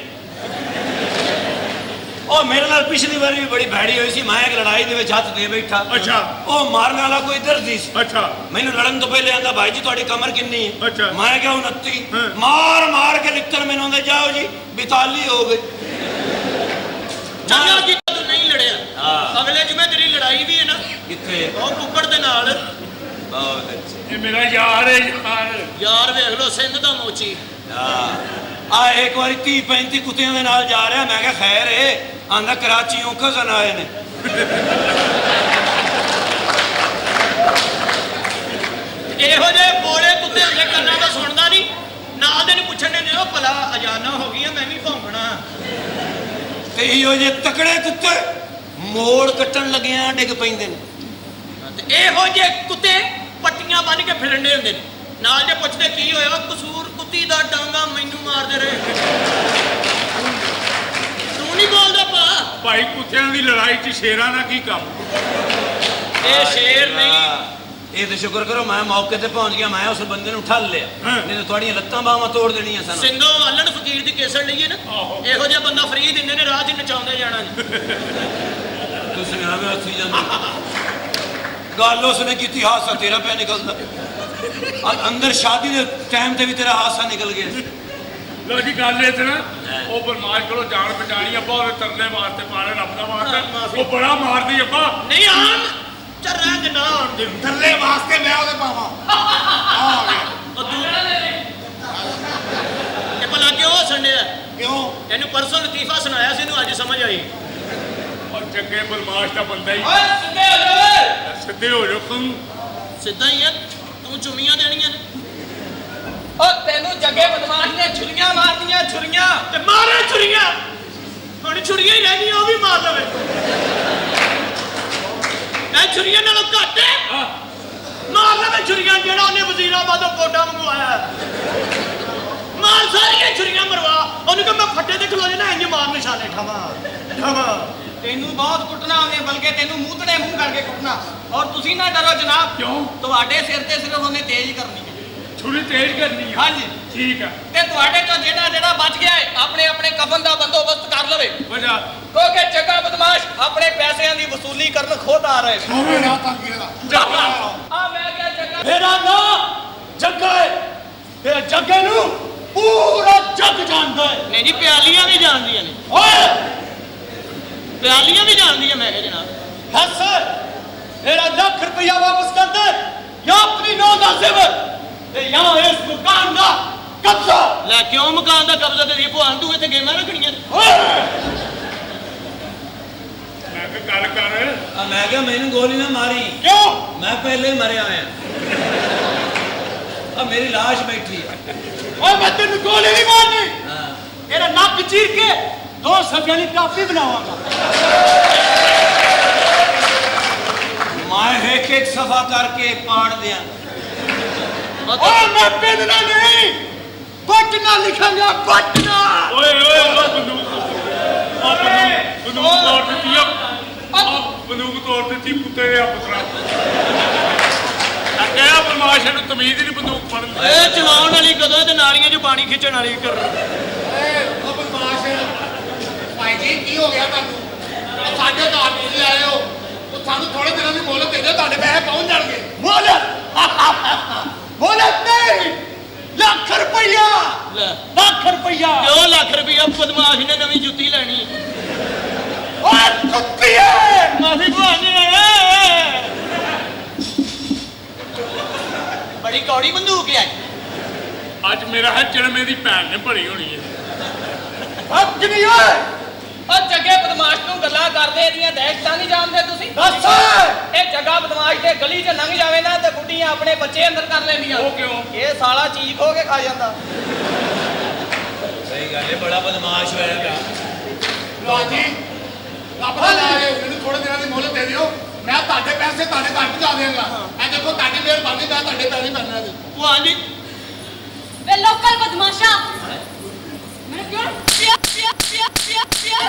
ਉਹ ਮੇਰੇ ਨਾਲ ਪਿਛਲੀ ਵਾਰੀ ਵੀ ਬੜੀ ਭੈੜੀ ਹੋਈ ਸੀ ਮੈਂ ਇੱਕ ਲੜਾਈ ਦੇ ਵਿੱਚ ਹੱਥ ਦੇ ਬੈਠਾ ਅੱਛਾ ਉਹ ਮਾਰਨ ਵਾਲਾ ਕੋਈ ਦਰਦੀ ਸੀ ਅੱਛਾ ਮੈਨੂੰ ਲੜਨ ਤੋਂ ਪਹਿਲੇ ਆਂਦਾ ਭਾਈ ਜੀ ਤੁਹਾਡੀ ਕਮਰ ਕਿੰਨੀ ਹੈ ਅੱਛਾ। ਮੈਂ ਕਿਹਾ 29 ਹਾਂ। ਮਾਰ ਮਾਰ ਕੇ ਲਿੱਤਰ ਮੈਨੂੰ ਆਂਦੇ ਜਾਓ ਜੀ 42 ਹੋ ਗਏ ਚੰਗਾ ਕੀਤਾ ਤੂੰ ਨਹੀਂ ਲੜਿਆ ਹਾਂ। ਅਗਲੇ ਜੁਮੇ ਤੇਰੀ ਲੜਾਈ ਵੀ ਹੈ ਨਾ ਕਿੱਥੇ ਉਹ ਕੁੱਕੜ ਦੇ ਨਾਲ ਬਹੁਤ ਅੱਛਾ ਇਹ ਮੇਰਾ ਯਾਰ ਹੈ ਯਾਰ ਯਾਰ ਵੇਖ ਲੋ ਸਿੰਧ ਦਾ ਮੋਚੀ ਆ ਇੱਕ ਵਾਰੀ 30 35 ਕੁੱਤਿਆਂ ਦੇ ਨਾਲ ਜਾ ਰਿਹਾ ਮੈਂ ਕਿਹਾ ਖੈਰ ਏ ਆਂਦਾ ਕਰਾਚੀੋਂ ਕਜ਼ਨ ਆਏ ਨੇ ਇਹੋ ਜਿਹੇ ਬੋਲੇ ਕੁੱਤੇ ਹੁੰਦੇ ਕੰਨਾਂ ਦਾ ਸੁਣਦਾ ਨਹੀਂ ਨਾਲ ਦੇ ਨੂੰ ਪੁੱਛਣ ਨੇ ਉਹ ਭਲਾ ਅਜਾਨਾ ਹੋ ਗਈਆਂ ਮੈਂ ਵੀ ਭੌਂਕਣਾ ਤੇ ਇਹੋ ਜਿਹੇ ਤਕੜੇ ਕੁੱਤੇ ਮੋੜ ਕੱਟਣ ਲੱਗਿਆਂ ਡਿੱਗ ਪੈਂਦੇ ਨੇ ਤੇ ਇਹੋ ਜਿਹੇ ਕੁੱਤੇ ਪੱਟੀਆਂ ਬੰਨ ਕੇ ਫਿਰਨਦੇ ਹੁੰਦੇ ਨੇ ਨਾਲ ਜੇ ਪੁੱਛਦੇ ਕੀ ਹੋਇਆ ਕਸੂਰ ਕੁੱਤੀ ਦਾ ਡਾਂਗਾ ਮੈਨੂੰ ਮਾਰਦੇ ਰਹੇ ਤੂੰ ਨਹੀਂ ਬੋਲਦਾ ਭਾ ਭਾਈ ਕੁੱਤਿਆਂ ਦੀ ਲੜਾਈ 'ਚ ਸ਼ੇਰਾਂ ਦਾ ਕੀ ਕੰਮ ਇਹ ਸ਼ੇਰ ਨਹੀਂ ਇਹ ਤੇ ਸ਼ੁਕਰ ਕਰੋ ਮੈਂ ਮੌਕੇ ਤੇ ਪਹੁੰਚ ਗਿਆ ਮੈਂ ਉਸ ਬੰਦੇ ਨੂੰ ਠੱਲ ਲਿਆ ਨਹੀਂ ਤਾਂ ਤੁਹਾਡੀਆਂ ਲੱਤਾਂ ਬਾਹਾਂ ਤੋੜ ਦੇਣੀਆਂ ਸਨ ਸਿੰਘੋ ਅੱਲਣ ਫਕੀਰ ਦੀ ਕੇਸਰ ਲਈਏ ਨਾ ਇਹੋ ਜਿਹਾ ਬੰਦਾ ਫਰੀ ਦਿੰਦੇ ਨੇ ਰਾਹ 'ਚ ਨਚਾਉਂਦੇ ਜਾਣਾ ਜੀ ਤੁਸੀਂ ਐਵੇਂ ਹੱਥੀ ਜਾਂਦੇ ਗੱਲ ਉਸਨੇ ਕੀਤੀ ਹਾਸਾ ਤੇਰਾ ਪਿਆ ਨਿਕਲਦਾ ਅੰਦਰ ਸ਼ਾਦੀ ਦੇ ਟਾਈਮ ਤੇ ਵੀ ਤੇਰਾ ਹਾਸਾ ਨਿਕਲ ਗਿਆ ਲੋ ਜੀ ਗੱਲ ਇਹ ਨਾ ਉਹ ਬਰਮਾਸ਼ ਕੋਲੋਂ ਜਾਨ ਬਚਾਣੀ ਅੱਬਾ ਉਹਦੇ ਤਰਲੇ ਵਾਸਤੇ ਪਾਲੇ ਰੱਬ ਦਾ ਵਾਸਤੇ ਉਹ ਬੜਾ ਮਾਰਦੀ ਅੱਬਾ ਨਹੀਂ ਆਣ ਚਰੰਗ ਨਾ ਆਣ ਦੇ ਥੱਲੇ ਵਾਸਤੇ ਮੈਂ ਉਹਦੇ ਪਾਵਾਂ ਆ ਗਿਆ ਇਹ ਭਲਾ ਕਿਉਂ ਸੰਡਿਆ ਕਿਉਂ ਤੈਨੂੰ ਪਰਸੋਂ ਲਤੀਫਾ ਸੁਣਾਇਆ ਸੀ ਇਹਨੂੰ ਅੱਜ ਸਮਝ ਆਈ ਔਰ ਜੱਗੇ ਬਰਮਾਸ਼ ਦਾ ਬੰਦਾ ਹੀ ਓਏ ਸਿੱਧੇ ਹੋ ਜਾ ਸਿੱਧੇ ਹੋ ਜਾ ਤੂੰ ਸਿੱਧਾ ਹੀ ਆ ਤੂੰ ਚੁੰਮੀਆਂ ਦੇਣੀਆਂ ਨੇ ਓ ਤੈਨੂੰ ਜੱਗੇ ਬਦਮਾਸ਼ ਨੇ ਛੁਰੀਆਂ ਮਾਰਦੀਆਂ ਛੁਰੀਆਂ ਤੇ ਮਾਰੇ ਛੁਰੀਆਂ ਹੁਣ ਛੁਰੀਆਂ ਹੀ ਰਹਿ ਗਈਆਂ ਉਹ ਵੀ ਮਾਰ ਲਵੇ ਮੈਂ ਛੁਰੀਆਂ ਨਾਲੋਂ ਘੱਟ ਹੈ ਮਾਰ ਲਵੇ ਛੁਰੀਆਂ ਜਿਹੜਾ ਉਹਨੇ ਵਜ਼ੀਰਾਬਾਦੋਂ ਕੋਟਾ ਮੰਗਵਾਇਆ ਮਾਰ ਸਾਰੀਆਂ ਛੁਰੀਆਂ ਮਰਵਾ ਉਹਨੂੰ ਕਿ ਮੈਂ ਫੱਟੇ ਤੇ ਖਲੋ ਜਾਣਾ ਇੰਜ ਮਾਰ ਨਿਸ਼ਾਨੇ ਠਾਵਾਂ ਤੈਨੂੰ ਬਹੁਤ ਕੁੱਟਣਾ ਆਵੇ ਬਲਕਿ ਤੈਨੂੰ ਮੂੰਹਤੜੇ ਮੂੰਹ ਕਰਕੇ ਕੁੱਟਣਾ ਔਰ ਤੁਸੀਂ ਨਾ ਡਰੋ ਜਨਾਬ ਕਿਉਂ ਤੁਹਾਡੇ ਸਿਰ ਤੇ ਸਿਰਫ ਉਹਨੇ ਤੇਜ਼ ਕਰਨੀ ਹੈ ਛੁਰੀ ਤੇਜ਼ ਕਰਨੀ ਆ ਹਾਂਜੀ ਠੀਕ ਆ ਤੇ ਤੁਹਾਡੇ ਤੋਂ ਜਿਹੜਾ ਬਚ ਗਿਆ ਹੈ ਆਪਣੇ ਆਪਣੇ ਕਫਨ ਦਾ ਬੰਦੋਬਸਤ ਕਰ ਲਵੇ ਵਜਾ ਕਿਉਂਕਿ ਜੱਗਾ ਬਦਮਾਸ਼ ਆਪਣੇ ਪੈਸਿਆਂ ਦੀ ਵਸੂਲੀ ਕਰਨ ਖੁਦ ਆ ਰਹੇ ਨੇ ਹੋਵੇ ਨਾ ਤਾਂ ਕਿਹਦਾ ਆ ਮੈਂ ਕਿਹਾ ਜੱਗਾ ਮੇਰਾ ਨਾਂ ਜੱਗਾ ਹੈ ਤੇ ਜੱਗੇ ਨੂੰ ਪੂਰਾ ਜੱਗ ਜਾਣਦਾ ਹੈ ਨਹੀਂ ਜੀ ਪਿਆਲੀਆਂ ਵੀ ਜਾਣਦੀਆਂ ਨੇ ਓਏ ਪਿਆਲੀਆਂ ਵੀ ਜਾਣਦੀਆਂ ਮੈਂ ਕਿਹਾ ਜਨਾਬ ਹੱਸ ਮੇਰਾ ਲੱਖ ਰੁਪਇਆ ਵਾਪਸ ਕਰ ਦੇ ਜਾਂ ਆਪਣੀ ਨੌ ਦਾ ਜ਼ੇਵਰ ਤੇ ਜਾਂ ਇਸ ਮਕਾਨ ਦਾ ਕਬਜ਼ਾ ਲੈ ਕਿਉਂ ਮਕਾਨ ਦਾ ਕਬਜ਼ਾ ਤੇਰੀ ਭਵਾਨ ਤੂੰ ਇੱਥੇ ਗੇਮਾਂ ਰੱਖਣੀਆਂ ਓਏ ਮੈਂ ਕਿ ਗੱਲ ਕਰ ਮੈਂ ਕਿਹਾ ਮੈਨੂੰ ਗੋਲੀ ਨਾ ਮਾਰੀ ਕਿਉਂ ਮੈਂ ਪਹਿਲੇ ਹੀ ਮਰਿਆ ਹੋਇਆ ਆ ਮੇਰੀ ਲਾਸ਼ ਬੈਠੀ ਹੈ ਓਏ ਮੈਂ ਤੈਨੂੰ ਗੋਲੀ ਨਹੀਂ ਮਾਰਨੀ ਹਾਂ ਇਹਦਾ ਨੱਕ ਚੀਰ ਕੇ 2 ਸਫ਼ਿਆਂ ਦੀ ਕਾਫੀ ਬਣਾਵਾਂਗਾ ਮੈਂ ਇੱਕ ਸਫਾ ਕਰਕੇ ਪਾੜ ਦਿਆਂ ਓਏ ਮੈਂ ਪਿੰਡਣਾ ਨਹੀਂ ਪਟਨਾ ਲਿਖਾਂਗਾ ਪਟਨਾ ਓਏ ਓਏ ਉਹ ਬੰਦੂਕ ਤੋੜ ਦਿੱਤੀ ਆ ਬੰਦੂਕ ਤੋੜ ਦਿੱਤੀ ਕੁੱਤੇ ਦੇ ਪੁੱਤਰਾ ਕਿਹਾ ਬਰਮਾਸ਼ ਨੂੰ ਤਮੀਜ਼ ਨਹੀਂ ਬੰਦੂਕ ਫੜਨ ਦੀ ਏ ਚਲਾਉਣ ਵਾਲੀ ਕਦੋਂ ਤੇ ਨਾਲੀਆਂ 'ਚ ਪਾਣੀ ਖਿੱਚਣ ਵਾਲੀ ਕਰ ਉਹ ਬਦਮਾਸ਼ ਭਾਈ ਜੀ ਕੀ ਹੋ ਗਿਆ ਤੁਹਾਨੂੰ ਉਹ ਸਾਡੇ ਘਰ ਤੁਸੀਂ ਆਏ ਹੋ ਉਹ ਸਾਨੂੰ ਥੋੜੇ ਦਿਨਾਂ ਦੀ ਮੋਹਲਤ ਦੇ ਦਿਓ ਤੁਹਾਡੇ ਪੈਸੇ ਪਹੁੰਚ ਜਾਣਗੇ ਮੋਹਲਤ ਨਹੀਂ ਲੱਖ ਰੁਪਈਆ ਲੱਖ ਰੁਪਈਆ ਕਿਉਂ ਲੱਖ ਰੁਪਈਆ ਬਦਮਾਸ਼ ਨੇ ਨਵੀਂ ਜੁੱਤੀ ਲੈਣੀ ਓਏ ਕੁੱਤੀਏ ਮਾਫੀ ਭਵਾਨੀ ਬੜੀ ਕੌੜੀ ਬੰਦੂਕ ਹੈ ਅੱਜ ਮੇਰਾ ਹੈ ਜਨਮੇ ਦੀ ਭੈਣ ਨੇ ਭਰੀ ਹੋਣੀ ਹੈ ਅੱਗ ਨਹੀਂ ਓਏ ਉਹ ਜੱਗੇ ਬਦਮਾਸ਼ ਨੂੰ ਗੱਲਾਂ ਕਰਦੇ ਇਹਦੀਆਂ ਦਹਿਸ਼ਤਾਂ ਨਹੀਂ ਜਾਣਦੇ ਤੁਸੀਂ ਦੱਸ ਇਹ ਜੱਗਾ ਬਦਮਾਸ਼ ਦੇ ਗਲੀ 'ਚ ਲੰਘ ਜਾਵੇ ਨਾ ਤੇ ਗੁੱਡੀਆਂ ਆਪਣੇ ਬੱਚੇ ਅੰਦਰ ਕਰ ਲੈਂਦੀਆਂ ਉਹ ਕਿਉਂ? ਇਹ ਸਾਲਾ ਚੀਕ ਹੋ ਕੇ ਖਾ ਜਾਂਦਾ ਸਹੀ ਗੱਲ ਹੈ, ਬੜਾ ਬਦਮਾਸ਼ ਹੋਏਗਾ। ਲਓ ਜੀ ਰੱਬ ਦਾ ਨਾਮ ਹੈ ਮੈਨੂੰ ਥੋੜੇ ਦਿਨਾਂ ਦੀ ਮੋਹਲਤ ਦੇ ਦਿਓ ਮੈਂ ਤੁਹਾਡੇ ਪੈਸੇ ਤੁਹਾਡੇ ਘਰ ਪਹੁੰਚਾ ਦੇਵਾਂਗਾ ਇਹ ਦੇਖੋ ਤੁਹਾਡੀ ਮਿਹਰਬਾਨੀ ਮੈਂ ਤੁਹਾਡੇ ਪੈਰੀ ਪੈਣਾ ਜੀ ਉਹ ਹਾਂਜੀ ਵੇ ਲੋਕਲ ਬਦਮਾਸ਼ਾ ਮੇਰੇ ਕਿਉਂ ਪਿਆ ਪਿਆ ਪਿਆ ਪਿਆ ਪਿਆ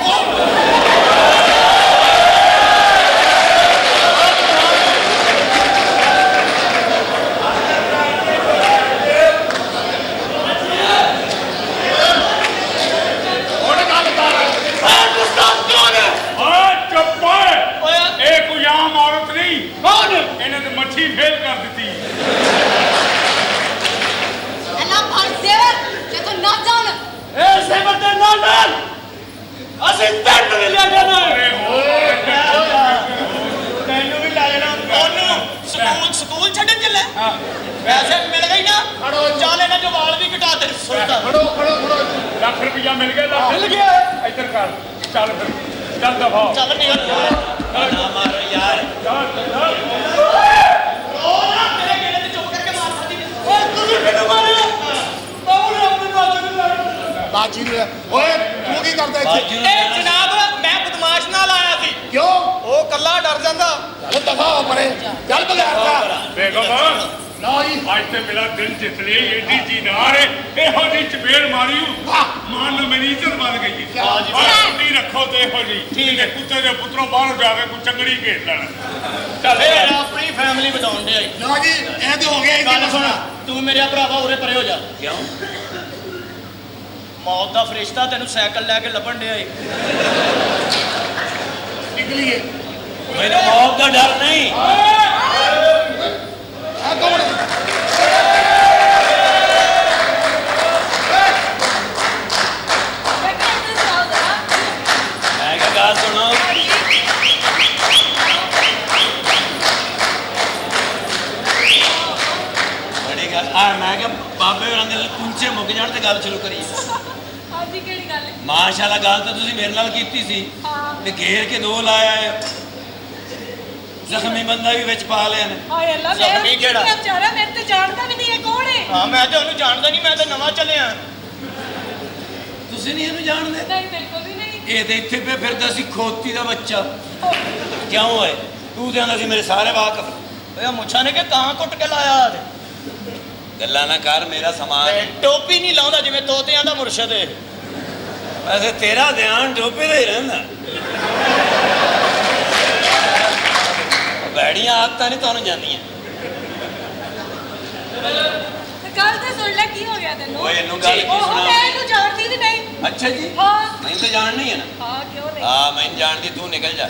ਹੁਣ ਗੱਲ ਕਰ ਓਏ ਚੁੱਪ ਓਏ ਓਏ ਇਹ ਕੋਈ ਆਮ ਔਰਤ ਨਹੀਂ ਕੌਣ ਇਹਨੇ ਤੇ ਮੱਛੀ ਫੇਲ ਕਰ ਦਿੱਤੀ ਅੱਲਾ ਭਾਈ ਸੇਵਰ ਜੇ ਤੂੰ ਨਾ ਜਾਣ ਇਹ ਸੇਵਰ ਦੇ ਨਾਲ ਅਸੀਂ ਟੈਂਟ ਵੀ ਲੈ ਜਾਣਾ। ਅਰੇ ਹੋਏ ਤੈਨੂੰ ਵੀ ਲੈ ਜਾਣਾ ਉਹਨੂੰ ਸਕੂਲ ਛੱਡਣ ਚੱਲੇ ਪੈਸੇ ਮਿਲ ਗਏ ਨਾ ਖੜੋ। ਚੱਲ ਇਹਨਾਂ ਜੋ ਵਾਲ ਵੀ ਘਟਾ ਦੇ ਸੁਣਦਾ ਖੜੋ ਖੜੋ ਖੜੋ ਲੱਖ ਰੁਪਇਆ ਮਿਲ ਗਿਆ ਲੱਖ ਮਿਲ ਗਿਆ ਇੱਧਰ ਕਰ ਚੱਲ ਫਿਰ ਚੱਲ ਦਫਾ ਚੱਲ ਨਿਕਲ ਨਾ ਮਾਰੋ ਯਾਰ। ਉਹ ਨਾ ਤੇਰੇ ਗੇੜੇ ਤੇ ਚੁੱਪ ਕਰਕੇ ਮਾਰ ਸਕਦੀ ਓਏ ਤੁਸੀਂ ਮੈਨੂੰ ਮਾਰਿਆ ਕੌਣ ਆਪਣੇ ਬਾਜੂ ਨੂੰ ਲੜ ਬਾਜੀ ਨੂੰ ਓਏ ਤੂੰ ਕੀ ਕਰਦਾ ਇੱਥੇ ਬਾਜੂ ਨੂੰ ਇਹ ਕਹਿਣਾ ਸੀ। ਜਨਾਬ ਮੈਂ ਬਦਮਾਸ਼ ਨਾਲ ਆਇਆ ਸੀ ਕਿਉਂ ਉਹ ਕੱਲਾ ਡਰ ਜਾਂਦਾ ਉਹ ਦਫਾ ਹੋ ਪਰੇ ਚੱਲ ਬਗੈਰ ਦਾ ਬੇਗਮ ਲਓ ਜੀ ਅੱਜ ਤੇ ਮੇਰਾ ਦਿਲ ਜਿੱਤ ਲਈ ਏਡੀ ਜੀਨਾਰ ਇਹੋ ਜੀ ਚਪੇੜ ਮਾਰੀ ਵਾਹ ਮਾਨ ਨੂੰ ਮੇਰੀ ਇੱਜ਼ਤ ਵੱਧ ਗਈ ਹੈ ਵਾਹ ਜੀ, ਛੁੱਟੀ ਰੱਖੋ ਤੇ ਇਹੋ ਜੀ ਠੀਕ ਹੈ ਕੁੱਤੇ ਦੇ ਪੁੱਤਰੋਂ ਬਾਹਰ ਜਾ ਕੇ ਕੋਈ ਚੰਗੜੀ ਘੇਰ ਲੈਣਾ ਚੱਲ ਇਹ ਆਪਣੀ ਫੈਮਿਲੀ ਬਚਾਉਣ ਦੇ ਆਈ ਲਓ ਜੀ ਇਹ ਤੇ ਹੋ ਗਿਆ ਗੱਲ ਇਹਦੀ ਸੁਣ ਮਸਲਾ ਤੂੰ ਮੇਰੇ ਭਰਾਵਾ ਉਰੇ ਪਰੇ ਹੋ ਜਾ ਕਿਉਂ? ਮੌਤ ਦਾ ਫਰਿਸ਼ਤਾ ਤੈਨੂੰ ਸਾਈਕਲ ਲੈ ਕੇ ਲੱਭਣ ਡਿਆ ਏ ਨਿਕਲੀਏ ਮੈਨੂੰ ਮੌਤ ਦਾ ਡਰ ਨਹੀਂ। ਆ ਕੌਣ ਮੈਂ ਕਹਿੰਦਾ ਚੱਲ ਜਰਾ ਮੈਂ ਕਿਹਾ ਗੱਲ ਸੁਣੋ। ਬੜੀ ਗੱਲ ਆ ਮੈਂ ਕਿਹਾ ਬਾਬੇ ਹੋਰਾਂ ਦੇ ਕੁੰਚੇ ਮੁੱਕ ਜਾਣ ਤੇ ਗੱਲ ਸ਼ੁਰੂ ਕਰੀਏ। ਹਾਂਜੀ ਕਿਹੜੀ ਗੱਲ ਹੈ ਮਾਸ਼ਾਅੱਲਾ ਗੱਲ ਤਾਂ ਤੁਸੀਂ ਮੇਰੇ ਨਾਲ ਕੀਤੀ ਸੀ ਹਾਂ ਤੇ ਘੇਰ ਕੇ ਦੋ ਲਾਇਆ ਹੈ। ਜ਼ਖਮੀ ਬੰਦਾ ਵੀ ਵਿੱਚ ਪਾ ਲਿਆ ਨੇ। ਹਾਏ ਅੱਲਾ ਜ਼ਖਮੀ ਕਿਹੜਾ? ਇਹ ਵਿਚਾਰਾ ਮੇਰੇ ਤੇ ਜਾਣਦਾ ਵੀ ਨਹੀਂ ਇਹ ਕੌਣ ਹੈ ਹਾਂ ਮੈਂ ਤੇ ਉਹਨੂੰ ਜਾਣਦਾ ਨਹੀਂ ਮੈਂ ਤਾਂ ਨਵਾਂ ਚੱਲਿਆ ਤੁਸੀਂ ਨਹੀਂ ਇਹਨੂੰ ਜਾਣਦੇ? ਨਹੀਂ ਬਿਲਕੁਲ ਵੀ ਨਹੀਂ ਇਹ ਤੇ ਇੱਥੇ ਪਿਆ ਫਿਰਦਾ ਸੀ ਖੋਤੀ ਦਾ ਬੱਚਾ। ਕਿਉਂ ਹੋਏ ਤੂੰ ਤੇ ਆਂਦਾ ਸੀ ਮੇਰੇ ਸਾਰੇ ਵਾਕਫ। ਓਏ ਮੁੱਛਾਂ ਨੇ ਕਿ ਕਾਂ ਕੁੱਟ ਕੇ ਲਾਇਆ ਤੇ ਗੱਲਾਂ ਨਾ ਕਰ, ਮੇਰਾ ਸਮਾਨ ਹੈ। ਟੋਪੀ ਨਹੀਂ ਲਾਉਂਦਾ ਜਿਵੇਂ ਤੋਤਿਆਂ ਦਾ ਮੁਰਸ਼ਦ ਏ ਵੈਸੇ ਤੇਰਾ ਧਿਆਨ ਟੋਪੇ ਦਾ ਹੀ ਰਹਿੰਦਾ। ਬੈੜੀਆਂ ਆਦਤਾਂ ਨਹੀਂ ਤੁਹਾਨੂੰ ਜਾਂਦੀਆਂ। ਤੇ ਗੱਲ ਤੇ ਸੁਣ ਲੈ ਕੀ ਹੋ ਗਿਆ ਤੈਨੂੰ ਓਏ ਇਹਨੂੰ ਗੱਲ ਕੀ ਉਹ ਸੁਣਾ। ਮੈਂ ਇਹਨੂੰ ਜਾਣਦੀ ਵੀ ਨਹੀਂ ਅੱਛਾ ਜੀ ਹਾਂ ਮੈਨੂੰ ਤਾਂ ਜਾਣ ਨਹੀਂ ਹੈ ਨਾ। ਹਾਂ ਕਿਉਂ ਨਹੀਂ ਹਾਂ ਮੈਨੂੰ ਜਾਣਦੀ, ਤੂੰ ਨਿਕਲ ਜਾ।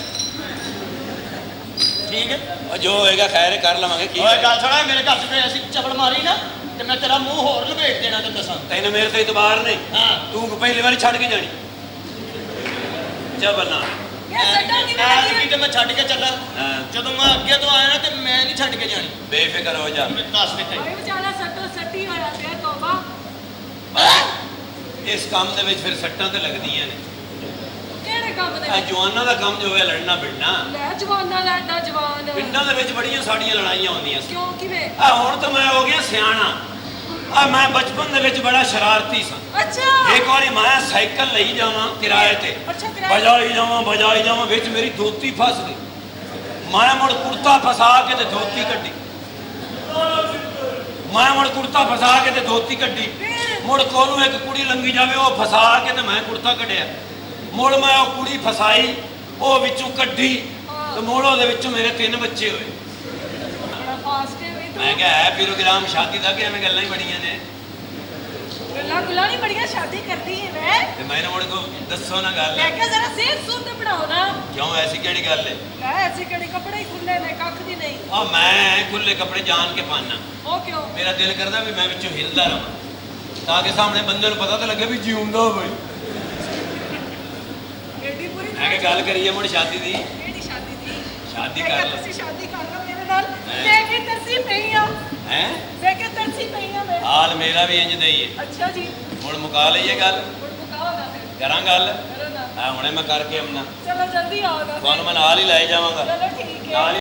ਠੀਕ ਹੈ ਉਹ ਜੋ ਹੋਏਗਾ ਖੈਰ ਹੈ, ਕਰ ਲਵਾਂਗੇ। ਕੀ ਓਏ ਗੱਲ ਸੁਣਾ ਮੇਰੇ ਘਰ 'ਚ ਕੋਈ ਐਸੀ ਚਪੜ ਮਾਰੀ ਨਾ ਤੇ ਮੈਂ ਤੇਰਾ ਮੂੰਹ ਹੋਰ ਲਪੇਟ ਦੇਣਾ ਤੇ ਦੱਸਾਂ ਤੈਨੂੰ ਮੇਰੇ ਤੋਂ ਇਤਬਾਰ ਨਹੀਂ। ਹਾਂ ਤੂੰ ਪਹਿਲੀ ਵਾਰੀ ਛੱਡ ਕੇ ਜਾਣੀ ਜਬਰ ਨਾ। ਇਹ ਸੱਟਾਂ ਕਿਵੇਂ ਐਤਕੀ ਲੱਗੀਆਂ ਤੇ ਮੈਂ ਛੱਡ ਕੇ ਚੱਲਾਂ ਹਾਂ ਜਦੋਂ ਮੈਂ ਅੱਗੇ ਤੋਂ ਆਇਆ ਨਾ ਤੇ ਮੈਂ ਨਹੀਂ ਛੱਡ ਕੇ ਜਾਣੀ ਬੇਫਿਕਰ ਹੋ ਜਾ। ਮੈਂ ਦੱਸ ਦਿੱਤੇ ਓਏ ਵਿਚਾਰਾ ਸੱਟੋ ਸੱਟੀ ਹੋਇਆ ਪਿਆ ਤੋਬਾ ਇਸ ਕੰਮ ਦੇ ਵਿੱਚ ਫਿਰ ਸੱਟਾਂ ਤੇ ਲੱਗਦੀਆਂ ਨੇ। ਕਿਹੜੇ ਕੰਮ ਦੇ ਇਹ ਜਵਾਨਾਂ ਦਾ ਕੰਮ ਜੋ ਹੈ ਲੜਨਾ ਬਿੜਨਾ। ਲੈ ਜਵਾਨਾਂ ਦਾ ਐਡਾ ਜਵਾਨ ਪਿੰਡਾਂ ਦੇ ਵਿੱਚ ਬੜੀਆਂ ਸਾਡੀਆਂ ਲੜਾਈਆਂ ਹੁੰਦੀਆਂ ਸੀ। ਕਿਉਂ ਕਿਵੇਂ ਆ ਹੁਣ ਤਾਂ ਮੈਂ ਹੋ ਗਿਆ ਸਿਆਣਾ। ਆ ਮੈਂ ਬਚਪਨ ਦੇ ਵਿੱਚ ਬੜਾ ਸ਼ਰਾਰਤੀ ਸਾਂ। ਅੱਛਾ ਇੱਕ ਵਾਰੀ ਮੈਂ ਸਾਈਕਲ ਲਈ ਜਾਵਾਂ ਕਿਰਾਏ ਤੇ, ਅੱਛਾ ਕਿਰਾਏ ਬਜਾਈ ਜਾਵਾਂ ਵਿੱਚ ਮੇਰੀ ਧੋਤੀ ਫਸ ਗਈ। ਮੈਂ ਮੁੜ ਕੁੜਤਾ ਫਸਾ ਕੇ ਤੇ ਧੋਤੀ ਕੱਢੀ। ਮੁੜ ਕੋਲੋਂ ਇੱਕ ਕੁੜੀ ਲੰਗੀ ਜਾਵੇ, ਉਹ ਫਸਾ ਕੇ ਤੇ ਮੈਂ ਕੁੜਤਾ ਕੱਢਿਆ। ਮੁੜ ਮੈਂ ਉਹ ਕੁੜੀ ਫਸਾਈ, ਉਹ ਵਿੱਚੋਂ ਕੱਢੀ ਤੇ ਮੁੜ ਉਹਦੇ ਵਿੱਚੋਂ ਮੇਰੇ 3 ਬੱਚੇ ਹੋਏ। ਬੜਾ ਫਾਸਟ ਹੈ ਵੀ ਮੈਂ ਕਿਹਾ ਹੈ ਪ੍ਰੋਗਰਾਮ ਸ਼ਾਦੀ ਦਾ ਕਿ ਐਵੇਂ ਗੱਲਾਂ ਹੀ ਬੜੀਆਂ ਨੇ। ਗੱਲਾਂ ਗੁੱਲਾਂ ਨਹੀਂ ਬੜੀਆਂ ਸ਼ਾਦੀ ਕਰਦੀ ਹੈ ਮੈਂ ਤੇ ਮੈਨੂੰ ਮੁੜ ਕੋ ਦੱਸੋ ਨਾ ਗੱਲ। ਮੈਂ ਕਿਹਾ ਜ਼ਰਾ ਸਿਰ ਸੁਰ ਤੇ ਬਣਾਓ ਨਾ ਕਿਉਂ ਐਸੀ ਕਿਹੜੀ ਗੱਲ ਹੈ? ਲੈ ਐਸੇ ਕਿਹੜੇ ਕੱਪੜੇ ਹੀ ਖੁੱਲੇ ਨੇ ਕੱਖ ਦੀ ਨਹੀਂ ਆ ਮੈਂ ਖੁੱਲੇ ਕੱਪੜੇ ਜਾਣ ਕੇ ਪਾਣਾ। ਉਹ ਕਿਉਂ ਮੇਰਾ ਦਿਲ ਕਰਦਾ ਵੀ ਮੈਂ ਵਿੱਚੋਂ ਹਿਲਦਾ ਰਹਾਂ ਤਾਂ ਕਿ ਸਾਹਮਣੇ ਬੰਦੇ ਨੂੰ ਪਤਾ ਤਾਂ ਲੱਗੇ ਵੀ ਜਿਉਂਦਾ ਹੋਵੇ। ਐਡੀ ਪੂਰੀ ਮੈਂ ਕਿਹਾ ਗੱਲ ਕਰੀਏ ਮੁੜ ਸ਼ਾਦੀ ਦੀ। ਕਿਹੜੀ ਸ਼ਾਦੀ ਦੀ ਸ਼ਾਦੀ ਮੈਂ ਕਰ ਕਿਹਾ ਲਓ। ਤੁਸੀਂ ਸ਼ਾਦੀ ਕਰ ਲਓ ਮੇਰੇ ਨਾਲ ਹੈਂ? ਮੈਂ ਕਿ ਤਰਸੀ ਪਈ ਆ ਹੈ ਮੈਂ ਕਿ ਤਰਸੀ ਪਈ ਆ ਮੈਂ ਹਾਲ ਮੇਰਾ ਵੀ ਇੰਜ ਦਾ ਹੀ ਹੈ। ਅੱਛਾ ਜੀ ਹੁਣ ਮੁਕਾ ਲਈਏ ਗੱਲ, ਹੁਣ ਮੁਕਾਓ ਨਾ ਫਿਰ ਕਰਾਂ ਗੱਲ। ਕਰੋ ਨਾ ਆ ਹੁਣੇ ਮੈਂ ਕਰਕੇ ਆਉਣਾ ਚਲੋ ਜਲਦੀ ਆਓ ਨਾ ਤੁਹਾਨੂੰ ਮੈਂ ਨਾਲ ਹੀ ਲੈ ਜਾਵਾਂਗਾ ਚਲੋ ਠੀਕ ਹੈ ਨਾਲ ਹੀ